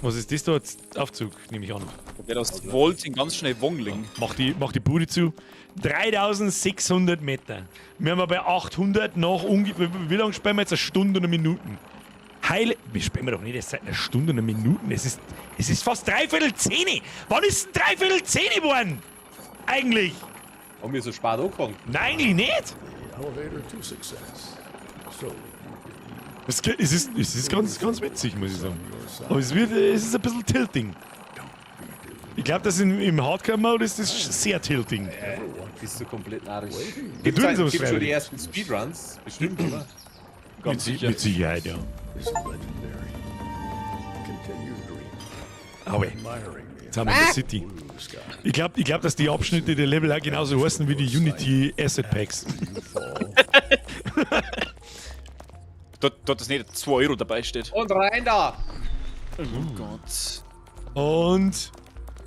Was ist das da jetzt? Aufzug, nehme ich an. Der das Volt in ganz schnell Wongling. Mach die Bude zu. 3600 Meter. Wir haben bei 800 nach ungefähr. Wie lange spielen wir jetzt? Eine Stunde und eine Minute? Heile. Wir spielen doch nicht erst seit einer Stunde und einer Minute. Es ist fast 3/4 Wann ist denn 3/4 geworden? Eigentlich. Haben wir so spät angefangen? Nein, eigentlich nicht. Elevator to success. Slowly. Es ist ganz witzig, muss ich sagen. Aber es ist ein bisschen tilting. Ich glaube, dass im Hardcore-Mode ist das sehr tilting. Bist du komplett narrisch? Wir Gibt's tun so schon die freiwillig. ersten Speedruns? Bestimmt, oder? Mit Sicherheit, ja. Is legendary. Continue dreaming. Aber Admiring the jetzt haben wir in der City. blue sky. Ich glaube, dass die Abschnitte der Level auch genauso heißen wie die Unity Asset Packs. You fall. Dort ist nicht 2 Euro dabei steht. Und rein da! Oh Gott. Und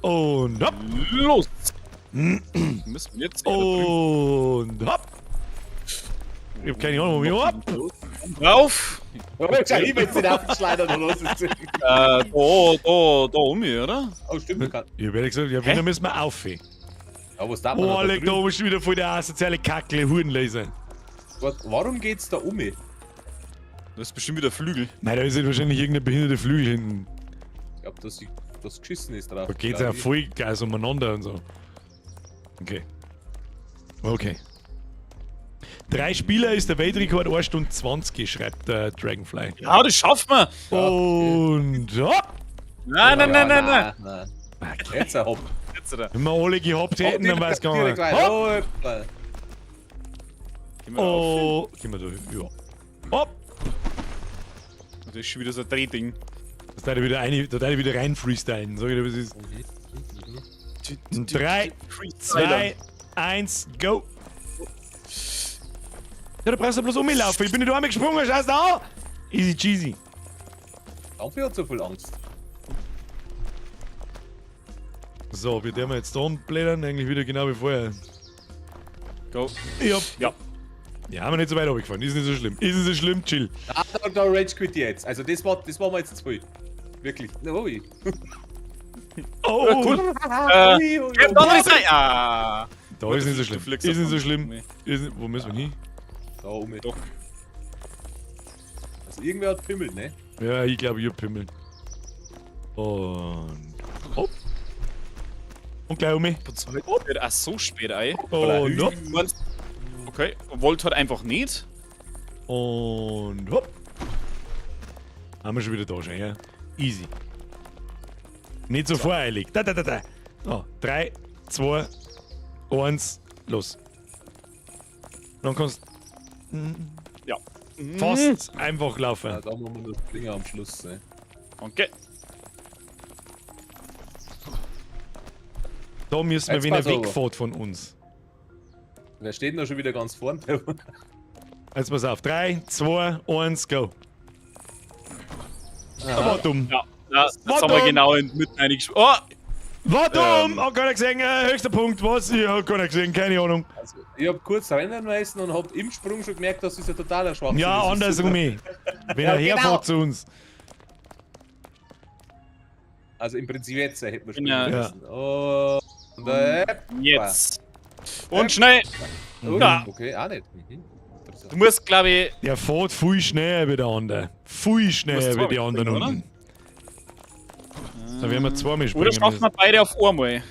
hopp! Los! Müssen wir jetzt Und hopp! Ich hab keine Ahnung, wo wir hopp! drauf? Ich will den abschleudern oder was ist das? Da um hier, oder? Oh, stimmt, kann. Ich hab ehrlich gesagt, ja, wenn, dann müssen wir auf. Ja, was darf man Oh, da leg, da drüben? oben ist schon wieder voll der asoziale Kackle Hurenlaser. Warum geht's da um? Das ist bestimmt wieder Flügel. Nein, da ist halt wahrscheinlich irgendein behinderte Flügel hinten. Ich glaub, dass das geschissen ist drauf. Da geht's glaub ja ich. voll Gas umeinander und so. Okay. Okay. 3 Spieler ist der Weltrekord 1 Stunde 20, schreibt der Dragonfly. Ja, das schafft man! Und hopp! Nein, nein, nein, nein, nein. Nein. Jetzt ein Hopp. Jetzt, oder? Wenn wir alle gehabt hätten, dann weiß gar nicht. Hopp! Hopp! Gehen wir auf. Oh! Gehen wir da hin. Ja. Hopp! Das ist schon wieder so ein Drehding. Da da wieder rein freestylen. Sag ich dir, was ist. 3, 2, 1, go! Ja, da brauchst du bloß umlaufen. Ich bin nicht einmal gesprungen, scheiß da an! Easy cheesy. Dafür hat so viel Angst. So, wir dürfen jetzt da umblättern, eigentlich wieder genau wie vorher. Go. Ja. Ja. Ja, haben wir nicht so weit runtergefahren. Ist nicht so schlimm. Ist nicht so schlimm, chill. Ah, da Rage Quit jetzt. Also das war mir jetzt zu viel. Wirklich. Ui. Oh, Cool. Ui, ui, Ja, ui. dann ist er. Ja. Da ist nicht so schlimm. Du fliegst Ist nicht so auf schlimm. mich. Wo müssen wir hin? Da oben. Doch. Also irgendwer hat pimmelt, ne? Ja, ich glaube, ich hab Pimmel. Und. Hopp. Und gleich um mich. Wird auch so spät ein. Und hopp. Okay, wollt halt einfach nicht. Und hopp. Haben wir schon wieder da schon, ja? Easy. Nicht so voreilig. Da. So, 3, 2, 1, los. Dann kannst Ja. fast einfach laufen. Ja, da machen wir das Finger am Schluss, ne? Okay. Da müssen wir, Jetzt wenn er pass auf. wegfährt von uns. Wer steht denn da schon wieder ganz vorne? Jetzt pass auf. 3, 2, 1, go. War dumm. Ja, jetzt War haben wir dumm. genau in Mitten eingespielt. Oh! War dumm! Hab keiner gesehen. Höchster Punkt. Was? Ich hab keiner gesehen. Keine Ahnung. Also, ich hab kurz rennen müssen und hab im Sprung schon gemerkt, dass das ein totaler Schwachsinn ist. Ja, Das ist andersrum super. eh. Wenn Ja, er herfährt zu uns. Also im Prinzip jetzt hätten wir springen Ja. müssen. Und Jetzt. Und schnell. Ja. Okay, auch nicht. Mhm. Interessant. Du musst, glaube ich. Der fährt viel schneller wie der andere. Viel schneller wie die anderen oder? unten. Da werden wir zweimal springen Oder schaffen wir beide auf einmal?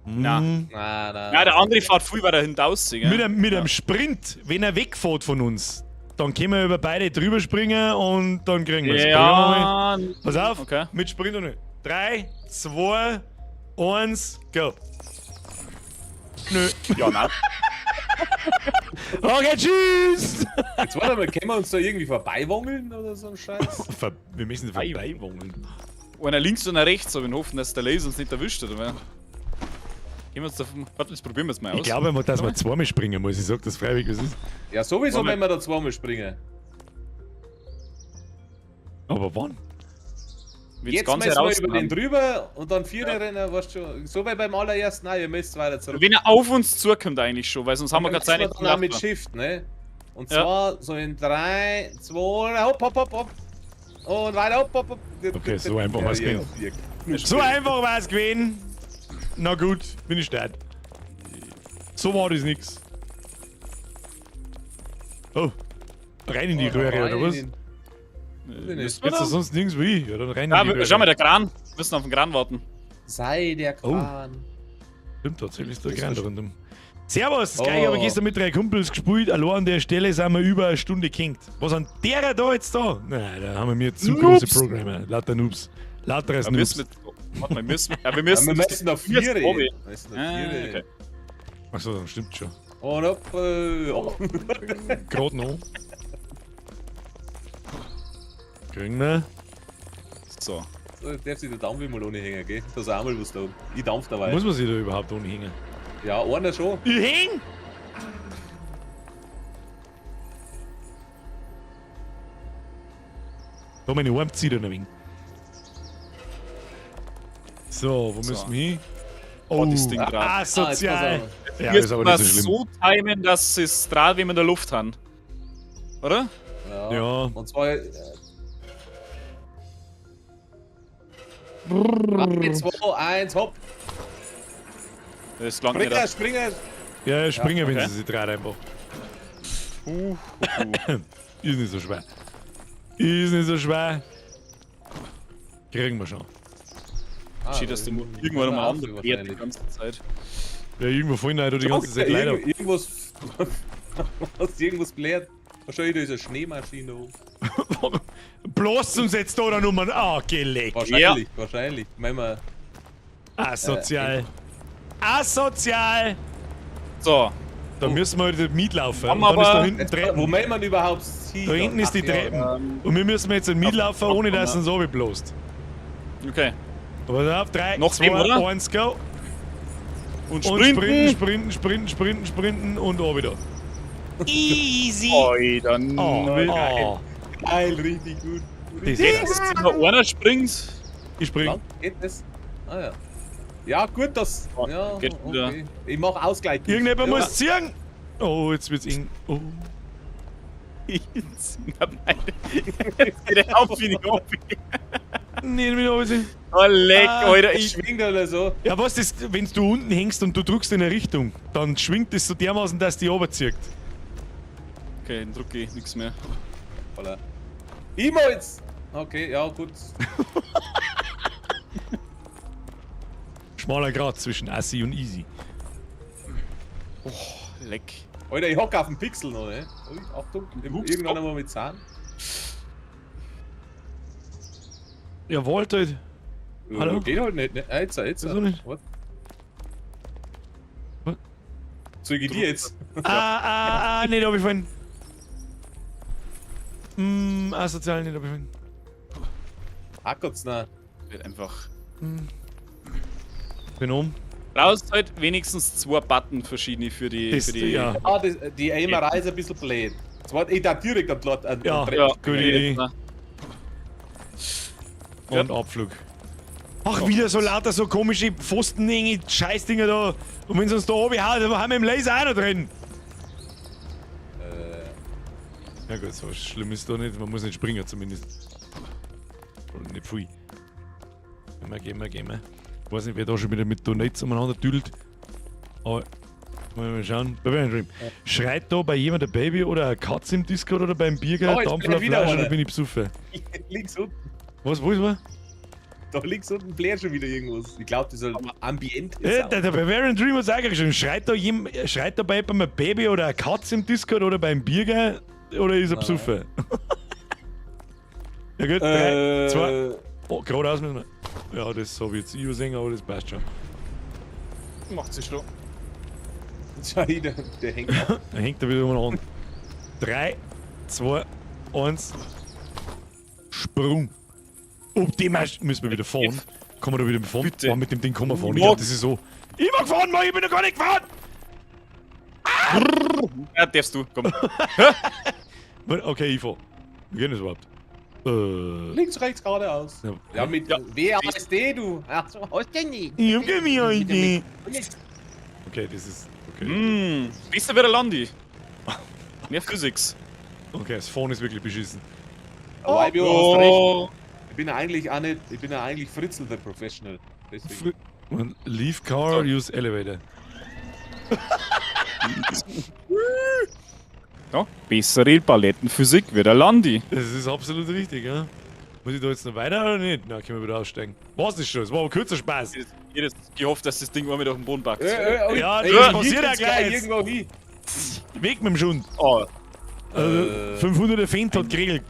Na. Mhm. Ja, der andere fährt viel weiter hinaus. Mit einem Sprint, wenn er wegfährt von uns, dann können wir über beide drüber springen und dann kriegen wir es. Ja. Pass auf, Okay. mit Sprint und 3, 2, 1, go. Nö. Ja, nein. Okay, tschüss! Jetzt warte mal, können wir uns da irgendwie vorbeiwongeln oder so ein Scheiß? Wir müssen vorbeiwongeln. Einer links und einer rechts, aber wir hoffen, dass der Laser uns nicht erwischt hat. Oder? Gehen wir uns davon. Warte, das probieren wir jetzt mal aus. Ich glaube, dass man zweimal springen muss. Ich sag das freiwillig, was ist. Ja, sowieso, Moment. wenn wir da zweimal springen. Aber wann? Wenn's Jetzt ganz müssen wir über herausfahren. den drüber und dann Vierer rennen, weißt du schon. So wie beim allerersten, nein, ihr müsst weiter zurück. Wenn er auf uns zukommt eigentlich schon, weil sonst haben wir Dann keine Zeit müssen nicht wir dann auch mit gemacht. Shift, ne? Und Ja. zwar so in 3, 2, hopp, hopp, hopp, hopp. Und weiter, hopp, hopp, hopp. Okay, so einfach war's gewesen. Ja. So einfach war es gewesen. Na gut, bin ich steil. So war das nix. Oh. Rein in die Röhre, oder was? Nicht. Jetzt ist sonst nirgends wie. Ja, dann rein in die Ja, Röhre. schau mal, der Kran. Wir müssen auf den Kran warten. Sei der Oh. Kran. Stimmt, tatsächlich ist der Das Grand ist- rundum. Servus, geil, ich habe Oh. gestern mit 3 Kumpels gespielt. Allein an der Stelle sind wir über eine Stunde gehängt. Was an derer da jetzt da? Nein, da haben wir mir zu große Noobs. Programme. Lauter Noobs. Lauteres Wir Noobs. müssen mit, warte mal, wir müssen. Ja, wir Ja, müssen. wir müssen auf Jetzt 4 Bobby. reden. Wir müssen auf 4 Okay. reden. Achso, dann stimmt schon. Und hopp, oh. Gerade noch. Kriegen wir. So. So, jetzt darf sich der Dampf mal ohne hängen, gell? Da ist auch mal was da. Ich dampf dabei. Muss man sich da überhaupt ohne hängen? Ja, einer schon. Ich häng! Da meine Arme zieht ein wenig. So, wo müssen wir hin? Oh, das Ding grad. Asozial! jetzt Ja, Wir ist aber müssen nicht das so schlimm. so timen, dass es Draht wie wir in der Luft haben. Oder? Ja. Und zwar. 3, 2, 1, hopp. Das klang Springer, nicht. Springer. Ja, springen, wenn okay. sie sich dreht einfach. Ist nicht so schwer. Ist nicht so schwer. Kriegen wir schon. Steht, dass du irgendwann mal andere Wert die ganze Zeit. Ja, irgendwo vorhin hat er die ganze Zeit leider. Irgendwas. Hast du irgendwas gelernt? Wahrscheinlich da ist eine Schneemaschine hoch. Bloß uns jetzt da Nummern angelegt. Wahrscheinlich, wahrscheinlich. Wenn wir. Asozial. Asozial! So. Da müssen wir halt mitlaufen. Haben Und dann aber- ist da hinten Jetzt, drin. wo meint man überhaupt Tiger. Da hinten ist die Ach ja, Treppen. Und wir müssen jetzt mitlaufen, ohne dass uns runterbläst. Okay. Aber dann auf 3, Noch 2, sieben, oder? 1, go. Und Und sprinten. sprinten und auch wieder. Easy. Alter, Oh. Geil, richtig gut. Das Richtig. ist Wenn einer springt. Ich spring. Lang geht das? Ah ja. Ja, gut, das. Oh, Ja, geht wieder. okay. Ich mach Ausgleich. Irgendjemand Ja. muss ziehen. Oh, jetzt wird's eng. Oh. Jetzt geht er auf wie die Hobby. Nee, mit oben. Oh, leck, Ah, Alter. Ich schwingt oder so. Ja, was das, wenn du unten hängst und du drückst in eine Richtung, dann schwingt es so dermaßen, dass die runterzieht. Okay, dann drücke ich nichts mehr. Voilà. E-Mails! Okay, ja, gut. Schmaler Grad zwischen Assi und Easy. Leck. Alter, ich hock auf den Pixel noch, ne? Ui, Achtung, irgendwann einmal mit Zahn. Ja, wollt halt. Hallo? Geht halt nicht, ne? Jetzt. Wieso nicht? Was? Was? Zeig ich dir jetzt? Nicht abgefallen. Asozial nicht abgefallen. Hackert's noch. Wird einfach. Bin oben. Brauchst halt wenigstens 2 Button verschiedene für die. Das, für die ja. Ah, die Aimerei ist ein bisschen blöd. Zwar, ich da direkt an Plot an. Ja. an Ja, Gute Idee. Und Abflug. Ach, wieder so lauter, so komische Pfostenenge, Scheißdinger da. Und wenn sie uns da oben hauen, dann haben wir im Laser auch noch drin. Ja gut, so schlimm ist da nicht. Man muss nicht springen zumindest. Oder nicht viel. Gehen wir. Ich weiß nicht, wer da schon wieder mit Donuts umeinander tüdelt. Aber wollen wir mal schauen. Schreit da bei jemand ein Baby oder eine Katze im Discord oder beim Bierger Oh, jetzt Dampfler bin ich wieder Fleisch oder einer. bin ich besoffen? Links unten. Was, wo ist man? Da links unten blärt schon wieder irgendwas. Ich glaube, das ist ein Ambient. Der Bavarian Dream hat es auch geschrieben. Schreit da bei jemandem ein Baby oder eine Katze im Discord oder beim Bierger oder ist er besoffen? Ja gut, 3, 2. Oh, geradeaus müssen wir. Ja, das habe ich jetzt übersehen, aber das passt schon. Macht sich schon. Schau, der hängt ab. Dann hängt er wieder mal an. 3, 2, 1. Sprung. Ob dem müssen wir wieder fahren. Kann man da wieder fahren? Bitte. Oh, mit dem Ding kann man fahren. Ich Ja. glaub, das ist so. Ich mag fahren, Mann, ich bin noch gar nicht gefahren! Ja, darfst du, komm. Okay, ich fahr. Wie geht das überhaupt? Links, rechts, geradeaus. Ja. Ja, mit WASD, du. Ach so, hast du nicht. Ich hab keine Idee. Okay, das ist. Okay. Bist du wieder Landi? Mehr Physics. Okay, das Fahren ist wirklich beschissen. Aber ich Oh. hast recht. Ich bin ja eigentlich auch nicht. Ich bin ja eigentlich Fritzl, der Professional. Deswegen. Und leave car, use elevator. Ja, bessere Palettenphysik wie der Landi. Das ist absolut richtig, ja. Muss ich da jetzt noch weiter oder nicht? Na, können wir wieder aussteigen. Was ist schon? Es war aber kurzer Spaß. Jedes gehofft, dass das Ding einmal durch den Boden packt. Ja, ey, das hier passiert geht's ja gleich. Irgendwo hin. Weg mit dem Schund. Oh, Also, 500er Feind hat geregelt.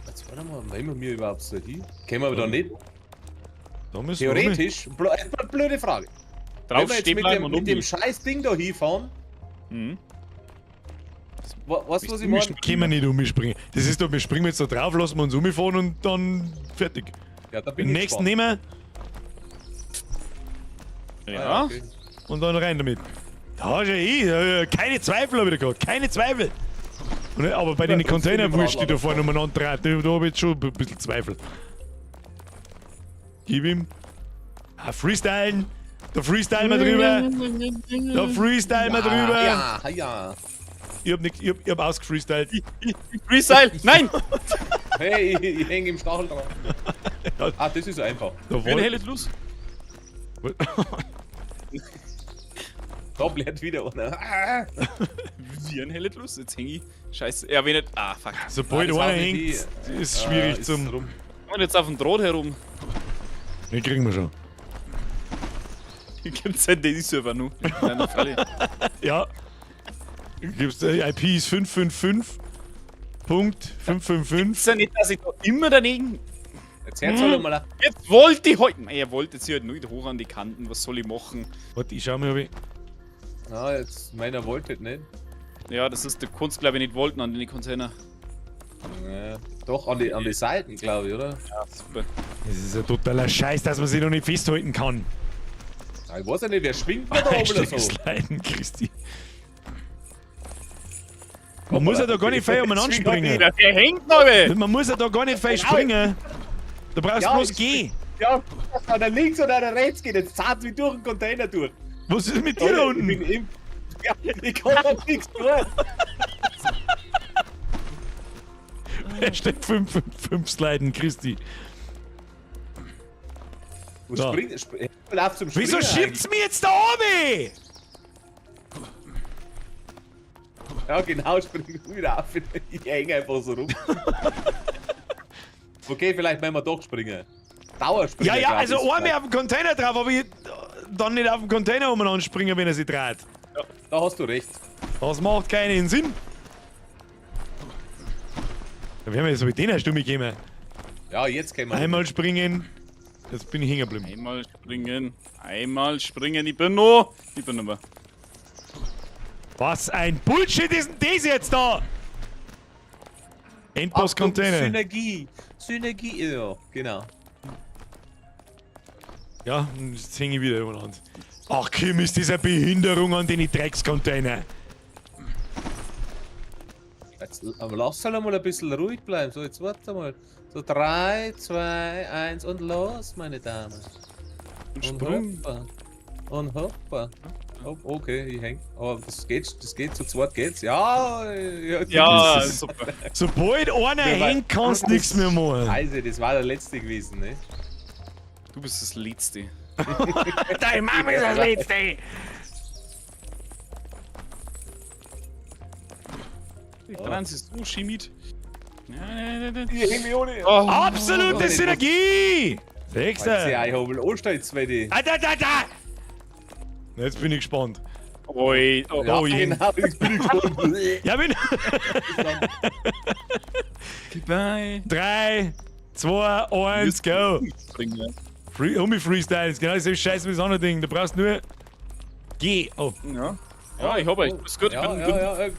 Jetzt warte mal, nehmen wir mir überhaupt so hin? Können wir aber da nicht? Da müssen wir runter. Theoretisch, blöde Frage. Wenn drauf wir jetzt stehen mit bleiben und dem um. scheiß Ding da hinfahren, Mhm. weißt du, was ich meine? Können wir nicht umspringen. Das ist doch, wir springen jetzt da drauf, lassen wir uns umfahren und dann fertig. Ja, da bin Den ich nächsten gespannt. nehmen Ja. okay. und dann rein damit. Da schon keine Zweifel habe ich da gehabt, keine Zweifel. Und, aber bei den Ja, das Containerwurst, die da sind vorne umeinander treten, da habe ich jetzt schon ein bisschen Zweifel. Gib ihm. Freestylen. Da freestylen wir drüber. Da freestylen wir drüber. Ja. Ich hab ausgefreestylt. Freestyle! Nein! Hey, ich hänge im Stachel dran. Ja. Ah, das ist einfach. Da Wie ein war, helles Los. Da blärt wieder einer. Ah. Wie ein helles Los. Jetzt häng ich. Scheiße. Ja, wenn nicht. Ah, fuck. sobald das einer haben wir hängt, die- ist schwierig ist zum. rum. Und jetzt auf dem Draht herum. Den kriegen wir schon. Hier gibt's ein Daisy-Server nur. Nein, auf alle. Ja. Gibt's IP ist 555.555. Ist ja nicht, dass ich da immer daneben. Jetzt hört's halt mal. Jetzt wollte ich heute. Er wollte jetzt hier halt nicht hoch an die Kanten. Was soll ich machen? Warte, ich schau mal, ob ich. Ah, jetzt meiner wollte nicht. Ja, das ist der Kunst, glaube ich, nicht wollten an den Container. Ja, doch, an die Seiten, glaube ich, oder? Ja, super. Das ist ein totaler Scheiß, dass man sich noch nicht festhalten kann. Ja, ich weiß ja nicht, der schwingt mir da oben oder so. Sliden, Christi. Man muss ja da gar nicht fein umeinander springen. Der hängt noch, ey. Man muss ja da gar nicht fein springen. Du brauchst Ja, bloß ich- gehen. Ja, dass einer links und einer rechts geht, jetzt zahlt wie durch den Container durch. Was ist mit dir da Ich bin unten? im. Ja, ich kann da nichts tun. Hashtag 5 Sliden, Christi. Du Da. lauf zum Springen. Wieso schiebt's mir jetzt da oben? Ja, genau, spring wieder auf. Ich hänge einfach so rum. Okay, vielleicht müssen wir doch springen. Dauerspringen. Ja, ja, glaub also ich, einmal auf dem Container drauf, aber ich dann nicht auf dem Container umeinander springen, wenn er sich dreht. Da hast du recht. Das macht keinen Sinn. Da werden wir jetzt mit denen Stimme gehen. Ja, jetzt können wir. Einmal springen. Jetzt bin ich hängen geblieben. Einmal springen, ich bin noch. Was ein Bullshit ist denn das jetzt da? Endboss-Container. Synergie. Synergie, ja, genau. Ja, und jetzt hänge ich wieder übereinander. Ach Kim, ist das eine Behinderung an den Dreckscontainer? Jetzt, aber lass halt mal ein bisschen ruhig bleiben. So, jetzt warte mal. So 3, 2, 1 und los, meine Damen. Und Sprung. hoppa. Und hoppa. Oh, okay, ich häng. Aber das geht, zu zweit geht's. Ja, Ja, das ist- super. Sobald einer Ja, weil- hängt, kannst du nichts mehr machen. Scheiße, das war der letzte gewesen, ne? Du bist das Letzte. Deine Mama ist das Letzte. Die Franz ist so chemiet. Ich häng mich ohne. Oh, Absolute Synergie. Jetzt Sechster. ja, ich hobel anstellen, zweite. Da. Jetzt bin ich gespannt. Oi, oh, Ja, oh, je. genau, jetzt bin ich gespannt. Ja, bin. goodbye. 3, 2, 1, go. Springen. Freestyle ist genau dasselbe Scheiß wie das andere Ding. Du brauchst nur. Geh. Oh. Ja. Ja, ich hab euch. Ist gut, Ja, ich bin ja, drin.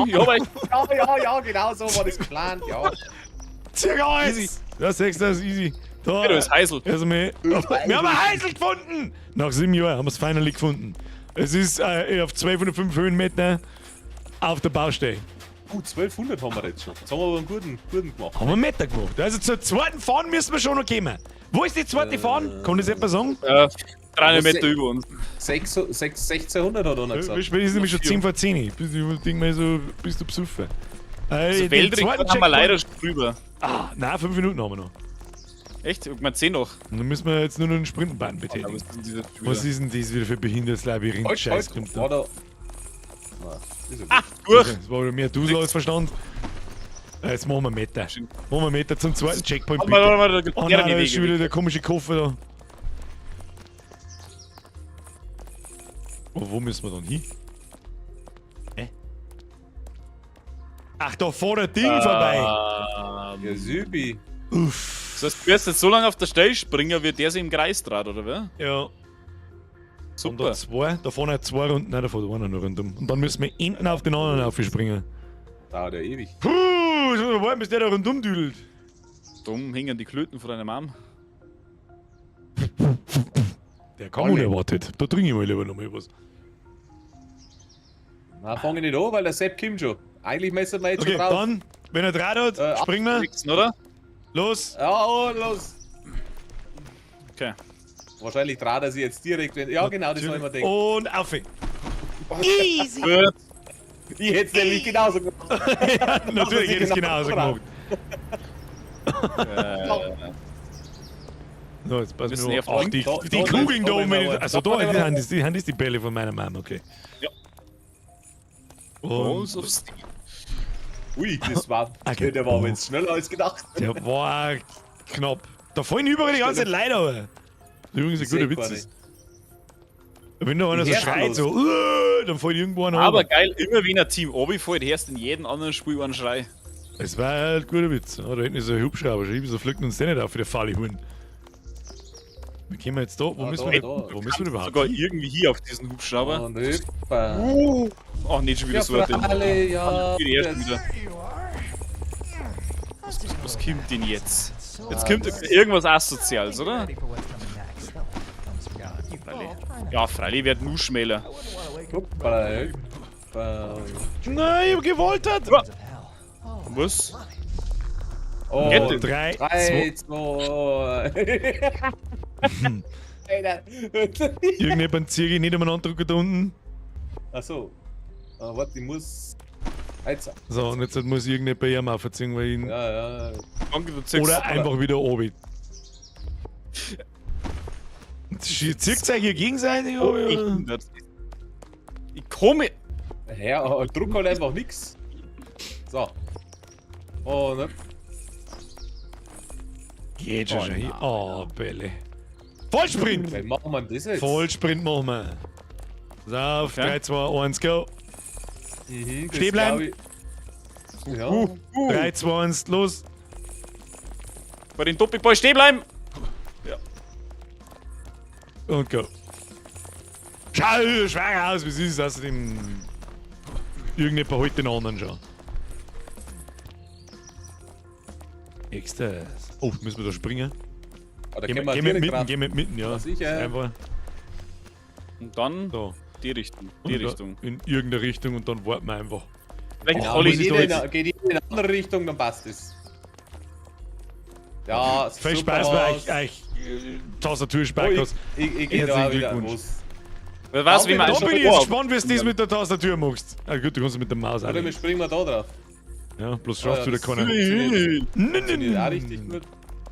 Ich hab euch. ja, genau so war das geplant, ja. Circa 1. Ja, Sechster ist easy. Da. Ja, du bist Heisel. Also wir haben ein Heisel gefunden! Nach 7 Jahren haben wir es finally gefunden. Es ist auf 1205 Höhenmeter auf der Baustelle. Gut, 1200 haben wir jetzt schon. Jetzt haben wir aber einen guten gemacht. Haben wir einen Meter gemacht. Also zur zweiten Fahren müssen wir schon noch kommen. Wo ist die zweite Fahren? Kann das jemand sagen? 300 Meter über uns. 1600 hat einer Wie gesagt. spät ist nämlich schon 10 vor 10? Ich denk mal so, bist du besoffen. Also Den Weltrekord zweiten haben wir leider Checkpoint- schon drüber. Nein, 5 Minuten haben wir noch. Echt? Ich mein 10 noch. Und dann müssen wir jetzt nur noch einen Sprintenbahn Aber betätigen. was sind diese Was ist denn das wieder für behindertes Labyrinth-Scheiß? kommt da? War da. Na, ist ja Ah, gut. durch! Das war wieder mehr Dusel als Verstand. Jetzt machen wir Meter. Machen wir Meter zum zweiten Checkpoint. Warte mal, warte mal, da Oh gibt's nein, da ist schon Wege. wieder der komische Koffer da. Oh, wo müssen wir dann hin? Ach, da vor der Ding vorbei. Ja, Sübi. Uff. Das heißt, du wirst jetzt so lange auf der Stelle springen, wie der sich im Kreis dreht, oder wer? Ja. Und da Super. zwei, da vorne 2 Runden, nein, da fährt einer noch rundum. Und dann müssen wir hinten auf den anderen aufspringen. Dauert ja ewig. Puh, so warten, bis der da rundum düdelt. Dumm hängen die Klöten von deiner Mom. Der kam unerwartet. Da trinke ich mal lieber noch mal was. Na, fange ich nicht an, weil der Sepp kommt schon. Eigentlich müssen wir jetzt Okay, schon drauf. dann, wenn er draht hat, springen wir. Nixen, oder? Los. Ja, oh, los. Okay. Wahrscheinlich traut er sich jetzt direkt. Ja, genau, das habe ich mir gedacht. Und auf. Easy. Gut. Ich hätte es nämlich genauso gemacht. Natürlich hätte ich es genauso gemacht. So, jetzt passen Müssen wir auf auf. Ach, den die, Da- die da- Kugeln da da- oben. da- Also da- da, da- die Hand ist die Bälle von meiner Mama, okay. Ja. Und Balls of Steel. Ui, das war. Okay. Der war aber jetzt schneller als gedacht. der war knapp. Da fallen überall die ganzen Leute aber. Das ist übrigens ein guter Ich seh Witz. gar Ist. Wenn da einer so Die schreit, Herren so, dann fällt irgendwo einer Aber runter. geil, immer wenn ein Team obi fällt, hörst du in jedem anderen Spiel einen Schrei. Das war ein guter Witz. Ja, da hinten ist ein Hubschrauber. Wieso fliegt uns der nicht auf für der faule Huhn? Wie kommen wir jetzt da? Wo Ah, müssen da, wir da. wo müssen wir überhaupt? Sogar irgendwie hier auf diesen Hubschrauber. Und hüppa. Oh, nicht schon wieder Ja, so. Fralle, ja. Die ersten wieder. Was kommt denn jetzt? Jetzt kommt irgendwas Asoziales, oder? Freilich. Ja, freilich wird nur schmäler. Hoppala. Nein, ich hab gewoltert! Was? Oh, Kette. 3, 3, 2... 2. Alter. Irgendjemand ziehe ich nicht einmal andrücken da unten. Achso. Warte, ich muss. Jetzt. So, und jetzt muss ich irgendjemand bei ihm aufziehen, weil ich ihn... Ja, ja. Danke, du ziehst. Oder einfach wieder oben. Zieht euch hier gegenseitig? Oh, oder? ich komme. Ja, druck halt einfach nix. So. Oh, ne? Geht schon schon hier. Oh, Bälle. Vollsprint! Wie machen wir das jetzt? Vollsprint machen wir. So, auf Okay. 3, 2, 1, go. Mhm, das Stehen bleiben. glaub ich- Ja. 3, 2, 1, los. Bei den Doppelball stehen bleiben. Und go. Schau, schwer aus, wie süß ist das dem... Irgendjemand holt den anderen schon. Extras. Oh, müssen wir da springen? Oder Geh können wir mit direkt mitten, drauf? geh mit mitten, ja. Ja, sicher. Einfach Und dann so. die Richtung. Und Die da Richtung. In irgendeine Richtung und dann warten wir einfach. Vielleicht Genau, alle muss ich da jetzt- geht jeder in eine andere Richtung, dann passt es. Ja, Viel super Spaß bei was. euch Tastatur Oh, Sparkos. ich geh da Herzlichen wieder Glückwunsch. los. Wer weiß, wie man Da einfach bin ich jetzt Ohr- gespannt, wie du das mit der Tastatur machst. Ah gut, du kannst es mit der Maus Oder wir auch. springen wir da drauf. Ja, bloß schaffst du wieder das keiner. funktioniert- Nein, funktioniert auch richtig gut.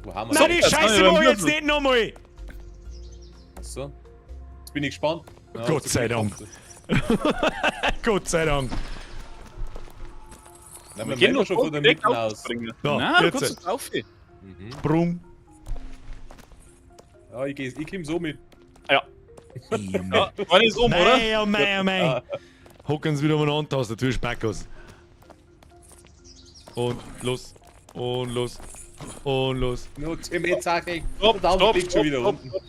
Wo haben wir Nein, die das? Scheiße Nein, mach ich nein, jetzt nicht nochmal! So. Jetzt bin ich gespannt. Ja, Gott so sei viel Dank. kommt. Gott sei Dank. Nein, Wir wir gehen gehen noch schon von der direkt Mitte aus. aufspringen. Ja, Nein, du jetzt. kannst drauf. Sprung. Ja, ich komm so mit. Ja. Ja, war nicht um, oder? Mei, oh mei, oh mei. Hocken sie wieder mal an, Tastatur Sparkos. Und los. Und los. Und los. Nur 10 Meter, sag ich. Stopp, Da stopp, liegt schon wieder stopp, unten. stopp.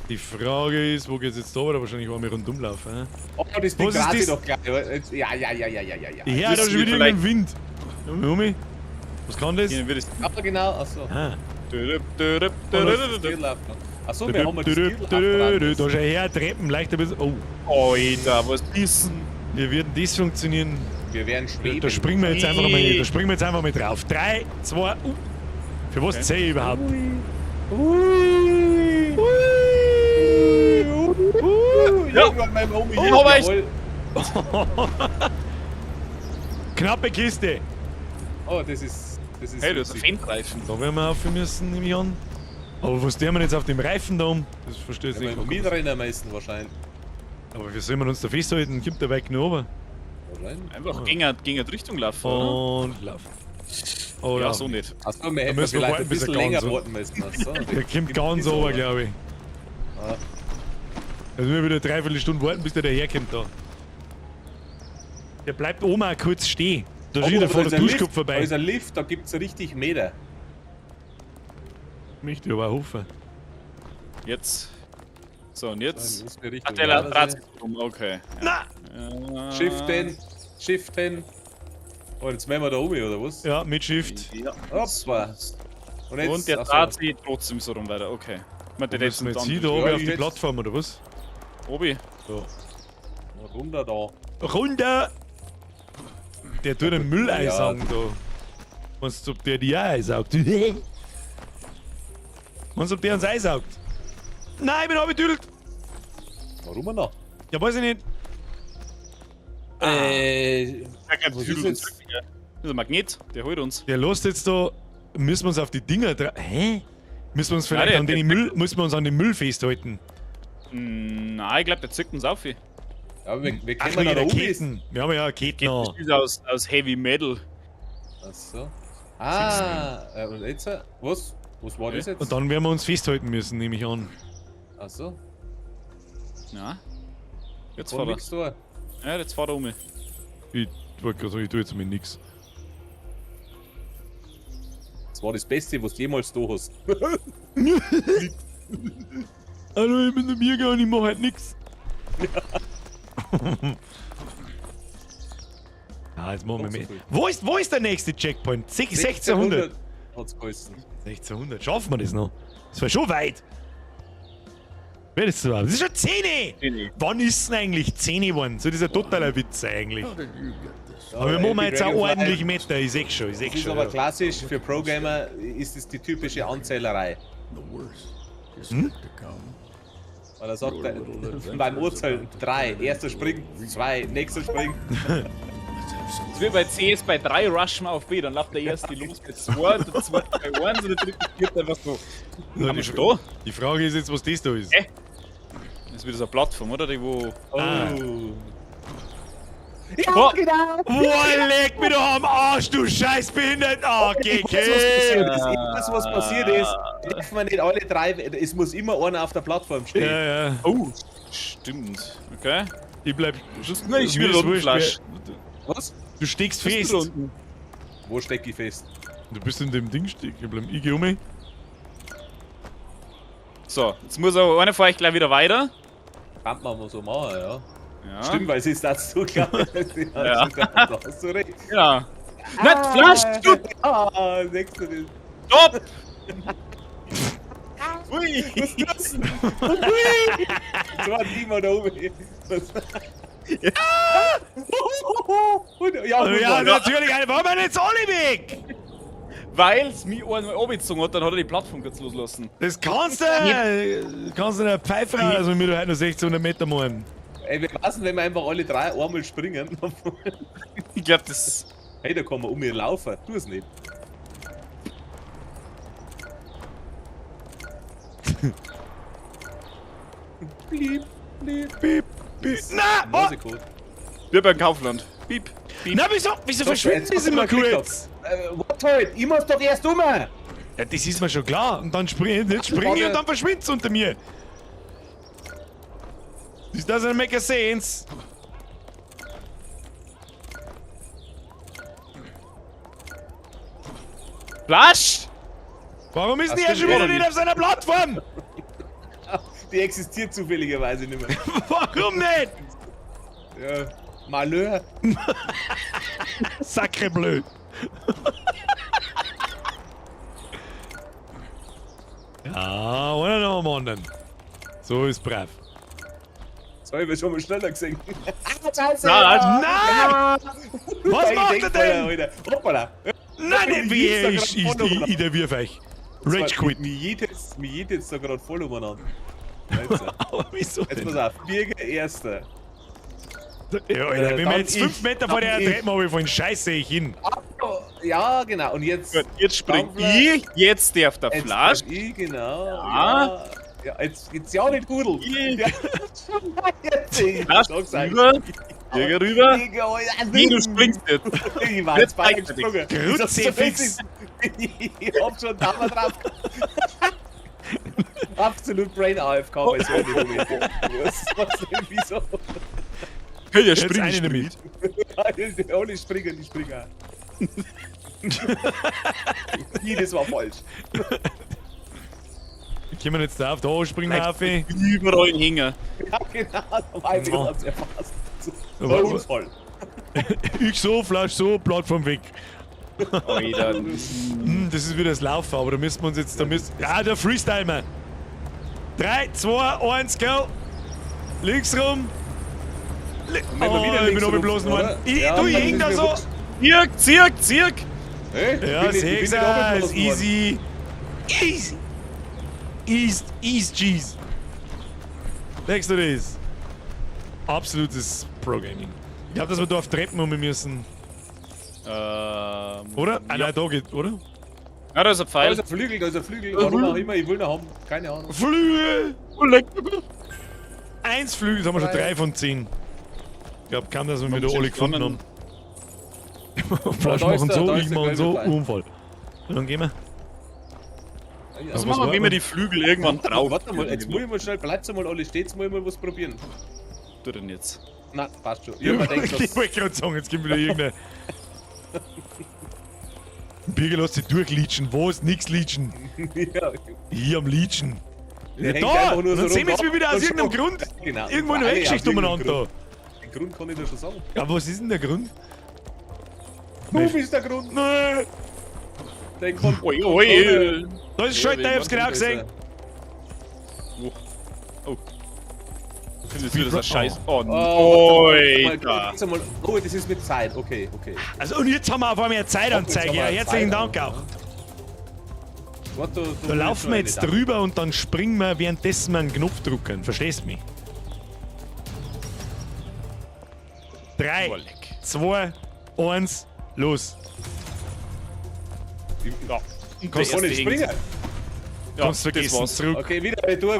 Die Frage ist, wo geht's jetzt da weiter? Wahrscheinlich wollen wir rundum laufen. Hä? Oh, das Ding Was ist grad das? doch gleich. Ja. Ich höre da schon wir wieder irgendeinen Wind. Jumi, was kann das? Gehen wir das. Ja, genau. Achso. Ah. Achso, wir haben das Skill Da schau her, Treppen, leicht ein bisschen. Oh, Alter, was ist denn? wie wird denn das funktionieren? Wir werden schweben. Da springen wir jetzt einfach mal drauf. 3, 2, Für was zähle ich überhaupt? Ja, irgendwann beim Omi. Oh, aber ich- jawohl. Knappe Kiste. Oh, das ist. Hey, du hast einen witzig. Fenstreifen. Da werden wir aufhören müssen, nehme ich an. Aber was tun wir jetzt auf dem Reifen da um? Das verstehe ich Ja, nicht. beim Mitrenner meisten wahrscheinlich. Aber wie sollen wir uns da festhalten? Gibt der Weg nur oben. Wahrscheinlich. Einfach gegen die Richtung laufen, oder? Und lauf. Oder? Ja, so nicht. Achso, wir hätten müssen wir vielleicht warten, ein bis er bisschen länger ganz- warten müssen. Achso, Der kommt ganz ober, glaube ich. Ah. Also wir wieder 3/4 Stunden warten, bis der daherkommt da. Der bleibt oben auch kurz stehen. Da steht er vor der Duschkopf Da vorbei. ist ein Lift, da gibt es richtig Meter. Möchte ich aber auch hoffen. Jetzt. So, und jetzt. Muss mir Richtung Hat der Gardasee. Draht sich um, okay. Na! Shiften. Und jetzt machen wir da oben, oder was? Ja, mit Shift. Ja. Hoppla. Und der achso. Draht sich trotzdem so rum weiter, okay. Man, der Müssen wir jetzt hier da Ja, oben auf die jetzt- Plattform, oder was? Obi. So. Runter da. Runter! Der tut den Müll Ja. einsaugen da. Meinst du, ob der die auch einsaugt? Meinst du, ob der uns einsaugt? Nein, ich bin abgetüdelt! Warum er noch? Ja, weiß ich nicht. Was ist jetzt? Das ist ein Magnet, der holt uns. Der lässt jetzt da. Müssen wir uns auf die Dinger Hä? Müssen wir uns vielleicht Nein, an den Müll, müssen wir uns an den Müll festhalten? Nein, ich glaube, der zückt uns auf. Ja, aber wir Ach, können nee, da oben ist. Raketen. Wir haben ja Raketen. Geht noch. bestimmt aus Heavy Metal. Achso. Ah, und jetzt? Was? Was war das jetzt? Und dann werden wir uns festhalten müssen, nehme ich an. Achso. Ja. Jetzt Von fahr er. nix da. Ja, jetzt fahr er um. Ich wollte gerade sagen, ich tue jetzt mit nix. Das war das Beste, was du jemals da hast. Hallo, ich bin der Mirga und ich mache halt nix. Ah, jetzt machen wir Doch so mit. viel. Wo ist der nächste Checkpoint? 1600. Hat's geheißen. 1600. Schaffen wir das noch? Das war schon weit. Wer ist das überhaupt? Das ist schon 10. 10. Wann ist es denn eigentlich 10 geworden? So dieser totaler Witz eigentlich. How did you get this? Aber wir machen jetzt auch Dragonfly. ordentlich Meter. Ich seh's schon, ich Das seh's ist schon. aber Ja. klassisch, für Pro-Gamer ist es die typische Anzählerei. The worst is yet to come. Weil er sagt beim Urteil 3, erster springt, 2, nächster springt. Let's have some Das wird bei C ist bei 3 rushen wir auf B, dann läuft der erste los bei 2, der zweite bei 1 und der dritte vierte einfach so. Haben wir schon da? Die Frage ist jetzt, was das da ist. Das ist wieder so eine Plattform, oder? Die wo. Oh. Oh, Boah, leg mich doch am Arsch, du scheiß behindert. Ah, geh, Das, was passiert geh. ist, das, was passiert ist, dürfen wir nicht alle drei, es muss immer einer auf der Plattform stehen. Ja, ja. oh, stimmt. Okay. Ich bleib. Nein, ich mir will ist wurscht, Flash. Was? Du steckst Bist fest. du da unten? Wo steck ich fest? Du bist in dem Ding stecken. Ich geh um mich. So, jetzt muss aber einer von euch gleich wieder weiter. Kann man mal so machen, ja. Ja. Stimmt, weil es ist das so klar. Ja. Da hast du recht. Ja. Nicht Flash, stopp! Ah, nächster ist. Stopp! Ui! So hat niemand da oben. Und, ja, Ja, ja, natürlich. Warum sind jetzt alle weg? Weil es mich einmal abgezogen hat, dann hat er die Plattform kurz loslassen. Das kannst du. Kannst du eine Pfeife raus, also wir da heute noch 1600 Meter machen. Ey, wir passen, wenn wir einfach alle drei einmal springen. Ich glaube, das. Hey, da kann man um mir laufen. Tu es nicht. Blieb, blieb. Piep, piep. Na, oh, Morsecode. Wir beim Kaufland. Piep. Piep. na wieso verschwinden die immer kurz? What halt? Ich muss doch erst um! Ja, das ist mir schon klar. Und dann springe ich und dann verschwindet es unter mir. This doesn't make a sense. Flash! Warum ist Ach, der stimmt, schon wieder oder nicht nicht? auf seiner Plattform? Die existiert zufälligerweise nicht mehr. Warum nicht? Ja. Malheur. Sacre bleu. Ja, oder noch am anderen. So ist brav. Das habe ich schon mal schneller gesehen. Na, Nein! Was macht er denn? Alter. Hoppala. Nein, nicht wie Ich ich. Ich der wirf euch. Rage quit. Mir geht jetzt da gerade voll umeinander. Jetzt, Aber wieso jetzt denn? pass auf. Birger Erster. Ja, Alter, wenn wir dann jetzt 5 ich, Meter vor der dann ich. Treppe habe, von Scheiß sehe ich hin. Ja, genau. Und jetzt. Gut, jetzt spring Dampfler. ich, jetzt darf der Jetzt Flash. darf ich, genau. Ja. Ja, jetzt geht's ja nicht gut. Ich. Ja. Jetzt ich. Flash Sag's euch. rüber. Birger rüber. Digga, ja, Nee, du springst jetzt. Ich war jetzt beide Jetzt gesprungen. Kruzifix. Ich hab schon da mal drauf. Absolut Brain AFK bei so einem Moment. Was denn, wieso? Hey, der Jetzt springt eine nicht. damit. Alle springen, ich springe auch. Das war falsch. Können wir jetzt da auf da springen, auf? Überall hängen. Ja, genau, da weiß ich, Ja. was erfasst. Aber- Unfall. Ich so, Flash so, Plattform weg. Alter. Das ist wieder das Laufen, aber da müssen wir uns jetzt. Ja, der Freestyler. 3, 2, 1, go! Links rum! wenn wir wieder ich links bin rum, obenblasen oder? worden. Ich, Ja, du, ich dann häng ist da mir so! wurscht. Zirk, zirk, zirk. Hey, Ja, ich bin sechs, nicht runtergelassen worden. easy. Easy! East Cheese. Denkst du das? Absolutes Pro-Gaming. Ich glaube, dass wir da auf Treppen um müssen. Oder? Ah, nein, da geht, oder? Ja, da ist ein Da Pfeil. ist ein Flügel, da ist ein Flügel. Warum auch immer, ich will ihn haben. Keine Ahnung. Flügel! Oh, leck. 1 Flügel, das haben wir schon 3 von 10. Ich glaube kaum, dass wir wieder schon alle gefunden haben. Flash Da ist machen der- so, da ist ich der machen so, gelbe Pfeil. Unfall. Und dann gehen wir. Ja, Was was machen war wir, wenn wir denn? die Flügel irgendwann drauf? Warte mal, jetzt muss ich mal schnell, bleibt's mal alle stehen, jetzt muss ich mal was probieren. Du denn jetzt? Nein, passt schon. Ich hab mir gedacht, Ich wollte gerade sagen, jetzt kommt wieder irgendeine. Birger, lass dich durchleachen. Wo ist nix leachen? ja, Hier am Leachen. Ja, hängt da! einfach nur Dann so sehen wir rum. jetzt wieder aus Und schon- irgendeinem Grund. Genau. Irgendwo in der Nein, Weltgeschichte aus irgendeinem umeinander. Grund. Den Grund kann ich dir schon sagen. Ja, was ist denn der Grund? Du bist der Grund. Nein. Den kommt. Ui, ui. Da ist Schalter, ich hab's genau gesehen. Oh. Das ist wieder so ein Scheiß. Oh, Oh, Alter. oh, das ist mit Zeit. Okay. Also und jetzt haben wir auf einmal eine Zeitanzeige. Ja, herzlichen Dank auch. Warte, Da laufen wir jetzt drüber und dann springen wir, währenddessen wir einen Knopf drücken. Verstehst du mich? 3, 2, 1, los. Ja. Ich kann nicht springen. Ja, Kannst du vergessen, war's. zurück. Okay, wieder Retour.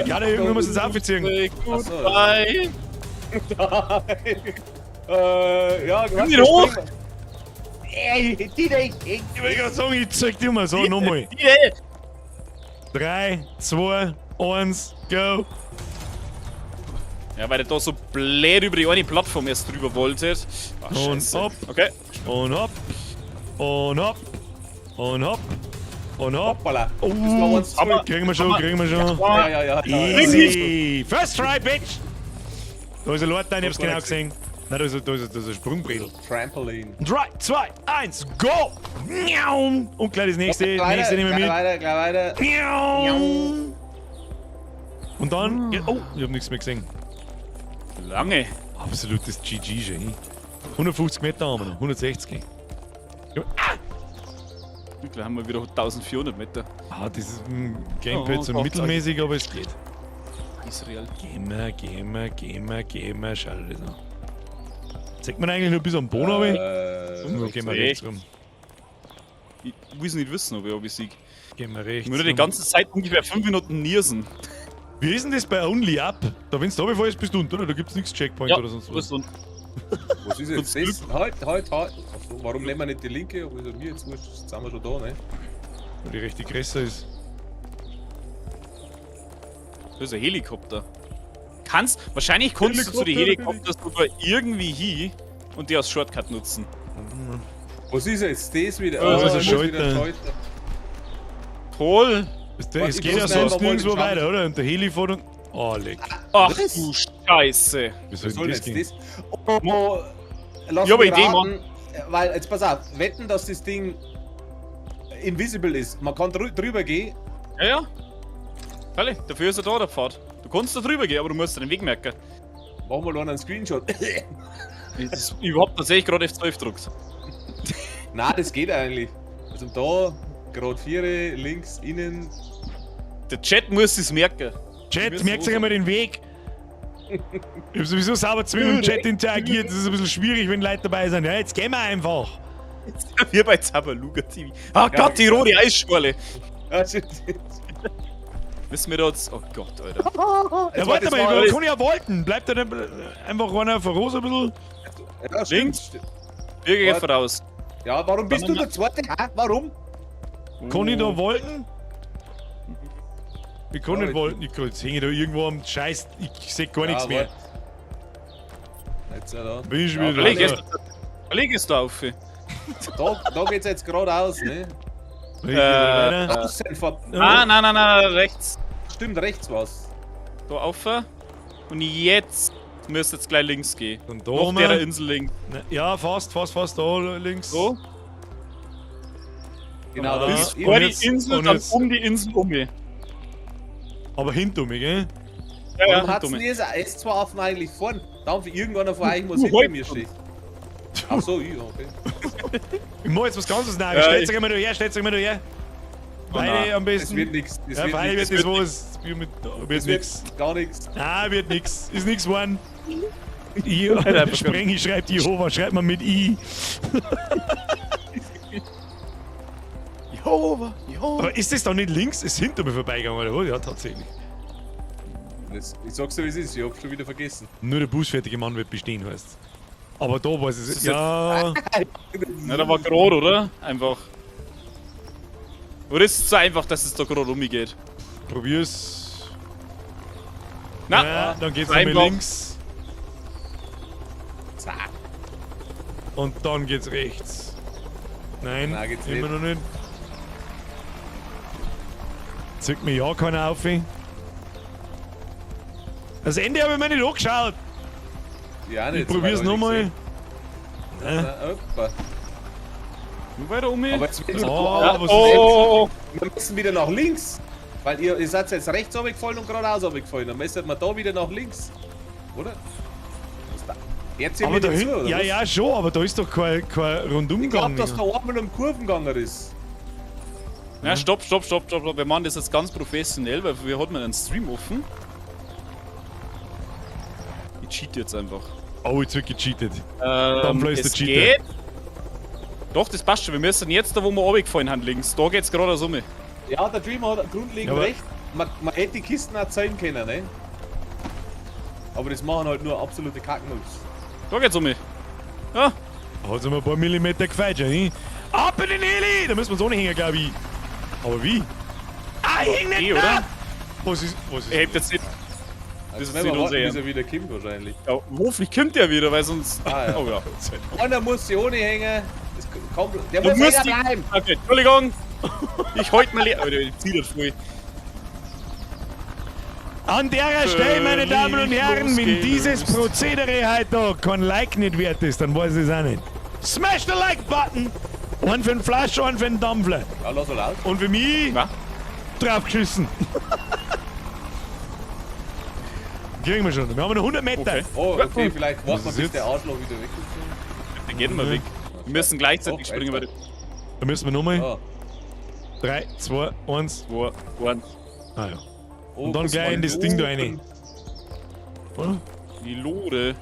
Ja, da irgendwo muss es aufziehen. Goodbye. Ja, Komm nicht hoch. Ey, Ich will gerade sagen, ich zeig dir mal so, nochmal. 3, 2, 1, go. Ja, weil der da so blöd über die eine Plattform erst drüber wollte. Ach, Und Scheiße. ab. Okay. Und hopp. Und hopp. Und hopp. Und hopp. Hoppala. Oh, Das war uns zurück. kriegen wir schon. Ja. Easy. First try, bitch. Da ist ein Lord, ich hab's genau gesehen. Nein, da ist ein Sprungbredel. Trampoline. 3, 2, 1, go! Miau. Und gleich das nächste nehmen wir mit. Gleich weiter. Miau. Und dann. Oh, ich hab nichts mehr gesehen. Lange. Absolutes GG, schon. 150 Meter haben wir noch, 160. Gleich haben wir wieder 1400 Meter. Ah, das ist ein Gamepad so Gott, mittelmäßig, aber es geht. Israel. Gehen wir, schau dir das an. Zeigt man eigentlich nur bis am Boden runter? Und dann gehen wir rechts rum. Ich will es nicht wissen, ob ich sieg. Gehen wir rechts Ich muss die rum. ganze Zeit ungefähr 5 Minuten niersen. Wie ist denn das bei Only Up? Da wenn's da befallst, bist du unten, oder? Da gibt's nichts Checkpoint oder sonst was. und Was ist jetzt das? Halt. Achso, warum nehmen wir nicht die linke? Aber ist ja mir jetzt wurscht, jetzt sind wir schon da, ne? Weil die rechte größer ist. Das ist ein Helikopter. Wahrscheinlich kannst du zu den Helikopters sogar irgendwie hin und die als Shortcut nutzen. Was ist jetzt das wieder? Das ist ein ich muss Schalter. wieder schalten. Toll! Es Ich geht muss ja schnell sonst mal nirgendwo schauen. weiter, oder? Und der Heli fährt und. Oh, leck. Ach Was? du Scheiße! Wie soll Was soll denn das jetzt gehen? das? Oh, lass Ich hab mich eine Idee, raten, weil, jetzt pass auf, wetten, dass das Ding invisible ist. Man kann drüber gehen. Ja. Völlig, dafür ist er da, der Pfad. Du kannst da drüber gehen, aber du musst den Weg merken. Machen wir noch einen Screenshot. Ich hab tatsächlich gerade F12 gedrückt. Nein, das geht eigentlich. Also da, gerade 4, links, innen. Der Chat muss es merken. Chat, merkt euch einmal den Weg. Ich hab sowieso sauber zu mit dem Chat interagiert. Das ist ein bisschen schwierig, wenn Leute dabei sind. Ja, jetzt gehen wir einfach. Wir bei Zabaluga TV. Ah Gott, die rote Eisschorle. Ah, shit. Müssen wir da jetzt. Oh Gott, Alter. Ja, warte mal, ich kann ja wolten. Bleibt da nicht einfach einer auf der Rose ein bisschen? Ja, stimmt. Links. Wir gehen voraus. Ja, warum bist du der Zweite? Hä? Warum? Kann ich da wolten? Ich kann Ja, nicht ich- wolten. Jetzt hänge ich da irgendwo am Scheiß. Ich seh gar nichts mehr. Jetzt ja da. Bin ich Ja, wieder Leg ist da auf. Da geht's jetzt geradeaus, ne? weiter. Nein, rechts. Stimmt, rechts was. Da auf. Und jetzt müsst jetzt gleich links gehen. Und da Noch haben der wir. Insel links. Ja, fast da links. So. Genau, da Ja. ist Vor die jetzt- Insel, und dann jetzt- um die Insel um. Aber hinter mir, gell? Ja, Warum hat's dumme. denn jetzt ein S2-Affen eigentlich vorn? Da haben wir irgendeiner von euch muss hinter mir stehen. Ach so, ich, okay. Ich mach jetzt was ganzes Neues. Ja, Stellt euch mal da her, stellt euch mal da her. Beide nein. am Das besten. wird nix. Das Ja, wird freilich nix. wird das was. Wird Das nix. wird gar nichts. Ah, wird nix. Ist nix geworden. einfach Sprengi schreibt Jehova, schreibt man mit I. Jehova. Aber ist das doch nicht links? Ist hinter mir vorbeigegangen, oder was? Ja, tatsächlich. Ich sag's dir, wie es ist. Ich hab's schon wieder vergessen. Nur der bußfertige Mann wird bestehen, heißt. Aber da weiß ich es. ist Ja. Na, da war gerade, oder? Einfach. Oder ist es so einfach, dass es da gerade umgeht? Probier's. Na, Ja, dann geht's einfach. nochmal links. Zack. Und dann geht's rechts. Nein, Nein, geht's immer nicht. noch nicht. Zückt mir ja keiner auf. Das Ende habe ich mir nicht angeschaut. Ja, nicht. Ich probier's nochmal. Hoppa. Nur weiter um mich. Aber jetzt müssen Oh, Ja, was oh, wir müssen wieder nach links. Weil ihr seid jetzt rechts runtergefallen und geradeaus runtergefallen. Dann müsstet wir da wieder nach links. Oder? Was ist da? Jetzt hier Aber da wieder zu, hinten, oder ja, was? ja, schon, aber da ist doch kein Ich glaube, Rundumgang. dass da oben um Kurvenganger ist. Ja, stopp. Wir machen das jetzt ganz professionell, weil wir hatten einen Stream offen. Ich cheat jetzt einfach. Oh, jetzt wird gecheatet. Dampfler ist Es der Cheater. geht. Doch, das passt schon. Wir müssen jetzt da, wo wir runtergefallen haben, links. Da geht's gerade so mit. Ja, der Dream hat grundlegend Ja, aber- recht. Man hätte die Kisten auch zählen können, ne? Aber das machen halt nur absolute Kacknuss. Da geht's um mich. Ja, Hat sich mal ein paar Millimeter gefeitscht, ne? Ab in den Heli! Da müssen wir so nicht hängen, glaube ich. Aber wie? Ah, ich häng nicht eh, da! oder? Was ist? Er hebt jetzt nicht. Also ist wenn wir nicht warten, unser bis er wieder kommt wahrscheinlich. Ja, hoffentlich kommt der wieder, weil sonst. Ah, ja. Oh ja. Einer muss sie ohne hängen. Das kommt, der Du muss musst hängen bleiben. Okay, Entschuldigung. Ich heute mal. Oh, ich zieh das voll. An der Stelle, meine Damen und Herren, wenn losgelöst. dieses Prozedere heute da kein Like nicht wert ist, dann weiß ich es auch nicht. Smash the Like-Button! Einen für den Flasch, einen für den Dampfler. Ja, lass mal aus. Und für mich Na? draufgeschissen. Kriegen wir schon. Wir haben noch 100 Meter. Okay. Oh, okay, vielleicht warten wir, ist bis jetzt? der Arschloch wieder weg ist. Wir gehen mal weg. Wir müssen gleichzeitig Oh, springen, weil. Da müssen wir nochmal. Ah. 3, 2, 1. 2, 1. Ah ja. Oh, Und dann das gleich war in das oben. Ding da rein. Oder? Die Lore.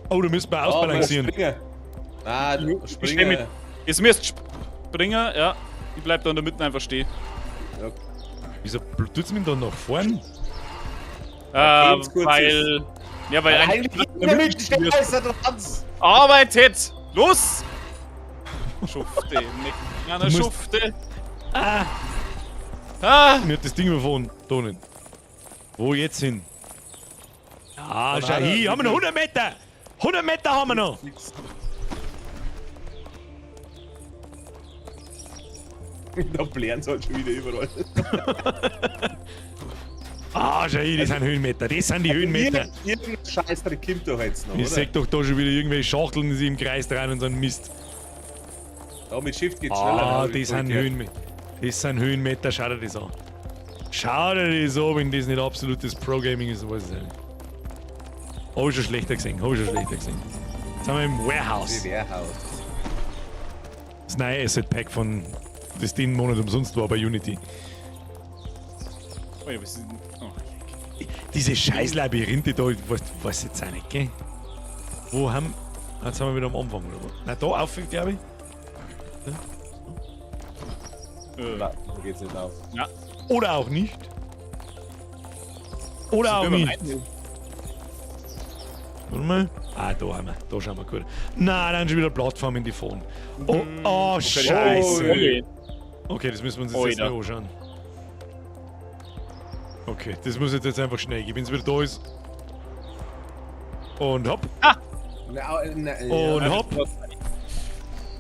Oh, da müssen wir Ah, ausbalancieren. Springen. Ah, Ich steh springen. mit. Jetzt müsst springen, ja. Ich bleib da in der Mitte einfach stehen. Wieso tut's mir dann nach vorn? ganz kurz Weil. Ja, weil Eigentlich in der Mitte steht heißer Tanz. arbeitet! Los! Schufte, Nick. Ja, Du musst- Schufte. Ah! Mir hat das Ding überfahren. Da nicht. Wo jetzt hin? Ah, schau hier, haben wir noch 100 Meter! 100 Meter haben wir noch! Da blären sie halt schon wieder überall. Ah, schau hier, das sind Höhenmeter. Das sind die Höhenmeter. Irgendein Scheißdreck kommt doch jetzt noch, Ich oder? sehe doch da schon wieder irgendwelche Schachteln, die sich im Kreis drehen und so ein Mist. Da mit Shift geht's schneller. Ah, hab ich das sind vorhin gehört. Höhenmeter. Das sind Höhenmeter, schau dir das an. Schau dir das an, wenn das nicht absolutes Pro-Gaming ist, weiß ich nicht. Hab ich schon schlechter gesehen, hab ich schon schlechter gesehen. Jetzt sind wir im Warehouse. Warehouse. Das neue Asset Pack von das den Monat umsonst war bei Unity. Oh ja, wir sind. Oh. Diese scheiß Labyrinthe da, weiß jetzt auch nicht, gell? Wo haben. Jetzt sind wir wieder am Anfang, oder was? Nein, da auf, glaube ich. Nein, da geht's nicht auf. Ja. Oder auch nicht. Oder auch nicht. Warte mal. Ah, da haben wir. Da schauen wir gut. Nein, dann schon wieder Plattform in die Phone. Oh, scheiße. Okay. Okay, das müssen wir uns jetzt Oi, erst mal da. anschauen. Okay, das muss jetzt einfach schnell gehen, wenn es wieder da ist. Und hopp. Und hopp.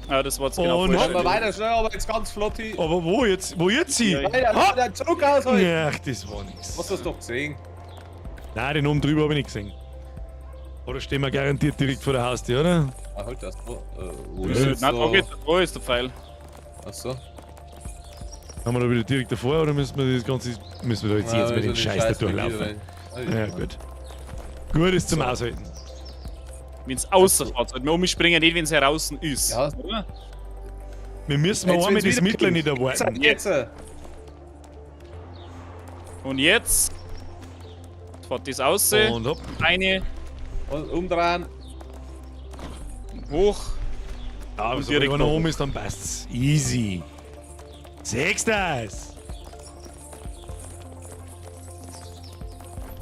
Ja, das war jetzt genau Und falsch. Machen wir weiter schnell, aber jetzt ganz flott hin. Aber wo jetzt? Wo jetzt sie? Ja, Weiter, Hopp. weiter, zurück aus heute. Ach, das war nix. Was hast du doch gesehen? Nein, den oben drüber habe ich nicht gesehen. Oder stehen wir garantiert direkt vor der Haustür, oder? Ah, halt das. Wo Nein, ist jetzt da so? geht's. Wo ist der Pfeil? Achso. Haben wir da wieder direkt davor oder müssen wir das Ganze. Müssen wir da jetzt, mit dem Scheiß da durchlaufen? Ja, gut. Gut ist zum Aushalten. Wenn es außer fährt, wir umspringen nicht, wenn es heraus ist. Ja. Oder? Wir müssen mal einmal das Mittel nicht Jetzt, erwarten. jetzt. Und jetzt fährt das aus. Und hopp. Eine Und umdrehen. hoch. Ja, aber Und sobald direkt einer nach oben ist, dann passt's. Easy. Sechst das!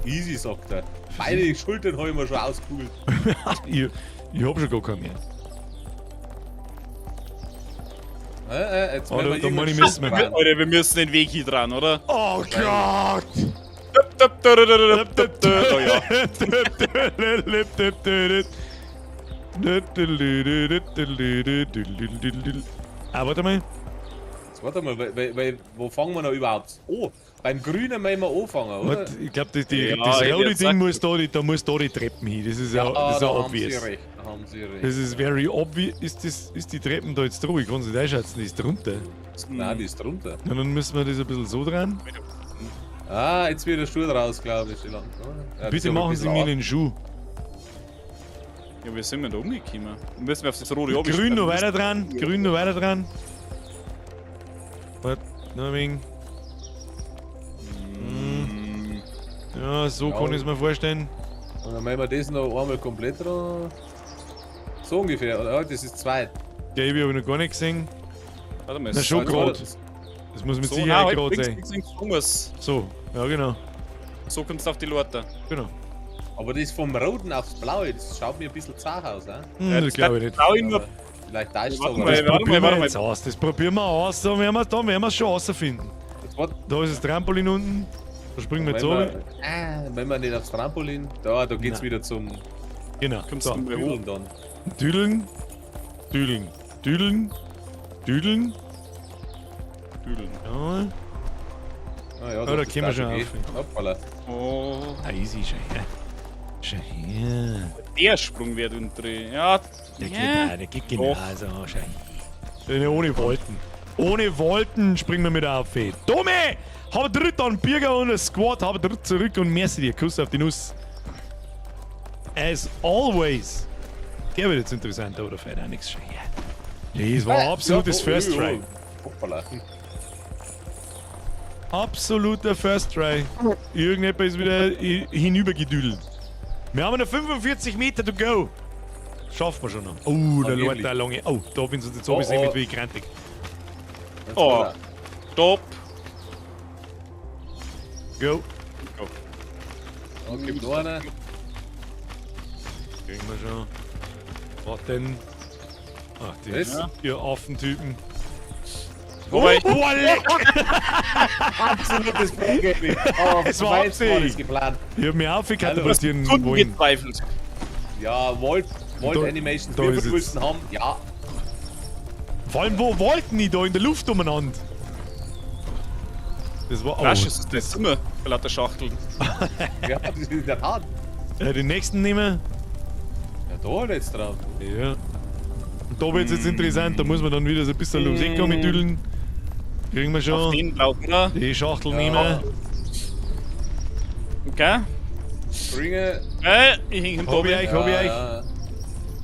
Easy, sagt er. Beide Schultern habe ich mir schon ausgekugelt. Ich hab schon gar keinen mehr. Jetzt Oh, werden da- da muss ich irgendwann müssen wir- dran. Alter, wir müssen den Weg hier dran, oder? Oh Gott! Oh ja. Ah, warte mal. Jetzt warte mal, wo fangen wir noch überhaupt? Oh, Beim Grünen müssen wir anfangen, oder? Warte, ich glaube, das Ja, rote ich Ding sag- muss da die Treppen hin. Das ist ja, das ist ja da haben obvious. Sie recht. Da haben Sie recht. Das ist very obvious. Ist die Treppen da jetzt drüber? Ich kann es nicht einschätzen, die ist drunter. Nein, die ist drunter. Ja, dann müssen wir das ein bisschen so dran. Ah, jetzt wird der Stuhl raus, glaube ich. Ja, das ist Bitte aber ein machen Sie bisschen mir arg. den Schuh. Ja, wie sind wir da umgekommen? Müssen wir auf das rote Grün noch weiter dran. Grün noch weiter dran. Warte, noch ein wenig. Ja, so Ja. kann ich es mir vorstellen. Und dann machen wir das noch einmal komplett dran. So ungefähr, oder? Ja, das ist zwei. Gelbe habe ich noch gar nicht gesehen. Warte mal, Na, schon Also, grad. das- Das muss mit So, Sicherheit nein, gerade halt, sein. links. So, ja genau. So kommst du auf die Leute. Genau. Aber das vom Roten aufs Blaue, das schaut mir ein bisschen zart aus, ne? Das glaube ich nicht. Trau ich nur. Aber vielleicht täuscht es Warte aber. mal, Das Probieren warte wir mal. jetzt aus. Das probieren wir aus. Da werden wir es schon rausfinden. Warte, Da ist das Trampolin unten. Da springen wir jetzt runter. wenn wir nicht aufs Trampolin, da geht's Nein. wieder zum Genau. Kommst So. du mal hoch? Bügeln dann. Düdeln. Düdeln. Düdeln. Düdeln. Düdeln. Ja. Ah, ja, da das können wir schon geht. auf. Hoppala. Oh. Easy, schon her. Schon her. Der Sprung wird unten drin. Ja. Der geht genau Doch. so. Schon her. Ohne Wolken. Ohne Wolken springen wir mit auf. Tome! Habe dritt an Birger und ein Squad. Habe dritt zurück und merci dir. Kuss auf die Nuss. As always. Der wird jetzt interessant, aber da fällt auch nichts schon her. Das war absolutes Ja, First Try. Hoppala. Absoluter First Try. Irgendjemand ist wieder hinübergedüdelt. Wir haben noch 45 Meter to go. Schaffen wir schon noch. Oh, der Lord, der lange. Oh, da bin ich jetzt oben Oh, irgendwie grantig. Jetzt Oh. war er. Stopp. Go. Da gibt noch einer. Kriegen wir schon. Warten. Ach, die, Das? ihr Affentypen. Wobei, Oh, leck! Absolutes Problem. Oh, Es war meins war Absicht. das geplant. Ich hab mich aufkatapultieren Kunden wollen. gezweifelt. Ja, Volt Da- Animations. da Wir ist jetzt- müssen haben. Ja. Vor allem, wo wollten die da in der Luft umeinander? Das war. Rasch ist es das Zimmer. Für lauter Schachteln. Ja, das ist in der Tat. Den nächsten nehmen. Ja, da jetzt drauf. Ja. Und da wird's jetzt interessant, da muss man dann wieder so ein bisschen ums Eck mit düdeln. Kriegen wir Auf schon. den brauchen wir. Die Schachtel Ja. nehmen. Okay. Bringe. Ich hänge Hab ich hinten. euch, hab ich euch. Ja,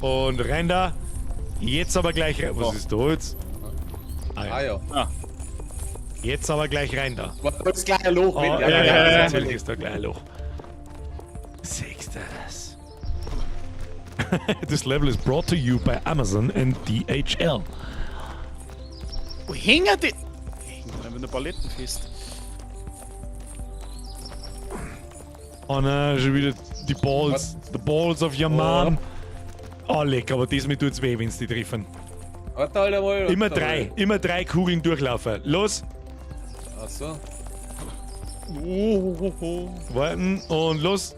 Und rein da. Jetzt aber gleich rein. Was So. ist da jetzt? Ah, ah ja. ja. Jetzt aber gleich rein da. Warte, das gleiche Loch. Oh, wenn- ja, natürlich ist da gleich ein Loch. Siehst du das? This level is brought to you by Amazon and DHL. Wo hängen die? Hängen einfach nur Paletten fest. Oh nein, schon wieder die Balls. The balls of your mom. Oh, leck, aber das mir tut's weh, wenn's die treffen. Warte halt einmal. Immer warte drei, mal. immer drei Kugeln durchlaufen. Los, Ach so. warten und los.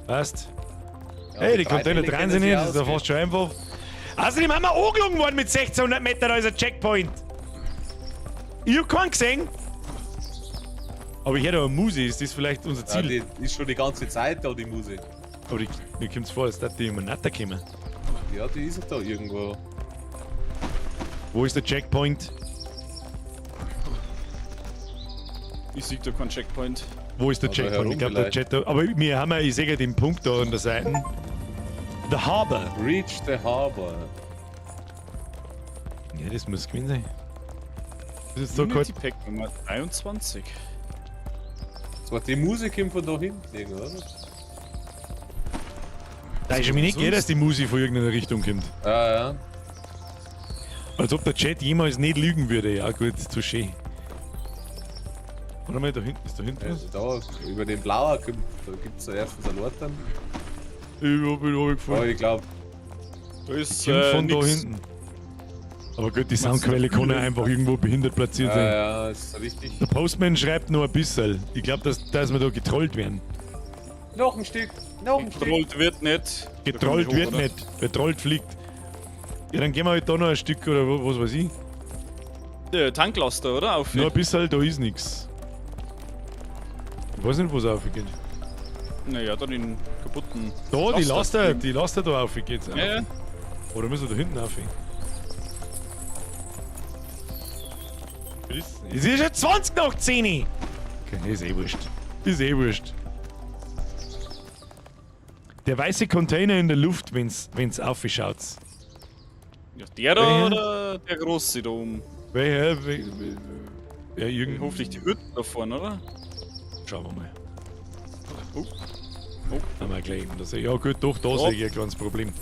Passt. Ja, Hey, die drei Container Fälle drehen sie können nicht, das ist ja ausgehen. fast schon einfach. Außerdem haben wir angelogen worden mit 1600 Meter, da ist ein Checkpoint. Ich hab keinen gesehen. Aber ich hätte eine Muse, ist das vielleicht unser Ja, Ziel? die ist schon die ganze Zeit da, die Musik. Aber mir kommt's vor, als dass die immer netter kommen. Ja, die ist da irgendwo. Wo ist der Checkpoint? Ich sehe da keinen Checkpoint. Wo ist der Oder Checkpoint? Ich herum glaube, der Chat. Aber wir haben ja, ich sehe ja den Punkt da an der Seite. The Harbor. Reach the Harbor. Ja, das muss gewesen sein. Das ist so Unity kalt. Pack Nummer 23. Das war die Musik kommt von da hinten, irgendwo, oder? Da ist mir nicht geht, dass die Musik von irgendeiner Richtung kommt. Ja, ja. Als ob der Chat jemals nicht lügen würde. Ja, gut, zu schön. Warte mal, da hinten ist da hinten was? Also da, über den Blauer kommt, da gibt es erstens einen Lautern. Ich hab ihn Ja, gefunden. ich glaube, Da ist Kommt von da nix. hinten. Aber gut, die Soundquelle kann ja einfach irgendwo behindert platziert sein. ja, ist richtig. Der Postman schreibt nur ein bisschen. Ich glaube, dass wir da getrollt werden. Noch ein Stück, noch ein Stück. Getrollt wird nicht. Getrollt Da komm ich wird hoch, oder? nicht. Wer trollt, fliegt. Ja, dann gehen wir halt da noch ein Stück oder was weiß ich. Tanklaster, oder? Auf Nur ein bisschen, da ist nix. Ich weiß nicht, wo es aufgeht. Naja, da den kaputten. Da, die Laster da aufgeht. Ja, ja. Oder müssen wir da hinten auf? Es ist schon 20 nach 10. Okay, ist eh wurscht. Ist eh wurscht. Der weiße Container in der Luft, wenn's aufschaut. Ja, der da Welcher? oder der große da oben? Welcher? Ja, Hoffentlich die Hütte da vorne, oder? Schauen wir mal. Oh. Haben wir gleich eben. Ja gut, doch, da sehe ich ein kleines Problem.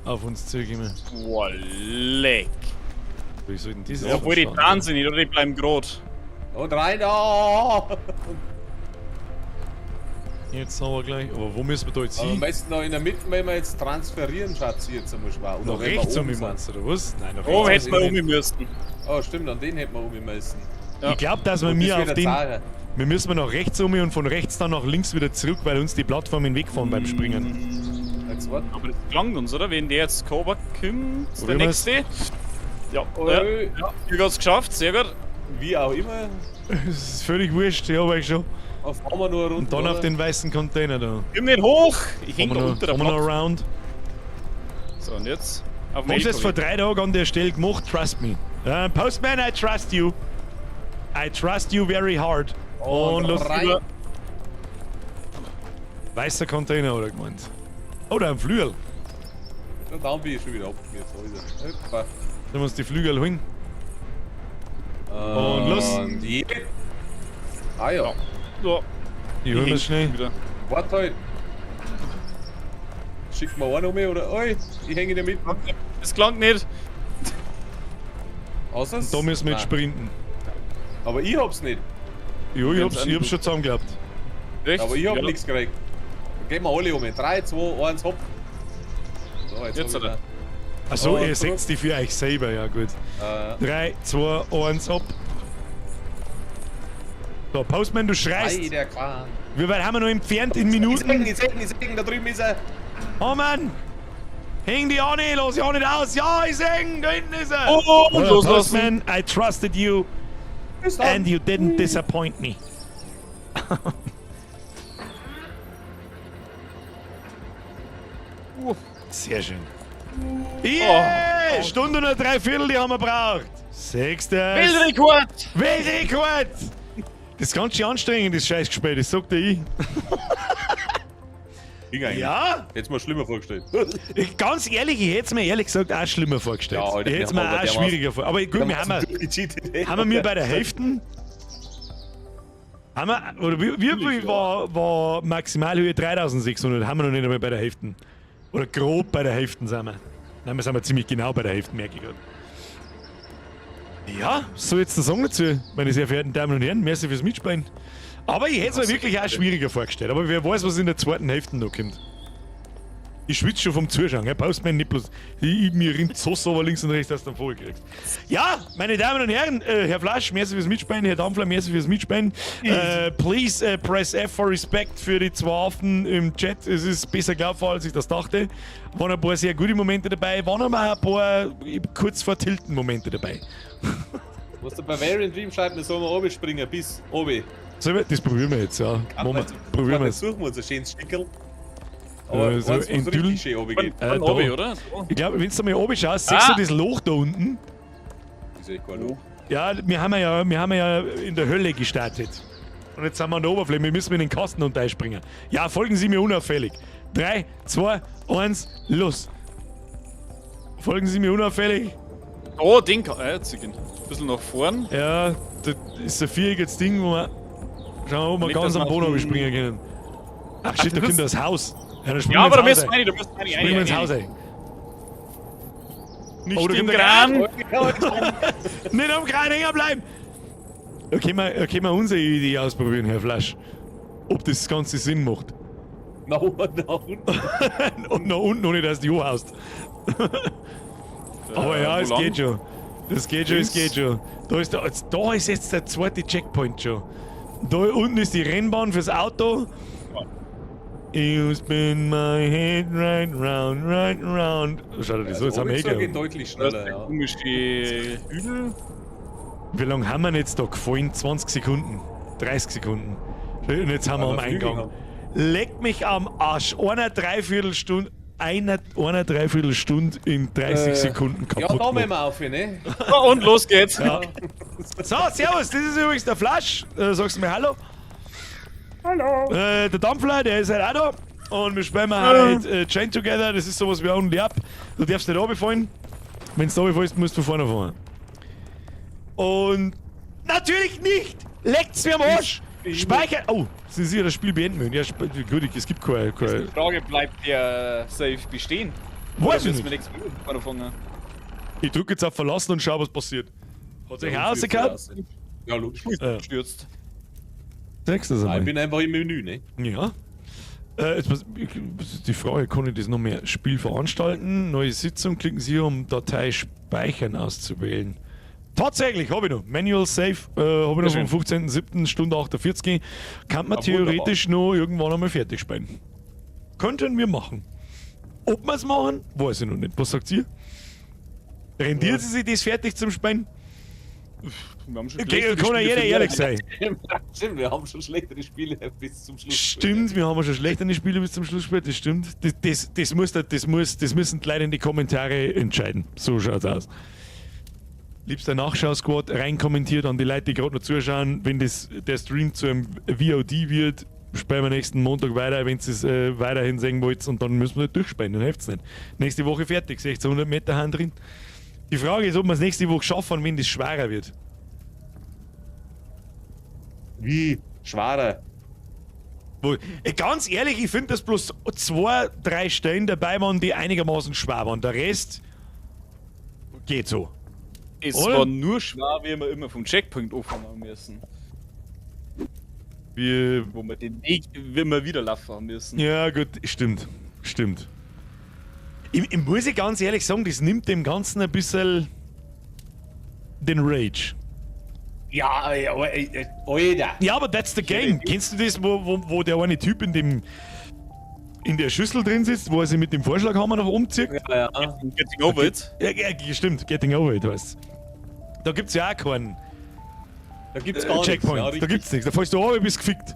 Auf uns zugekommen. Wow, leck. Wie soll denn dieses Ja, obwohl die verstanden tanzen nicht, oder die bleiben grad. Und rein da! werden? Jetzt haben wir gleich. Aber wo müssen wir da jetzt Aber am hin? besten noch in der Mitte, wenn wir jetzt transferieren, Schatz, jetzt einmal schwer. Oder Nach wenn wir rechts um oben mich sind. meinst du, oder was? Nein, nach Oh, rechts. hätten wir um müssen. Oh, stimmt, an den hätten wir um müssen. Ja. Ich glaube, dass wir Und mir das auf wieder den. Zara. Wir müssen nach rechts um und von rechts dann nach links wieder zurück, weil uns die Plattformen wegfahren beim Springen. Jetzt warte. Aber das klangt uns, oder? Wenn der jetzt Cobra kommt, der Probieren wir's. nächste. Ja, Oi. ja, ihr habt's geschafft, sehr gut. Wie auch immer. Das ist völlig wurscht, ja, aber ich schon. Auf fahren wir nur eine Runde. Und dann auf oder? den weißen Container da. Komm nicht hoch! Ich häng Kommen da wir unter der noch Plattform. around. So, und jetzt? Auf Wir haben es vor 3 Tagen an der Stelle gemacht, trust me. Postman, I trust you. I trust you very hard. Und los. rein. Weißer Container, oder gemeint. Oder ein Flügel. Ja, dann bin ich schon wieder abgegangen. So ist er. Hoppa. Da muss die Flügel holen. Und los. Und je. Ah ja. Ja, Ich hol mir schnell. wieder. Warte halt. Schickt mir einen um mich oder? Oi, ich hänge in der Mitte. Das klang nicht. Außer Da müssen wir jetzt Nein. sprinten. Aber ich hab's nicht. Jo, ich Wenn's hab's schon zusammen gehabt. Echt? Aber ich hab Ja. nichts gekriegt. Dann gehen wir alle um. 3, 2, 1, hopp. So, Jetzt hab ich oder? Achso, Oh, ihr zurück. setzt die für euch selber, ja gut. 3, 2, 1, ab. So, Postman, du schreist. Ei, der Kran. Wie weit haben wir noch entfernt in Minuten? Ich sehen, da drüben ist er. Oh Mann! Häng die an, los ja nicht aus! Ja, ich sing, da hinten ist er! Oh, und loslassen. Postman, I trusted you Bis dann. and you didn't disappoint me. Sehr schön. Yeah! Stunde und 3/4, die haben wir braucht. Sechstes. Weltrekord! Weltrekord! Das ist ganz schön anstrengend, das Scheißgespräch, das sagt ich. Ging eigentlich. Ja? Hätt's mir schlimmer vorgestellt. Ganz ehrlich, ich hätte es mir ehrlich gesagt auch schlimmer vorgestellt. Ja, Alter, ich hätte es wir mir haben auch aber schwieriger vorgestellt. Aber gut, haben wir mir bei der Hälfte. Haben wir, oder wie viel war Maximalhöhe 3600? Haben wir noch nicht einmal bei der Hälfte. Oder grob bei der Hälfte sind wir. Nein, wir sind wir ziemlich genau bei der Hälfte, merke ich gerade. Ja, so jetzt der Song dazu, meine sehr verehrten Damen und Herren. Merci fürs Mitspielen. Aber ich hätte es mir wirklich auch schwieriger vorgestellt. Aber wer weiß, was in der zweiten Hälfte noch kommt. Ich schwitze schon vom Zuschauen. Er Postman nicht bloß. Mir rinnt so aber links und rechts, dass du den Vogel kriegst. Ja, meine Damen und Herren, Herr Flasch, merci fürs Mitspielen. Herr Dampfler, merci fürs Mitspielen. Please press F for Respect für die 2 Affen im Chat. Es ist besser glaubbar, als ich das dachte. Waren ein paar sehr gute Momente dabei, waren aber auch ein paar kurz vor Tilten Momente dabei. Musst du bei Variant Dream schreiben, dann sollen wir oben springen, bis oben. So, das probieren wir jetzt, ja. Moment, probieren wir es. Suchen wir uns ein schönes Stickerl. Aber so eins, wo es enthüllen. richtig schön oben geht. Von da. oben, oder? So. Ich glaube, wenn du mal oben schaust, siehst du das Loch da unten? Das ist echt kein Loch. Ja, wir haben ja in der Hölle gestartet. Und jetzt sind wir an der Oberfläche, wir müssen in den Kasten und springen. Ja, folgen Sie mir unauffällig. 3, 2, 1, los. Folgen Sie mir unauffällig. Oh, den kann. Jetzt ein bisschen nach vorn. Ja, das ist ein viereckiges Ding, wo wir. Schauen wir, ob wir Nicht, ganz dass am wir Boden auf springen können. Ach shit, da kommt das Haus. Ja, dann springen Ja, aber da wir ins müssen Haus wir rein. nicht, da müssen wir nicht Springen wir ins Haus rein. rein. Nicht Oh, da im kommt der Kran. Nicht am Kran hängen bleiben! Da können wir unsere Idee ausprobieren, Herr Flasch. Ob das Ganze Sinn macht. Nach unten. Und nach unten, ohne dass du haust. Aber ja, wo es lang? geht schon. Das geht schon, es geht schon. Da ist jetzt der zweite Checkpoint schon. Da unten ist die Rennbahn fürs Auto. You spin my head right round. Schau dir das so, jetzt haben wir So geht eh deutlich Das ist schneller, der ja. komische Hügel. Wie lange haben wir jetzt da gefallen? 20 Sekunden, 30 Sekunden. Und jetzt haben wir am Eingang. Leck mich am Arsch. Einer Dreiviertelstunde in 30 Sekunden Ja, kaputt. da müssen gemacht. wir auf, ne? Und los geht's. Ja. So, servus, das ist übrigens der Flash. Sagst du mir Hallo? Hallo. Der Dampfler, der ist halt auch da. Und wir spielen halt Chain Together. Das ist sowas wie Only Up. Du darfst nicht runterfallen. Wenn du runterfällst, musst du vorne fahren. Und natürlich nicht! Leckt's mir am Arsch! Speichern! Oh, sind Sie das Spiel beenden müssen? Ja, gut, es gibt keine. Die Frage bleibt der safe bestehen. Weiß ich Oder nicht. nichts mehr anfangen? Ich drücke jetzt auf Verlassen und schau, was passiert. Hat sich rausgehauen? Ja, logisch. Stürzt. Sagst du das Ich einmal? bin einfach im Menü, ne? Ja. Die Frage, kann ich das noch mehr Spiel veranstalten? Neue Sitzung, klicken Sie hier, um Datei speichern auszuwählen. Tatsächlich, habe ich noch. Manual Save, habe ich noch vom 15.07. Stunde 48. Kann man theoretisch noch irgendwann einmal fertig spielen. Könnten wir machen. Ob wir es machen, weiß ich noch nicht. Was sagt ihr? Rendiert sie sich das fertig zum Spielen? Wir haben schon Okay, schlechtere kann ja Spiele jeder ehrlich verlieren. sein. Stimmt, wir haben schon schlechtere Spiele bis zum Schluss. Stimmt, wir haben ja schon schlechtere Spiele bis zum Schluss gespielt, das stimmt. Das müssen die Leute in die Kommentare entscheiden. So schaut's aus. Liebster Nachschau-Squad, rein kommentiert an die Leute, die gerade noch zuschauen. Wenn der Stream zu einem VOD wird, spielen wir nächsten Montag weiter, wenn ihr es weiterhin sehen wollt. Und dann müssen wir nicht durchspielen, dann hilft es nicht. Nächste Woche fertig, 1600 Meter Hand drin. Die Frage ist, ob wir es nächste Woche schaffen, wenn das schwerer wird. Wie? Schwerer. Ganz ehrlich, ich finde, dass bloß 2, 3 Stellen dabei waren, die einigermaßen schwer waren. Der Rest geht so. Es Oder? war nur schwer, wie wir immer vom Checkpoint anfangen müssen. Wo wir den Weg immer wieder laufen haben müssen. Ja, gut, stimmt. Ich muss ich ganz ehrlich sagen, das nimmt dem Ganzen ein bisschen den Rage. Ja, Alter. Ja, aber that's the game. Kennst du das, wo der eine Typ in der Schüssel drin sitzt, wo er sich mit dem Vorschlaghammer nach oben zieht? Ja. Getting over it. Ja, stimmt, Getting Over It heißt. Da gibt's ja auch keinen Da gibt's gar Checkpoint. nichts. Ja, Da gibt's nichts. Da fällst du runter und bist gefickt.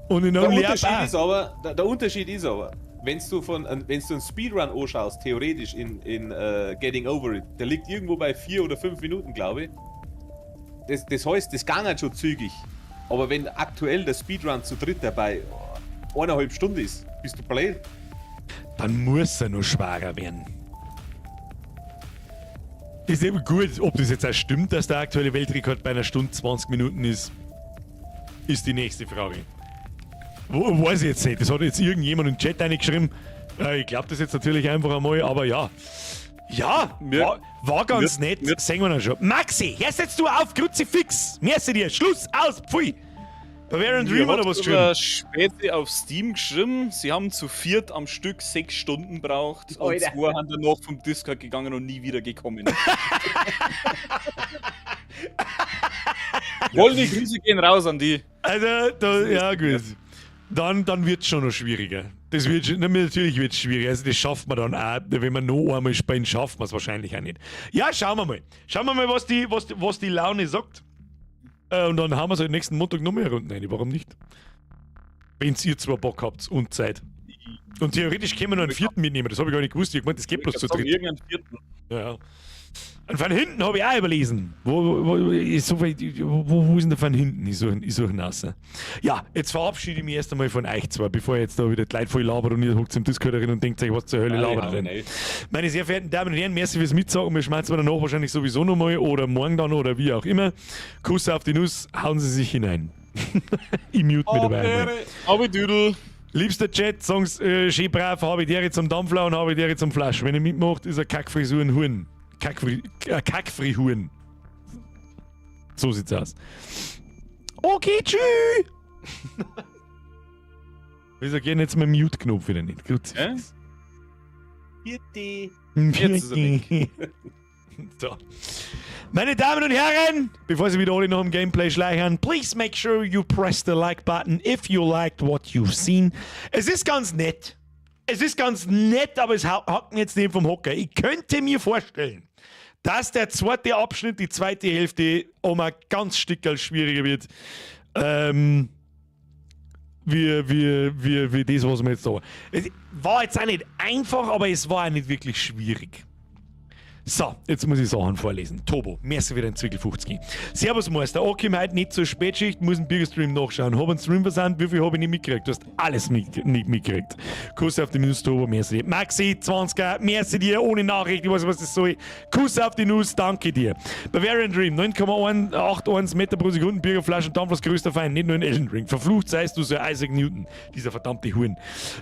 Und in Der Only Up Unterschied, ist auch. aber, der Unterschied ist aber, wenn du einen Speedrun anschaust, theoretisch in Getting Over It, der liegt irgendwo bei 4 oder 5 Minuten, glaube ich. Das heißt, das ging halt schon zügig. Aber wenn aktuell der Speedrun zu dritt dabei 1,5 Stunden ist, bist du blöd. Dann muss er noch schwerer werden. Ist eben gut, ob das jetzt auch stimmt, dass der aktuelle Weltrekord bei einer Stunde 20 Minuten ist die nächste Frage. Weiß ich jetzt nicht, das hat jetzt irgendjemand im Chat reingeschrieben. Ich glaube das jetzt natürlich einfach einmal, aber ja. Ja, war ganz nett, sehen wir dann schon. Maxi, hörst jetzt du auf, Kruzifix! Merci dir, Schluss, aus, pfui! Bei Variant Dream oder was geschrieben? Später auf Steam geschrieben, sie haben zu 4 am Stück 6 Stunden braucht und Alter. 2 haben danach vom Discord gegangen und nie wieder gekommen. Wollende Grüße gehen raus an die. Also, ja gut. Dann wird es schon noch schwieriger. Das wird natürlich wird's schwieriger. Also das schafft man dann auch. Wenn man noch einmal spielen, schafft man es wahrscheinlich auch nicht. Ja, schauen wir mal. Schauen wir mal, was die Laune sagt. Und dann haben wir es halt nächsten Montag noch mehr Runden rein. Warum nicht? Wenn ihr zwar Bock habt und Zeit. Und theoretisch können wir noch einen 4. mitnehmen. Das habe ich gar nicht gewusst. Ich meine, das geht bloß zu dritt. Irgendeinen 4. Ja. Und von hinten habe ich auch überlesen. Wo ist denn der von hinten? Ich suche hinaus. Ja, jetzt verabschiede ich mich erst einmal von euch zwei, bevor jetzt da wieder die Leute voll labert und ihr hockt im Discord rein und denkt euch, was zur Hölle labert denn? Meine sehr verehrten Damen und Herren, merci fürs Mitsagen. Wir schmeißen wir danach wahrscheinlich sowieso nochmal oder morgen dann oder wie auch immer. Kuss auf die Nuss, hauen Sie sich hinein. Ich mute mich dabei. Aber Düdel. Liebster Chat, sag's schön brav, habe ich dir zum Dampfler und habe ich dir zum Flasch. Wenn ihr mitmacht, ist eine Kackfrisur ein Huhn. Kackfrihuren. So sieht's aus. Okay, tschüss! Wieso gehen jetzt mein Mute-Knopf wieder nicht? Gut. Bitte. Jetzt ist er weg. So. Meine Damen und Herren, bevor Sie wieder alle noch im Gameplay schleichern, please make sure you press the like button if you liked what you've seen. Es ist ganz nett, aber es hackt mir jetzt nicht vom Hocker. Ich könnte mir vorstellen, dass der zweite Abschnitt, die zweite Hälfte, ganz Stückel schwieriger wird. Wie das, was wir jetzt da haben. Es war jetzt auch nicht einfach, aber es war auch nicht wirklich schwierig. So, jetzt muss ich Sachen vorlesen. Tobo, merci für den Zwickel 50. Servus Meister, okay, heute nicht zur Spätschicht, muss einen Bürgerstream nachschauen. Hab einen Stream versandt, wie viel habe ich nicht mitgekriegt? Du hast alles nicht mitgekriegt. Kuss auf die Nuss, Tobo, merci dir. Maxi, 20er, merci dir, ohne Nachricht, ich weiß, was das soll. Kuss auf die Nuss, danke dir. Bavarian Dream, 9,181 Meter pro Sekunde, Bürgerflaschen, Dampflos größter Feind, nicht nur in Elden Ring. Verflucht seist du, so Isaac Newton, dieser verdammte Huren.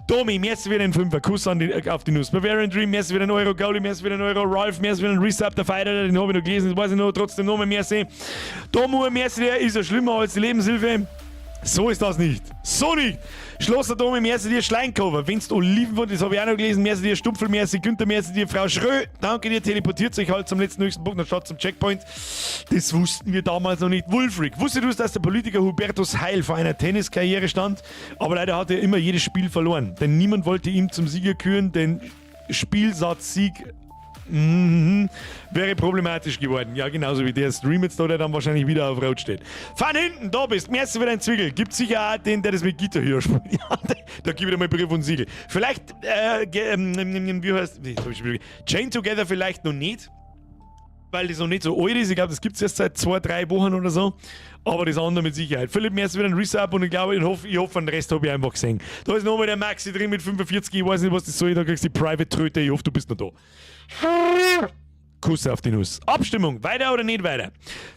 Domi, merci für den 5er, Kuss auf die Nuss. Bavarian Dream, merci für den Euro, Gauli, merci für den Euro, Ralph, merci für den Resub, der Fighter, den habe ich noch gelesen, das weiß ich noch, trotzdem noch mehr merci. Domu, merci, der ist ja schlimmer als die Lebenshilfe. So ist das nicht. So nicht. Schlosser Domi, merci dir, Schleincover. Wenn's Olivenwund, das habe ich auch noch gelesen, merci dir, Stumpfel, merci Günther, merci dir, Frau Schrö. Danke dir, teleportiert sich halt zum letzten höchsten Punkt, anstatt zum Checkpoint. Das wussten wir damals noch nicht. Wulfric, wusstet du, dass der Politiker Hubertus Heil vor einer Tenniskarriere stand? Aber leider hat er immer jedes Spiel verloren. Denn niemand wollte ihm zum Sieger küren, denn Spielsatzsieg wäre problematisch geworden. Ja, genauso wie der Stream jetzt da, der dann wahrscheinlich wieder auf Rot steht. Von hinten, da bist. Merci für deinen Zwickel. Gibt sicher auch den, der das mit Gitter hier spielt. Ja, da gebe ich dir mal Brief und Siegel. Vielleicht, wie heißt, Chain Together vielleicht noch nicht, weil das noch nicht so alt ist. Ich glaube, das gibt es erst seit 2-3 Wochen oder so. Aber das andere mit Sicherheit. Philipp, merci für den Resub und ich glaube, ich hoffe, den Rest habe ich einfach gesehen. Da ist nochmal der Maxi drin mit 45. Ich weiß nicht, was das soll. Da kriegst du die Private-Tröte. Ich hoffe, du bist noch da. Kuss auf die Nuss. Abstimmung. Weiter oder nicht weiter?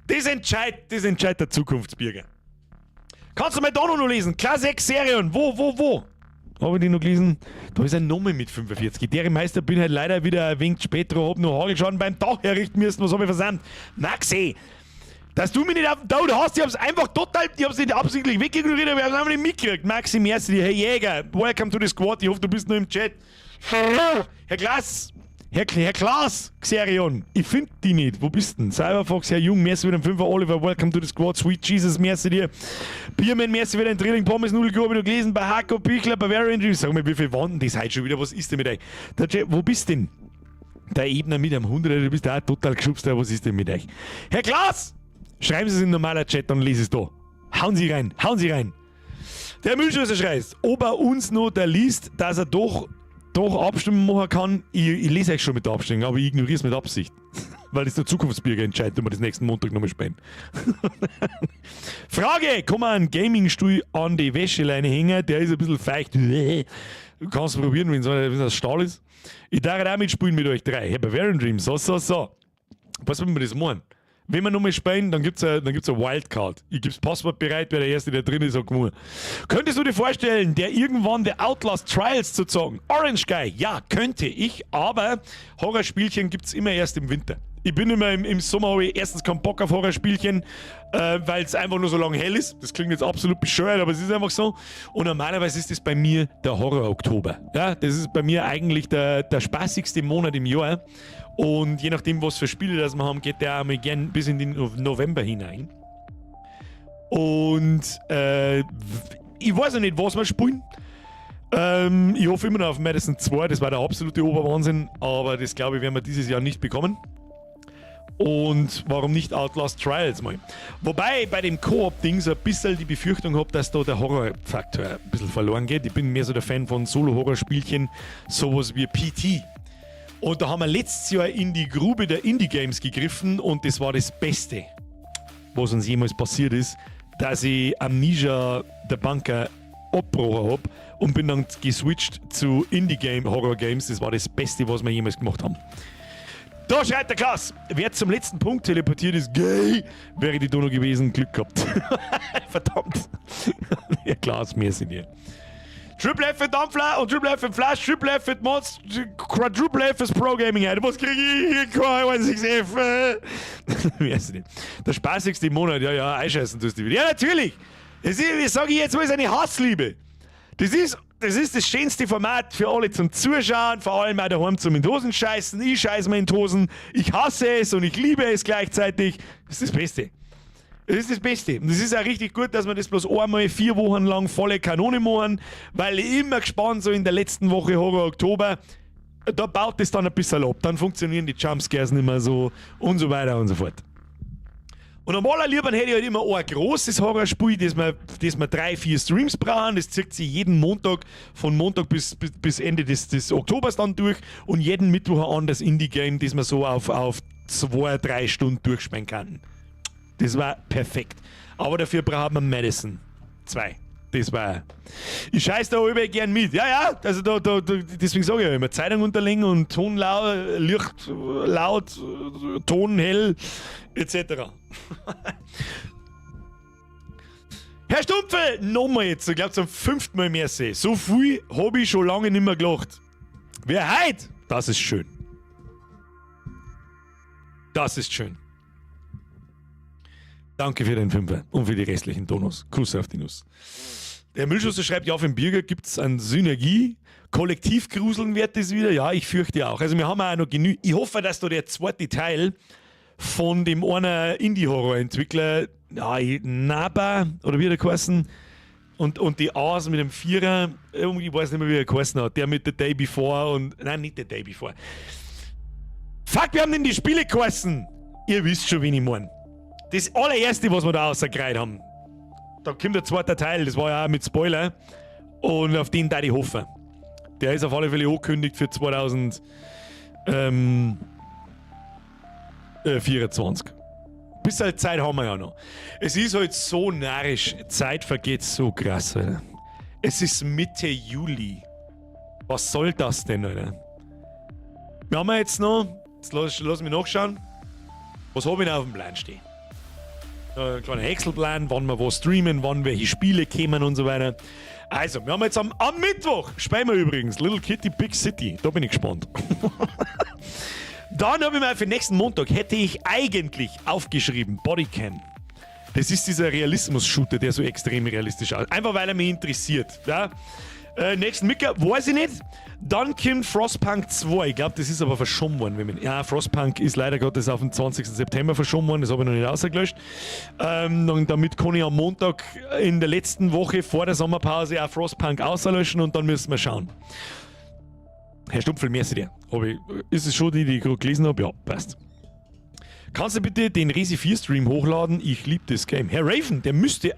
Das entscheidet der Zukunftsbürger. Kannst du mal da noch lesen? Klasse 6 Serien. Wo? Habe ich die noch gelesen? Da ist ein Name mit 45. Deren Meister bin halt leider wieder ein wenig später. Hab noch Hagelschaden beim Dach herrichten müssen. Was habe ich versandt? Maxi! Dass du mich nicht auf den Tod hast, ich hab's einfach total, ich hab's nicht absichtlich wegignoriert, aber ich hab's einfach nicht mitgekriegt. Maxi, merci dir. Hey Jäger, welcome to the squad. Ich hoffe, du bist noch im Chat. Herr Klaas, Xerion, ich find die nicht. Wo bist denn? Cyberfox, Herr Jung, merci für den 5er. Oliver, welcome to the squad. Sweet Jesus, merci dir. Bierman, merci für den Drilling. Pommes, Nudelkuh, hab ich noch gelesen. Bei Hako, Pichler, Bavarian Dream. Sag mal, wie viel waren denn das heute schon wieder? Was ist denn mit euch? Wo bist denn? Der Ebner mit einem 100er, du bist auch total geschubst. Was ist denn mit euch? Herr Klaas! Schreiben Sie es in normaler Chat, dann lese ich es da. Hauen Sie rein. Der Müllschusser schreibt, ob er uns noch da liest, dass er doch Abstimmung machen kann. Ich lese euch schon mit der Abstimmung, aber ich ignoriere es mit Absicht. Weil das der Zukunftsbürger entscheidet, ob wir das nächsten Montag nochmal spielen. Frage, kann man einen Gaming-Stuhl an die Wäscheleine hängen? Der ist ein bisschen feucht. Du kannst es probieren, wenn es Stahl ist. Ich darf auch mitspielen mit euch drei. Hey, Bavarian Dream, so. Was will man das machen? Wenn wir nochmal spielen, dann gibt's eine Wildcard. Ich gebe das Passwort bereit, wer der Erste, der drin ist, sagt nur. Könntest du dir vorstellen, der irgendwann The Outlast Trials zu zocken? Orange Guy, ja, könnte ich, aber Horrorspielchen gibt's immer erst im Winter. Ich bin immer im Sommer, habe ich erstens keinen Bock auf Horrorspielchen, weil es einfach nur so lange hell ist. Das klingt jetzt absolut bescheuert, aber es ist einfach so. Und normalerweise ist das bei mir der Horror-Oktober. Ja, das ist bei mir eigentlich der spaßigste Monat im Jahr. Und je nachdem, was für Spiele das wir haben, geht der einmal gern bis in den November hinein. Und ich weiß noch nicht, was wir spielen. Ich hoffe immer noch auf Madison 2, das war der absolute Oberwahnsinn, aber das glaube ich werden wir dieses Jahr nicht bekommen. Und warum nicht Outlast Trials mal? Wobei bei dem Koop-Ding so ein bisschen die Befürchtung habe, dass da der Horrorfaktor ein bisschen verloren geht. Ich bin mehr so der Fan von Solo-Horrorspielchen, sowas wie PT. Und da haben wir letztes Jahr in die Grube der Indie-Games gegriffen und das war das Beste, was uns jemals passiert ist, dass ich Amnesia der Bunker abgebrochen habe und bin dann geswitcht zu Indie-Horror-Games. Das war das Beste, was wir jemals gemacht haben. Da schreit der Klaas. Wer zum letzten Punkt teleportiert ist, gay, wäre die Donau gewesen. Glück gehabt. Verdammt. Ja, Klaas, mehr sind hier. Triple F für Dampfler und Triple F für Flash, Triple F für Mods, Quadruple F fürs Pro-Gaming. Was kriege ich hier? Kein 16F. Wer ist denn? Der spaßigste Monat, ja, einscheißen tust du wieder. Ja, natürlich. Das sage ich jetzt mal, ist eine Hassliebe. Das ist das schönste Format für alle zum Zuschauen, vor allem auch daheim zum in die Hosen scheißen. Ich scheiße mir in die Hosen. Ich hasse es und ich liebe es gleichzeitig. Das ist das Beste. Das ist das Beste. Und es ist auch richtig gut, dass wir das bloß einmal 4 Wochen lang volle Kanone machen, weil ich immer gespannt so in der letzten Woche Horror Oktober, da baut es dann ein bisschen ab. Dann funktionieren die Jumpscares nicht mehr so und so weiter und so fort. Und am allerliebsten hätte ich halt immer ein großes Horrorspiel, das wir 3-4 Streams brauchen. Das zieht sich jeden Montag, von Montag bis Ende des Oktobers dann durch. Und jeden Mittwoch ein anderes Indie-Game, das man so auf 2-3 Stunden durchspielen kann. Das war perfekt. Aber dafür braucht man Madison 2. Das war. Ich scheiß da über gern mit. Ja, also deswegen sage ich ja immer: Zeitung unterlegen und Ton laut, Licht laut, Ton hell, etc. Herr Stumpfe, nochmal jetzt, ich glaube zum 5. Mal mehr sehen. So viel habe ich schon lange nicht mehr gelacht. Wer heute? Das ist schön. Das ist schön. Danke für den Fünfer und für die restlichen Donos. Kuss auf die Nuss. Der Müllschusser schreibt, ja, auf dem Bürger gibt es eine Synergie. Kollektiv gruseln wird das wieder. Ja, ich fürchte auch. Also wir haben auch noch genügend. Ich hoffe, dass da der zweite Teil von dem einen Indie-Horror-Entwickler, ja, Naba, oder wie der geheißen, und die A's mit dem Vierer, irgendwie weiß nicht mehr, wie er geheißen hat. Der mit The Day Before und, nein, nicht The Day Before. Fuck, wir haben denn die Spiele geheißen. Ihr wisst schon, wen ich meine. Das allererste, was wir da rausgereiht haben. Da kommt der zweite Teil, das war ja auch mit Spoiler. Und auf den da ich hoffe. Der ist auf alle Fälle angekündigt für 2024. Bisschen Zeit haben wir ja noch. Es ist halt so narrisch. Zeit vergeht so krass, Alter. Es ist Mitte Juli. Was soll das denn, Alter? Wir haben jetzt noch, jetzt lass mich nachschauen. Was habe ich denn auf dem Plan stehen? Ein kleiner Excel-Plan, wann wir was streamen, wann welche Spiele kommen und so weiter. Also, wir haben jetzt am Mittwoch, spielen wir übrigens, Little Kitty Big City. Da bin ich gespannt. Dann habe ich mal für nächsten Montag, hätte ich eigentlich aufgeschrieben, Bodycam. Das ist dieser Realismus-Shooter, der so extrem realistisch aussieht. Einfach weil er mich interessiert. Ja? Nächsten Mittwoch, weiß ich nicht. Dann kommt Frostpunk 2. Ich glaube, das ist aber verschoben worden. Ja, Frostpunk ist leider Gottes auf den 20. September verschoben worden. Das habe ich noch nicht ausgelöscht. Und damit kann ich am Montag in der letzten Woche vor der Sommerpause auch Frostpunk auslöschen und dann müssen wir schauen. Herr Stumpfel, merci dir. Ist es schon die ich gerade gelesen habe? Ja, passt. Kannst du bitte den Resi 4 Stream hochladen? Ich liebe das Game. Herr Raven, der müsste...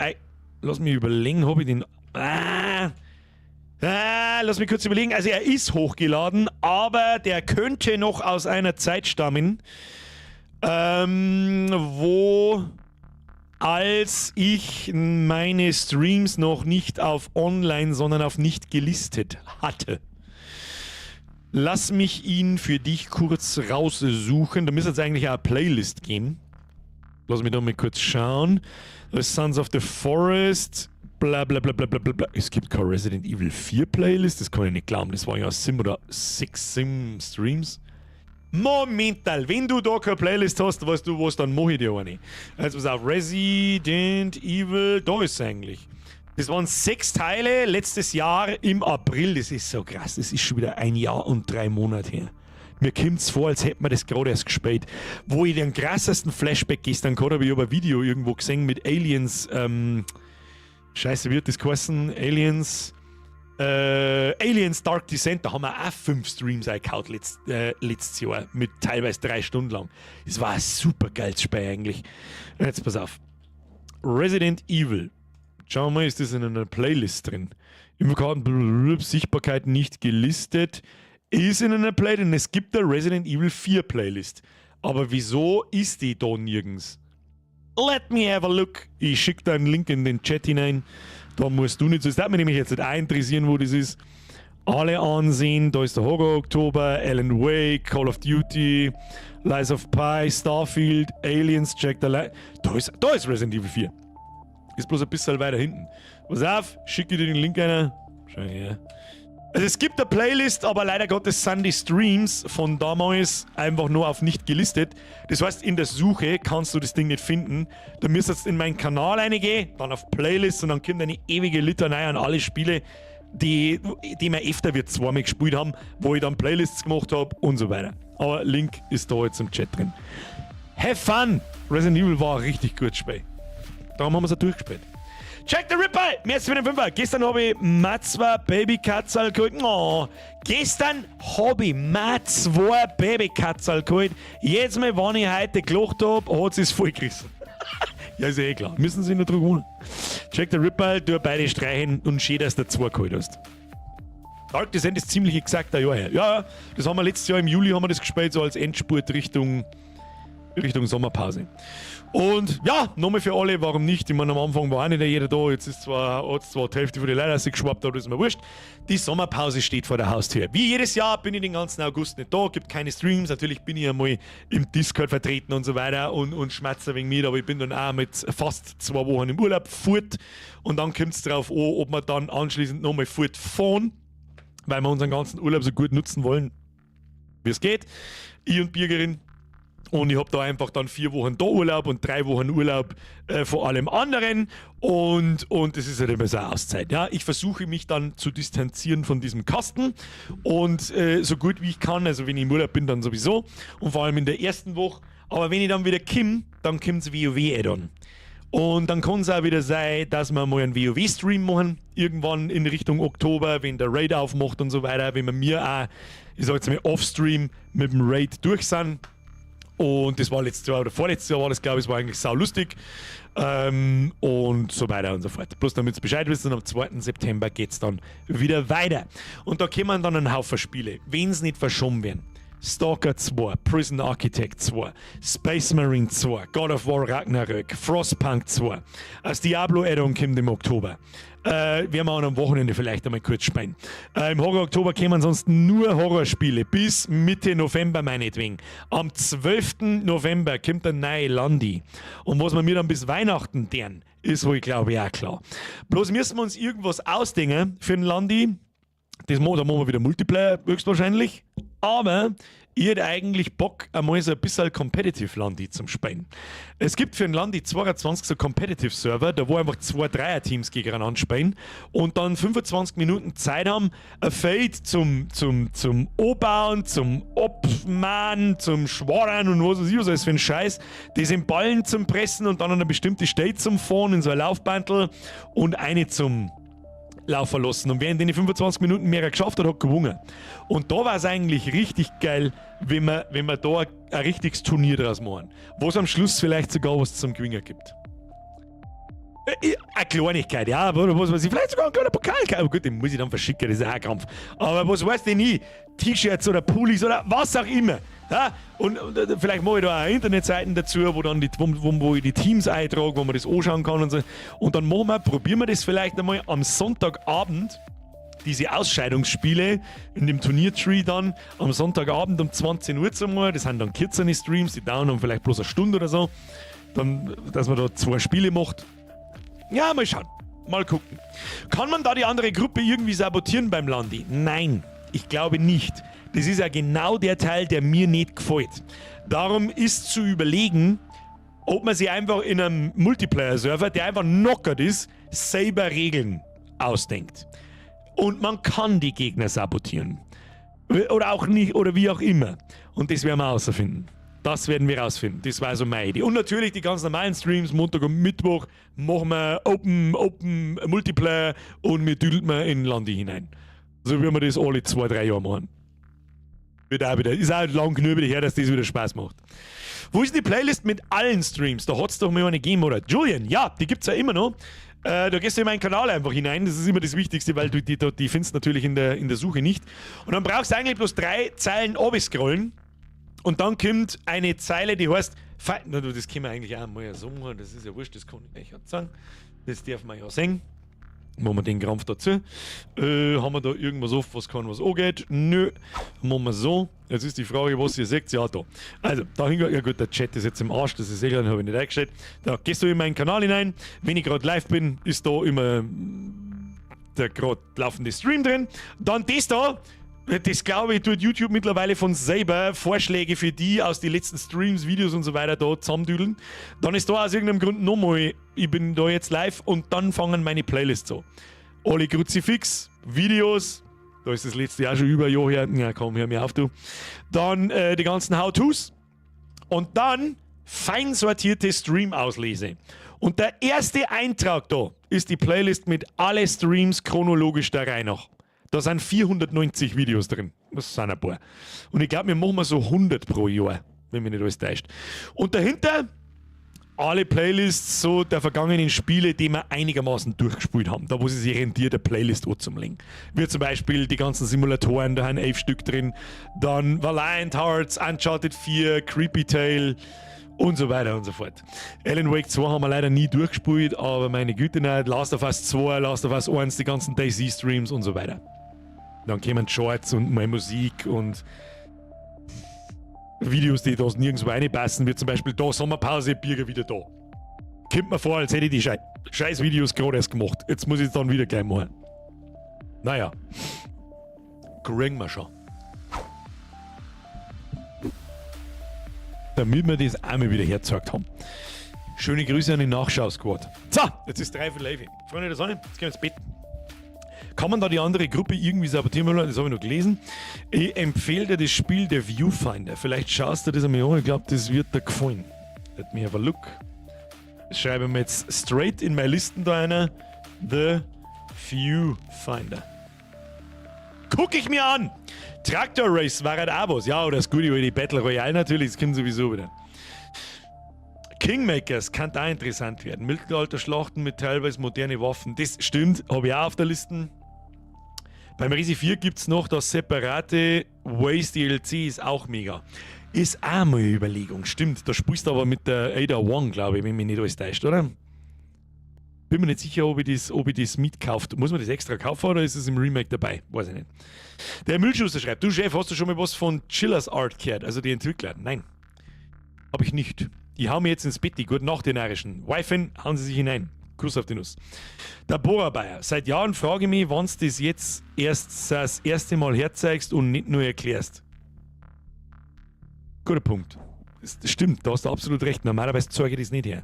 Lass mich überlegen, habe ich den... lass mich kurz überlegen. Also er ist hochgeladen, aber der könnte noch aus einer Zeit stammen, wo als ich meine Streams noch nicht auf online, sondern auf nicht gelistet hatte. Lass mich ihn für dich kurz raussuchen. Da müsste jetzt eigentlich auch eine Playlist geben. Lass mich da mal kurz schauen. The Sons of the Forest... Bla bla bla bla bla bla. Es gibt keine Resident Evil 4 Playlist, das kann ich nicht glauben. Das waren ja 7 oder 6 Sim-Streams. Momental, wenn du da keine Playlist hast, weißt du was, dann mach ich dir eine. Also was auf Resident Evil, da ist es eigentlich. Das waren 6 Teile letztes Jahr im April. Das ist so krass, das ist schon wieder 1 Jahr und 3 Monate her. Mir kommt es vor, als hätte man das gerade erst gespielt. Wo ich den krassesten Flashback gestern gerade habe ich ein Video irgendwo gesehen mit Aliens, Scheiße, wie hat das geheißen? Aliens Dark Descent, da haben wir auch 5 Streams eingehauen letztes Jahr, mit teilweise 3 Stunden lang. Das war ein super geiles Spiel eigentlich. Jetzt pass auf. Resident Evil. Schauen wir mal, ist das in einer Playlist drin? Invokaten, Sichtbarkeit nicht gelistet. Ist in einer Playlist, und es gibt eine Resident Evil 4 Playlist. Aber wieso ist die da nirgends? Let me have a look. Ich schicke da einen Link in den Chat hinein. Da musst du nicht so. Das darf mich nämlich jetzt nicht auch interessieren, wo das ist. Alle ansehen. Da ist der Horror Oktober, Alan Wake, Call of Duty, Lies of Pi, Starfield, Aliens, Jack the Light. Da ist Resident Evil 4. Ist bloß ein bisschen weiter hinten. Pass auf, schicke dir den Link einer. Schau her. Also es gibt eine Playlist, aber leider Gottes sind die Streams von damals einfach nur auf nicht gelistet. Das heißt, in der Suche kannst du das Ding nicht finden. Da müsstest du in meinen Kanal reingehen, dann auf Playlist und dann kommt eine ewige Litanei an alle Spiele, die wir öfter wie 2-mal gespielt haben, wo ich dann Playlists gemacht habe und so weiter. Aber Link ist da jetzt im Chat drin. Have fun! Resident Evil war ein richtig gutes Spiel. Darum haben wir es auch durchgespielt. Check the Ripper! Merci für den Fünfer. Gestern habe ich Matzwa Babykatzal geholt. Oh, gestern habe ich Matzwa Babykatzal geholt. Jetzt mal, wenn ich heute gelacht habe, hat es voll gerissen. Ja, ist ja eh klar. Müssen sie nur drüber holen. Check the Ripper, du beide streichen und schön, dass du 2 geholt hast. Dark Descent ist ziemlich exakt ein Jahr her. Ja, das haben wir letztes Jahr im Juli haben wir das gespielt, so als Endspurt Richtung Sommerpause. Und ja, nochmal für alle, warum nicht? Ich meine, am Anfang war auch nicht jeder da, jetzt ist zwar die Hälfte von den Leuten geschwappt, aber das ist mir wurscht. Die Sommerpause steht vor der Haustür. Wie jedes Jahr bin ich den ganzen August nicht da, gibt keine Streams, natürlich bin ich einmal im Discord vertreten und so weiter und schmatze ein wenig mit, aber ich bin dann auch mit fast 2 Wochen im Urlaub fort und dann kommt es darauf an, ob wir dann anschließend nochmal fortfahren, weil wir unseren ganzen Urlaub so gut nutzen wollen, wie es geht. Ich und Birgerin. Und ich habe da einfach dann 4 Wochen da Urlaub und 3 Wochen Urlaub vor allem anderen. Und das ist halt immer so eine Auszeit. Ja? Ich versuche mich dann zu distanzieren von diesem Kasten. Und so gut wie ich kann, also wenn ich im Urlaub bin, dann sowieso. Und vor allem in der ersten Woche. Aber wenn ich dann wieder komme, dann kommt das WoW-Add-on. Und dann kann es auch wieder sein, dass wir mal einen WoW-Stream machen. Irgendwann in Richtung Oktober, wenn der Raid aufmacht und so weiter. Wenn wir mir auch, ich sag jetzt mal, off-Stream mit dem Raid durch sind. Und das war letztes Jahr oder vorletztes Jahr war das, glaube ich, war eigentlich sau lustig. Und so weiter und so fort. Bloß damit ihr Bescheid wisst, am 2. September geht es dann wieder weiter. Und da kommen dann ein Haufen Spiele, wenn es nicht verschoben werden. Stalker 2, Prison Architect 2, Space Marine 2, God of War Ragnarök, Frostpunk 2. Das Diablo Add-on kommt im Oktober. Werden wir auch am Wochenende vielleicht einmal kurz spielen. Im Horror-Oktober kommen ansonsten nur Horrorspiele bis Mitte November meinetwegen. Am 12. November kommt der neue Landi. Und was wir mir dann bis Weihnachten deren, ist wohl, glaube ich, auch klar. Bloß müssen wir uns irgendwas ausdenken für den Landi. Da machen wir wieder Multiplayer höchstwahrscheinlich. Aber ich hätte eigentlich Bock, einmal so ein bisschen Competitive Landi zum Spielen. Es gibt für den Landi 22 so Competitive Server, da wo einfach 2 Dreier-Teams gegeneinander spielen und dann 25 Minuten Zeit haben, ein Feld zum Anbauen, zum Obmann, zum Schwaran und was weiß ich, was alles für ein Scheiß, das in Ballen zum Pressen und dann an eine bestimmte State zum Fahren in so ein Laufbandel und eine zum laufen lassen. Und wer in den 25 Minuten mehr geschafft hat, hat gewonnen. Und da war es eigentlich richtig geil, wenn wir da ein richtiges Turnier draus machen. Wo es am Schluss vielleicht sogar was zum Gewinnen gibt. Eine Kleinigkeit, ja, aber was weiß ich, vielleicht sogar ein kleiner Pokal. Aber gut, den muss ich dann verschicken, das ist auch ein Kampf. Aber was weiß denn ich? T-Shirts oder Pullis oder was auch immer. Ja? Und vielleicht mache ich da auch Internetseiten dazu, wo dann wo ich die Teams eintrage, wo man das anschauen kann und so. Und dann probieren wir das vielleicht einmal am Sonntagabend, diese Ausscheidungsspiele in dem Turniertree dann am Sonntagabend um 20 Uhr zu machen. Das sind dann kürzere Streams, die dauern dann vielleicht bloß eine Stunde oder so. Dann, dass man da 2 Spiele macht. Ja, mal schauen. Mal gucken. Kann man da die andere Gruppe irgendwie sabotieren beim Landi? Nein, ich glaube nicht. Das ist ja genau der Teil, der mir nicht gefällt. Darum ist zu überlegen, ob man sich einfach in einem Multiplayer-Server, der einfach knockert ist, selber Regeln ausdenkt. Und man kann die Gegner sabotieren. Oder auch nicht, oder wie auch immer. Und das werden wir herausfinden. Das werden wir rausfinden. Das war so meine Idee. Und natürlich die ganz normalen Streams, Montag und Mittwoch, machen wir Open Multiplayer und wir düdeln wir in Landi hinein. So wie wir das alle 2-3 Jahre machen. Ist auch lang genug her, dass das wieder Spaß macht. Wo ist die Playlist mit allen Streams? Da hat es doch mal eine gegeben, oder? Julian, ja, die gibt es ja immer noch. Da gehst du in meinen Kanal einfach hinein, das ist immer das Wichtigste, weil du die findest natürlich in der Suche nicht. Und dann brauchst du eigentlich bloß 3 Zeilen runterscrollen. Und dann kommt eine Zeile, die heißt, das können wir eigentlich auch mal so machen, das ist ja wurscht, das kann ich euch jetzt sagen. Das darf man ja sehen. Machen wir den Krampf dazu. Haben wir da irgendwas auf, was kann, was angeht? Nö. Machen wir so. Jetzt ist die Frage, was ihr seht. Ja, da. Also, da hingeht, ja gut, der Chat ist jetzt im Arsch, das ist egal, den habe ich nicht eingestellt. Da gehst du in meinen Kanal hinein. Wenn ich gerade live bin, ist da immer der gerade laufende Stream drin. Dann das da. Das glaube ich, tut YouTube mittlerweile von selber Vorschläge für die aus den letzten Streams, Videos und so weiter da zusammendüdeln. Dann ist da aus irgendeinem Grund nochmal, ich bin da jetzt live und dann fangen meine Playlists an. Alle Kruzifix, Videos, da ist das letzte Jahr schon über ein Jahr her, ja komm, hör mir auf du. Dann die ganzen How-Tos und dann fein sortierte Stream-Auslese. Und der erste Eintrag da ist die Playlist mit alle Streams chronologisch der Reihe nach. Da sind 490 Videos drin. Das sind ein paar. Und ich glaube, wir machen so 100 pro Jahr, wenn mich nicht alles täuscht. Und dahinter alle Playlists so der vergangenen Spiele, die wir einigermaßen durchgespielt haben. Da, wo sie sich rentiert, eine Playlist anzulegen. Wie zum Beispiel die ganzen Simulatoren, da haben 11 Stück drin. Dann Valiant Hearts, Uncharted 4, Creepy Tale und so weiter und so fort. Alan Wake 2 haben wir leider nie durchgespielt, aber meine Güte nicht. Last of Us 2, Last of Us 1, die ganzen DayZ-Streams und so weiter. Dann kommen Shorts und mal Musik und Videos, die da nirgendwo reinpassen, wie zum Beispiel da Sommerpause, Birger wieder da. Kommt mir vor, als hätte ich die scheiß Videos gerade erst gemacht. Jetzt muss ich es dann wieder gleich machen. Naja. Kriegen wir schon. Damit wir das einmal wieder hergezeigt haben. Schöne Grüße an den Nachschau-Squad. So, jetzt ist 3 für Levi. Freunde der Sonne, jetzt gehen wir ins Bett. Kann man da die andere Gruppe irgendwie sabotieren? Das habe ich noch gelesen. Ich empfehle dir das Spiel der Viewfinder. Vielleicht schaust du das einmal an. Ich glaube, das wird dir gefallen. Let me have a look. Das schreibe ich mir jetzt straight in meine Listen da einer. The Viewfinder. Guck ich mir an! Traktor Race war halt auch was. Ja, oder das gute alte Battle Royale natürlich. Das kommt sowieso wieder. Kingmakers kann da interessant werden. Mittelalter-Schlachten mit teilweise modernen Waffen. Das stimmt, habe ich auch auf der Liste. Beim Resi 4 gibt es noch das separate Waze DLC, ist auch mega. Ist auch mal eine Überlegung, stimmt. Da spielst du aber mit der Ada Wong, glaube ich, wenn mich nicht alles täuscht, oder? Bin mir nicht sicher, ob ich das mitkauft. Muss man das extra kaufen oder ist es im Remake dabei? Weiß ich nicht. Der Müllschuster schreibt, du Chef, hast du schon mal was von Chillers Art gehört? Also die Entwickler? Nein. Habe ich nicht. Die hauen mir jetzt ins Bett, die gute Nacht, den Irischen. Wifen, hauen sie sich hinein. Kuss auf die Nuss. Der Bohrer-Bayer. Seit Jahren frage ich mich, wann du das jetzt erst das erste Mal herzeigst und nicht nur erklärst. Guter Punkt. Das stimmt, da hast du absolut recht. Normalerweise zeige ich das nicht her.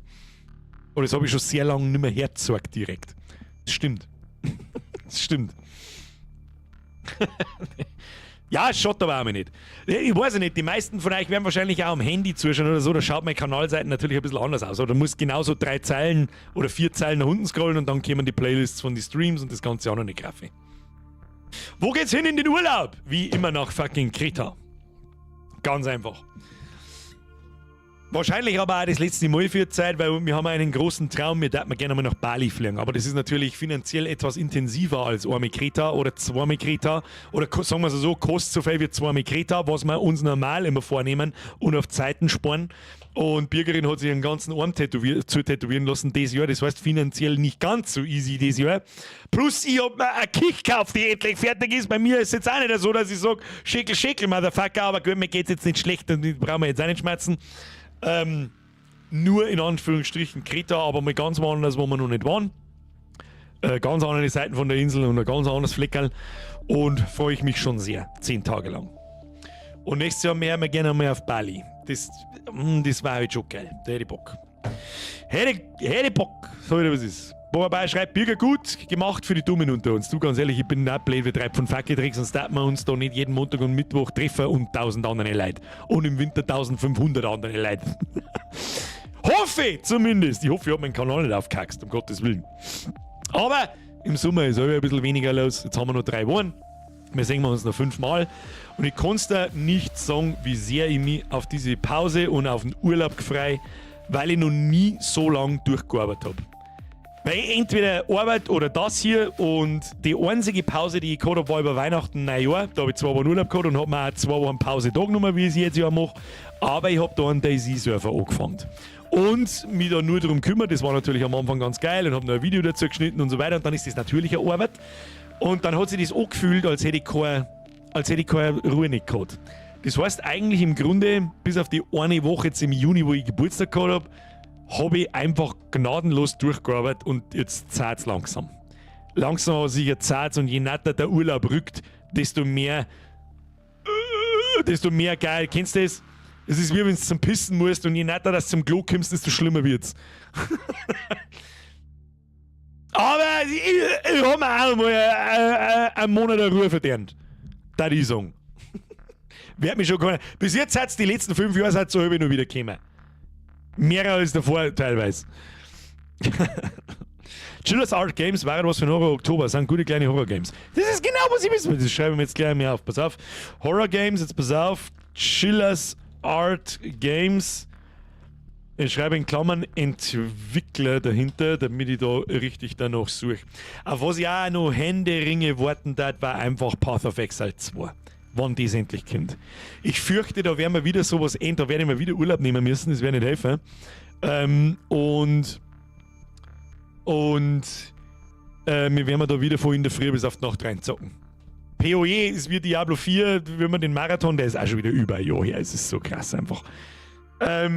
Oder das habe ich schon sehr lange nicht mehr hergezeigt direkt. Das stimmt. Das stimmt. Ja, es schaut aber auch nicht. Ich weiß nicht, die meisten von euch werden wahrscheinlich auch am Handy zuschauen oder so, da schaut meine Kanalseite natürlich ein bisschen anders aus. Oder muss genauso 3 Zeilen oder 4 Zeilen nach unten scrollen und dann kommen die Playlists von den Streams und das Ganze auch noch nicht greifen. Wo geht's hin in den Urlaub? Wie immer nach fucking Kreta. Ganz einfach. Wahrscheinlich aber auch das letzte Mal für die Zeit, weil wir haben einen großen Traum, wir würden gerne mal nach Bali fliegen. Aber das ist natürlich finanziell etwas intensiver als einmal Kreta oder 2 Kreta. Oder sagen wir es so, kostet so viel wie 2 Kreta, was wir uns normal immer vornehmen und auf Zeiten sparen. Und Birgerin hat sich einen ganzen Arm tätowieren lassen dieses Jahr. Das heißt finanziell nicht ganz so easy dieses Jahr. Plus ich hab mir eine Kick gekauft, die endlich fertig ist. Bei mir ist es jetzt auch nicht so, dass ich sage, Schäkel, Motherfucker, aber gut, mir geht's jetzt nicht schlecht und die brauchen wir jetzt auch nicht schmerzen. Nur in Anführungsstrichen Kreta, aber mal ganz woanders, wo wir noch nicht waren. Ganz andere Seiten von der Insel und ein ganz anderes Fleckerl. Und freue ich mich schon sehr. 10 Tage lang. Und nächstes Jahr mehr, wir gerne mal auf Bali. Das war halt schon geil. Da hätte ich Bock. Hätte ich Bock. So wie das ist. Wobei schreibt Birger gut gemacht für die Dummen unter uns. Du, ganz ehrlich, ich bin nicht blöd wie 3 von Fackeltricks, sonst darf wir uns da nicht jeden Montag und Mittwoch treffen und 1000 andere Leute. Und im Winter 1500 andere Leute. Hoffe zumindest. Ich hoffe, ich habe meinen Kanal nicht aufgehaxt, um Gottes Willen. Aber im Sommer ist auch ein bisschen weniger los. Jetzt haben wir noch 3 Wochen. Wir sehen uns noch 5 Mal. Und ich kann es dir nicht sagen, wie sehr ich mich auf diese Pause und auf den Urlaub freue, weil ich noch nie so lange durchgearbeitet habe. Weil ich entweder Arbeit oder das hier und die einzige Pause, die ich gehabt habe, war über Weihnachten, Neujahr. Da habe ich 2 Wochen Urlaub gehabt und habe mir auch 2 Wochen Pause da genommen, wie ich es jetzt ja mache. Aber ich habe da einen DayZ-Surfer angefangen. Und mich da nur darum kümmert, das war natürlich am Anfang ganz geil und habe noch ein Video dazu geschnitten und so weiter. Und dann ist das natürlich eine Arbeit. Und dann hat sich das angefühlt, als hätte ich keine Ruhe nicht gehabt. Das heißt eigentlich im Grunde, bis auf die eine Woche jetzt im Juni, wo ich Geburtstag gehabt habe ich einfach gnadenlos durchgearbeitet und jetzt zahlt es langsam. Langsam aber sicher zahlt es und je netter der Urlaub rückt, desto mehr geil. Kennst du das? Es ist wie wenn du zum Pissen musst und je netter dass du zum Klo kommst, desto schlimmer wird's. Aber ich habe mir auch mal einen Monat Ruhe verdient. Das ich sagen. Werd mich schon gar nicht. Bis jetzt hat es die letzten 5 Jahre so halb noch wieder gekommen. Mehr als davor teilweise. Chillers Art Games wäre was für ein Horror-Oktober. Das sind gute kleine Horror-Games. Das ist genau, was ich wissen will. Das schreibe ich mir jetzt gleich mehr auf. Pass auf. Horror-Games, jetzt pass auf. Chillers Art Games. Ich schreibe in Klammern Entwickler dahinter, damit ich da richtig danach suche. Auf was ich auch noch Hände warten darf, war einfach Path of Exile 2. Wann das endlich kommt. Ich fürchte, da werden wir wieder sowas enden, da werde ich mir wieder Urlaub nehmen müssen, das wird nicht helfen. Wir werden da wieder von in der Früh bis auf die Nacht reinzocken. PoE ist wie Diablo 4, wenn man den Marathon, der ist auch schon wieder über ein Jahr her, es ist so krass einfach. Da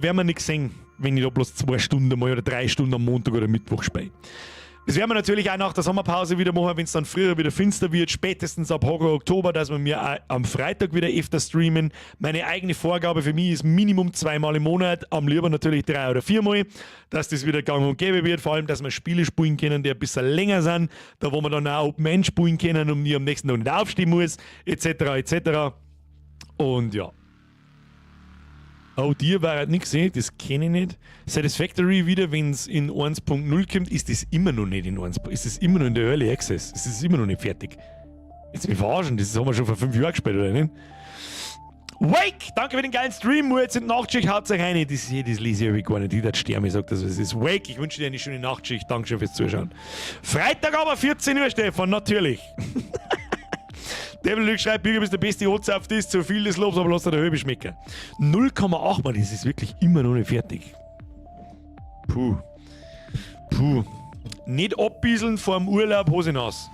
werden wir nichts sehen, wenn ich da bloß 2 Stunden mal oder 3 Stunden am Montag oder Mittwoch spiele. Das werden wir natürlich auch nach der Sommerpause wieder machen, wenn es dann früher wieder finster wird, spätestens ab Horror Oktober, dass wir mir auch am Freitag wieder öfter streamen. Meine eigene Vorgabe für mich ist Minimum 2-mal im Monat, am lieber natürlich 3 oder 4-mal, dass das wieder gang und gäbe wird, vor allem, dass wir Spiele spielen können, die ein bisschen länger sind, da wo wir dann auch Open End spielen können und nie am nächsten Tag nicht aufstehen muss, etc. etc. Und ja. Auch dir war halt nichts, das kenne ich nicht. Satisfactory wieder, wenn es in 1.0 kommt, ist das immer noch nicht in 1. Ist das immer noch in der Early Access? Ist das immer noch nicht fertig? Jetzt mich verarschen, das haben wir schon vor 5 Jahren gespielt, oder nicht? Wake! Danke für den geilen Stream, wo jetzt in die Nachtschicht haut sich rein. Das lese ich gar nicht, das Stern, ich sage das, es ist Wake. Ich wünsche dir eine schöne Nachtschicht, Dankeschön fürs Zuschauen. Freitag aber 14 Uhr, Stefan, natürlich. Devil Luke schreibt, Bürger, bist der beste Otsaft ist, zu viel des Lobs, aber lass dir der Höhe schmecken. 0,8 Mann, das ist wirklich immer noch nicht fertig. Puh. Nicht abbieseln vor dem Urlaub, Hose nass.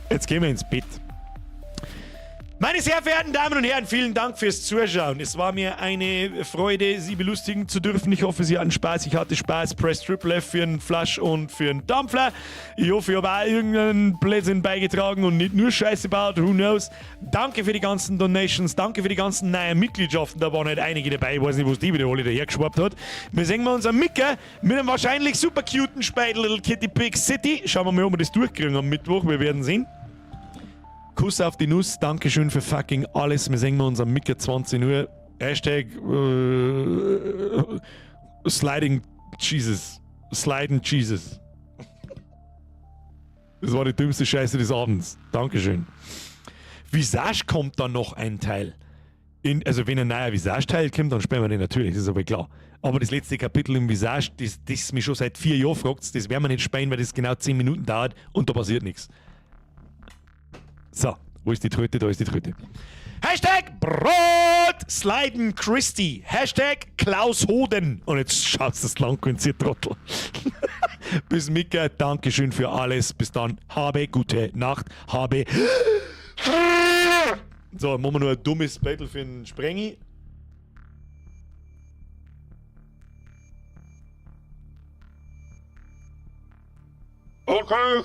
Jetzt gehen wir ins Bett. Meine sehr verehrten Damen und Herren, vielen Dank fürs Zuschauen. Es war mir eine Freude, Sie belustigen zu dürfen. Ich hoffe, Sie hatten Spaß. Ich hatte Spaß. Press Triple F für einen Flash und für einen Dampfler. Ich hoffe, ich habe auch irgendeinen Blödsinn beigetragen und nicht nur Scheiße baut. Who knows? Danke für die ganzen Donations. Danke für die ganzen neuen Mitgliedschaften. Da waren halt einige dabei. Ich weiß nicht, wo es die wieder alle dahergeschwappt hat. Wir sehen mal unseren Micker mit einem wahrscheinlich super cuten Speidel Little Kitty Pig City. Schauen wir mal, ob wir das durchkriegen am Mittwoch. Wir werden sehen. Kuss auf die Nuss, Dankeschön für fucking alles. Wir sehen uns am Mittwoch 20 Uhr. Hashtag Sliding Jesus. Sliding Jesus. Das war die dümmste Scheiße des Abends. Dankeschön. Visage kommt dann noch ein Teil. Also wenn ein neuer Visage-Teil kommt, dann spielen wir den natürlich, das ist aber klar. Aber das letzte Kapitel im Visage, das mich schon seit 4 Jahren fragt, das werden wir nicht spielen, weil das genau 10 Minuten dauert und da passiert nichts. So, wo ist die Tröte? Da ist die Tröte. Hashtag Brot Sliden Christie. Hashtag Klaus Hoden. Und jetzt schaut's das lang und ihr Trottel. Bis Mika, Dankeschön für alles. Bis dann. Habe gute Nacht. Habe. So, machen wir nur ein dummes Battle für einen Sprengi. Okay,